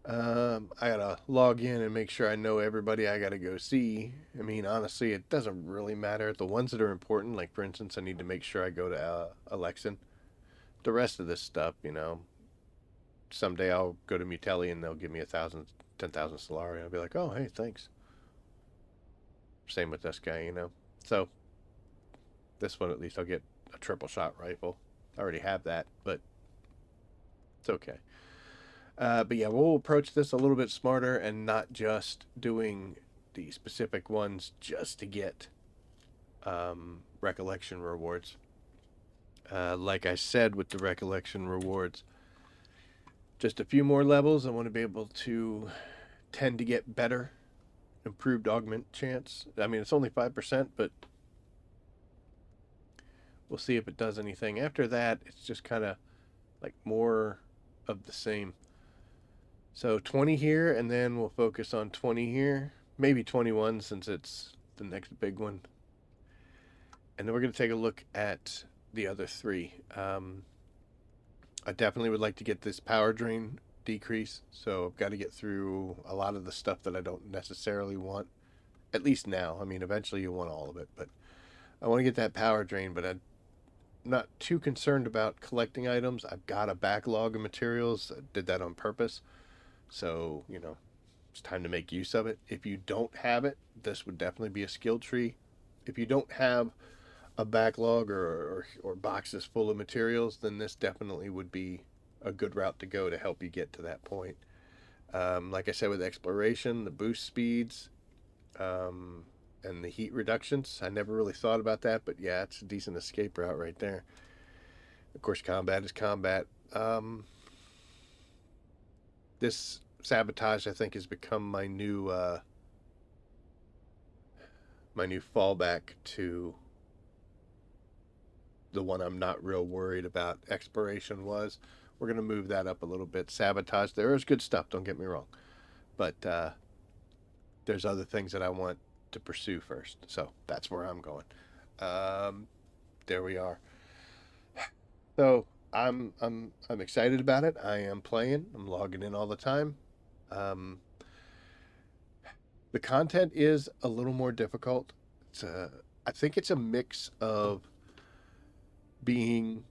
I gotta log in and make sure I know everybody I gotta go see. I mean, honestly, it doesn't really matter. The ones that are important, like for instance, I need to make sure I go to Alexin. The rest of this stuff, someday I'll go to Mutelli and they'll give me 10,000 Solari. I'll be like, oh, hey, thanks. Same with this guy. So this one, at least, I'll get a triple shot rifle. I already have that, but it's okay. But yeah, we'll approach this a little bit smarter and not just doing the specific ones just to get recollection rewards. Like I said with the recollection rewards, just a few more levels. I want to be able to tend to get better, improved augment chance. I mean, it's only 5%, but we'll see if it does anything. After that, it's just kind of like more of the same. So 20 here, and then we'll focus on 20 here. Maybe 21 since it's the next big one. And then we're going to take a look at the other three. I definitely would like to get this power drain decrease. So I've got to get through a lot of the stuff that I don't necessarily want. At least now. I mean, eventually you want all of it. But I want to get that power drain, but I'm not too concerned about collecting items. I've got a backlog of materials. I did that on purpose. So, it's time to make use of it. If you don't have it, this would definitely be a skill tree. If you don't have a backlog or boxes full of materials, then this definitely would be a good route to go to help you get to that point. Like I said, with exploration, the boost speeds, and the heat reductions, I never really thought about that, but yeah, it's a decent escape route right there. Of course, combat is combat. This sabotage, I think, has become my new fallback to the one I'm not real worried about. Exploration was. We're going to move that up a little bit. Sabotage, there is good stuff, don't get me wrong. But there's other things that I want to pursue first. So that's where I'm going. There we are. So I'm excited about it. I am playing. I'm logging in all the time. The content is a little more difficult. I think it's a mix of being.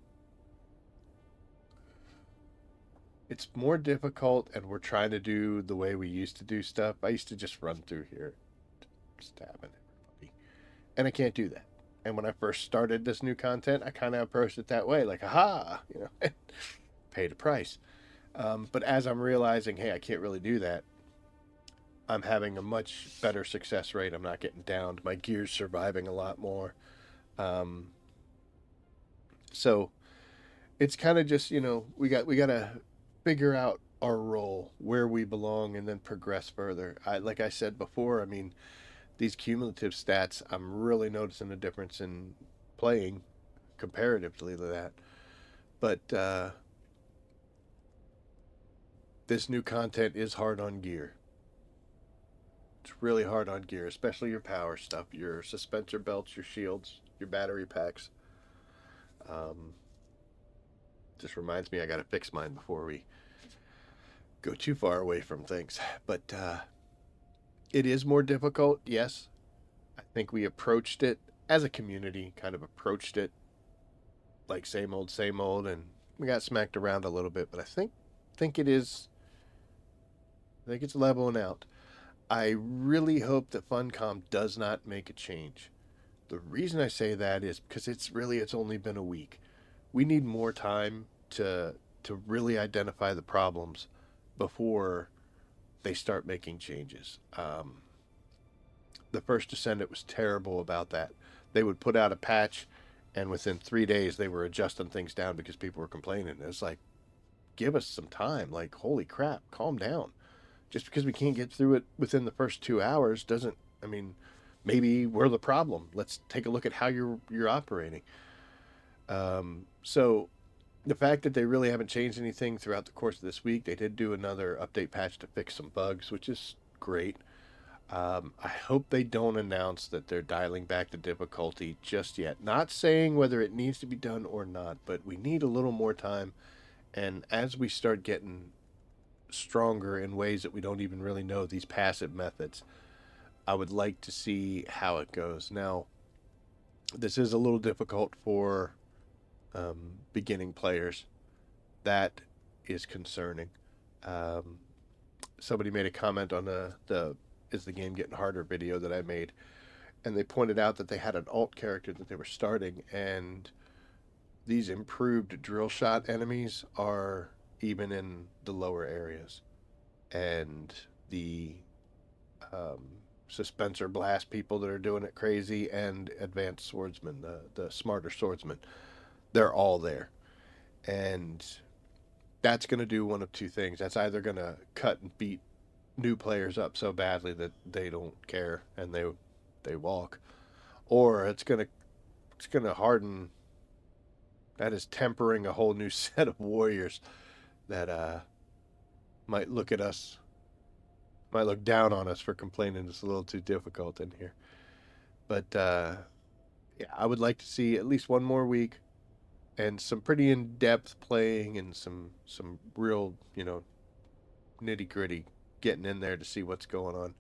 It's more difficult, and we're trying to do the way we used to do stuff. I used to just run through here, stabbing everybody, and I can't do that. And when I first started this new content, I kind of approached it that way, like, aha, paid a price. But as I'm realizing, hey, I can't really do that, I'm having a much better success rate. I'm not getting downed. My gear's surviving a lot more. So it's kind of just, we got to figure out our role, where we belong, and then progress further. Like I said before, I mean, these cumulative stats, I'm really noticing a difference in playing comparatively to that. But this new content is hard on gear. It's really hard on gear, especially your power stuff, your suspensor belts, your shields, your battery packs. Just reminds me I got to fix mine before we go too far away from things. But it is more difficult, yes. I think we approached it as a community, kind of approached it like same old, and we got smacked around a little bit. But I think it is. I think it's leveling out. I really hope that Funcom does not make a change. The reason I say that is because it's only been a week. We need more time to really identify the problems before they start making changes. The first Descendant was terrible about that. They would put out a patch, and within 3 days they were adjusting things down because people were complaining. It's like, give us some time. Like, holy crap, calm down. Just because we can't get through it within the first 2 hours doesn't, I mean, maybe we're the problem. Let's take a look at how you're operating. So the fact that they really haven't changed anything throughout the course of this week, they did do another update patch to fix some bugs, which is great. I hope they don't announce that they're dialing back the difficulty just yet. Not saying whether it needs to be done or not, but we need a little more time. And as we start getting stronger in ways that we don't even really know, these passive methods. I would like to see how it goes. Now, this is a little difficult for beginning players. That is concerning. Um, Somebody made a comment on the Is the Game Getting Harder video that I made, and they pointed out that they had an alt character that they were starting, and these improved drill shot enemies are even in the lower areas, and the um, suspensor blast people that are doing it crazy, and advanced swordsmen, the smarter swordsmen, they're all there. And that's going to do one of two things. That's either going to cut and beat new players up so badly that they don't care and they walk, or it's going to harden. That is tempering a whole new set of warriors that might look at us, might look down on us for complaining it's a little too difficult in here. But yeah, I would like to see at least one more week and some pretty in-depth playing and some real, nitty-gritty getting in there to see what's going on.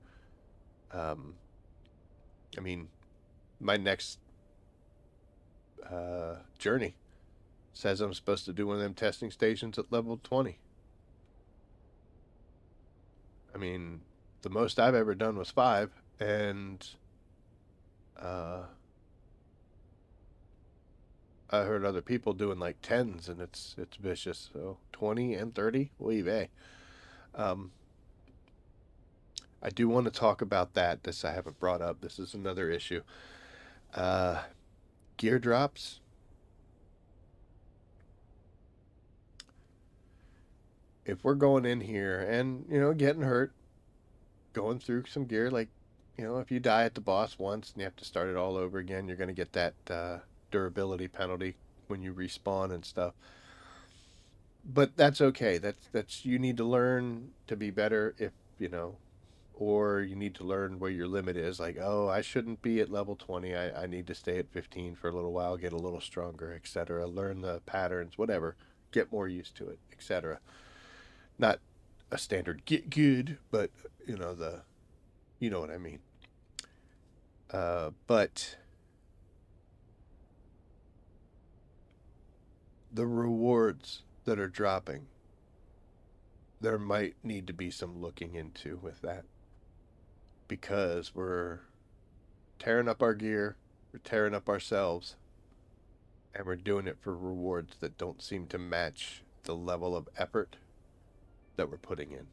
I mean, my next journey says I'm supposed to do one of them testing stations at level 20. I mean, the most I've ever done was 5, and uh, I heard other people doing like 10s, and it's vicious. So 20 and 30, leave a. I do want to talk about that. This I haven't brought up. This is another issue. Gear drops. If we're going in here and, getting hurt, going through some gear, like, if you die at the boss once and you have to start it all over again, you're going to get that durability penalty when you respawn and stuff. But that's okay. That's you need to learn to be better, if, or you need to learn where your limit is. Like, oh, I shouldn't be at level 20. I need to stay at 15 for a little while, get a little stronger, etc. Learn the patterns, whatever. Get more used to it, etc. Not a standard get good, but you know what I mean. But the rewards that are dropping, there might need to be some looking into with that, because we're tearing up our gear, we're tearing up ourselves, and we're doing it for rewards that don't seem to match the level of effort that we're putting in.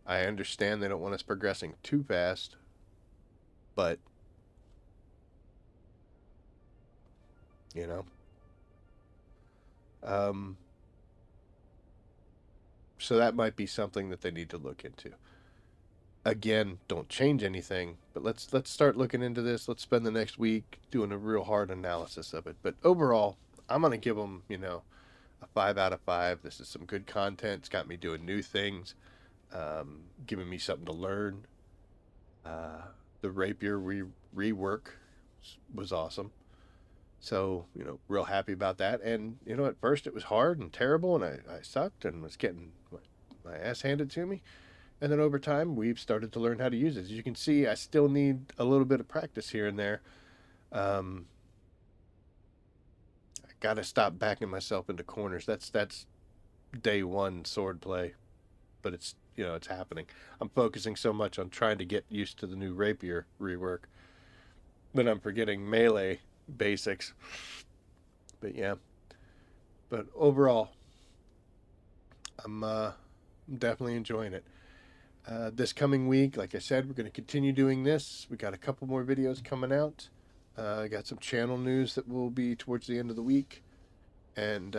I understand they don't want us progressing too fast, but so that might be something that they need to look into. Again, don't change anything, but let's start looking into this. Let's spend the next week doing a real hard analysis of it. But overall, I'm gonna give them, a 5 out of 5. This is some good content. It's got me doing new things, giving me something to learn. The rapier rework was awesome. So, real happy about that. And, at first it was hard and terrible, and I sucked and was getting my ass handed to me. And then over time, we've started to learn how to use it. As you can see, I still need a little bit of practice here and there. I got to stop backing myself into corners. That's day one sword play, but it's happening. I'm focusing so much on trying to get used to the new rapier rework that I'm forgetting melee basics. But yeah, but overall, I'm definitely enjoying it. This coming week, like I said, we're going to continue doing this. We got a couple more videos coming out. I got some channel news that will be towards the end of the week, and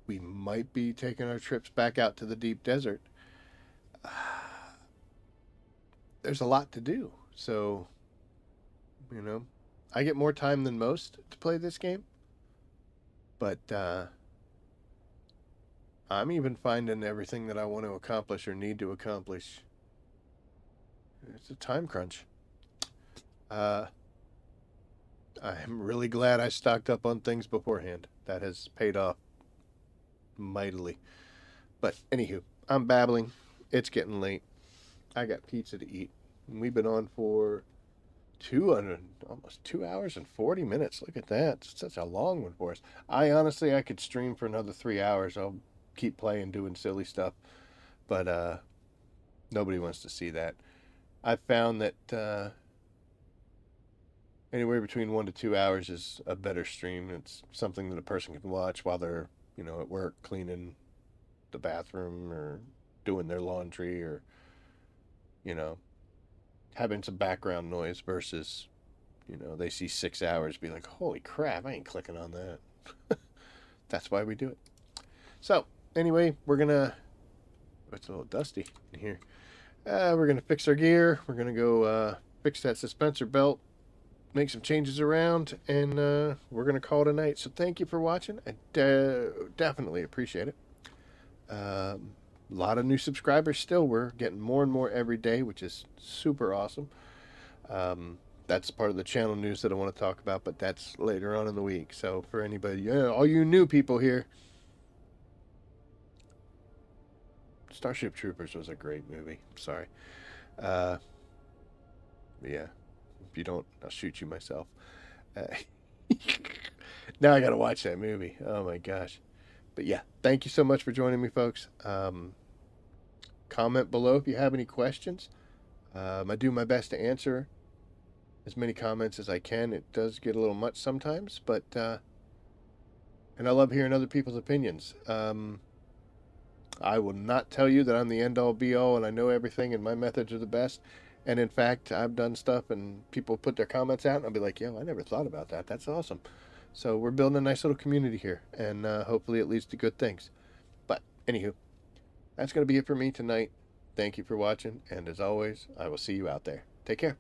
we might be taking our trips back out to the deep desert. There's a lot to do, so I get more time than most to play this game, but I'm even finding everything that I want to accomplish or need to accomplish. It's a time crunch. I am really glad I stocked up on things beforehand. That has paid off mightily. But anywho, I'm babbling. It's getting late. I got pizza to eat. And we've been on for almost 2 hours and 40 minutes. Look at that. It's such a long one for us. I could stream for another 3 hours. I'll keep playing, doing silly stuff. But nobody wants to see that. I've found that anywhere between 1 to 2 hours is a better stream. It's something that a person can watch while they're, at work, cleaning the bathroom or doing their laundry or, having some background noise versus, they see 6 hours, be like, holy crap, I ain't clicking on that. That's why we do it. So, anyway, it's a little dusty in here. We're going to fix our gear. We're going to go fix that suspensor belt, make some changes around, and we're going to call it a night. So thank you for watching. I definitely appreciate it. A lot of new subscribers still. We're getting more and more every day, which is super awesome. That's part of the channel news that I want to talk about, but that's later on in the week. So for anybody, all you new people here, Starship Troopers was a great movie. Sorry. Yeah. If you don't, I'll shoot you myself. Now I got to watch that movie. Oh my gosh. But yeah, thank you so much for joining me, folks. Comment below if you have any questions. I do my best to answer as many comments as I can. It does get a little much sometimes, but and I love hearing other people's opinions. I will not tell you that I'm the end-all be-all and I know everything and my methods are the best. And in fact, I've done stuff and people put their comments out and I'll be like, yo, I never thought about that. That's awesome. So we're building a nice little community here, and hopefully it leads to good things. But anywho, that's going to be it for me tonight. Thank you for watching, and as always, I will see you out there. Take care.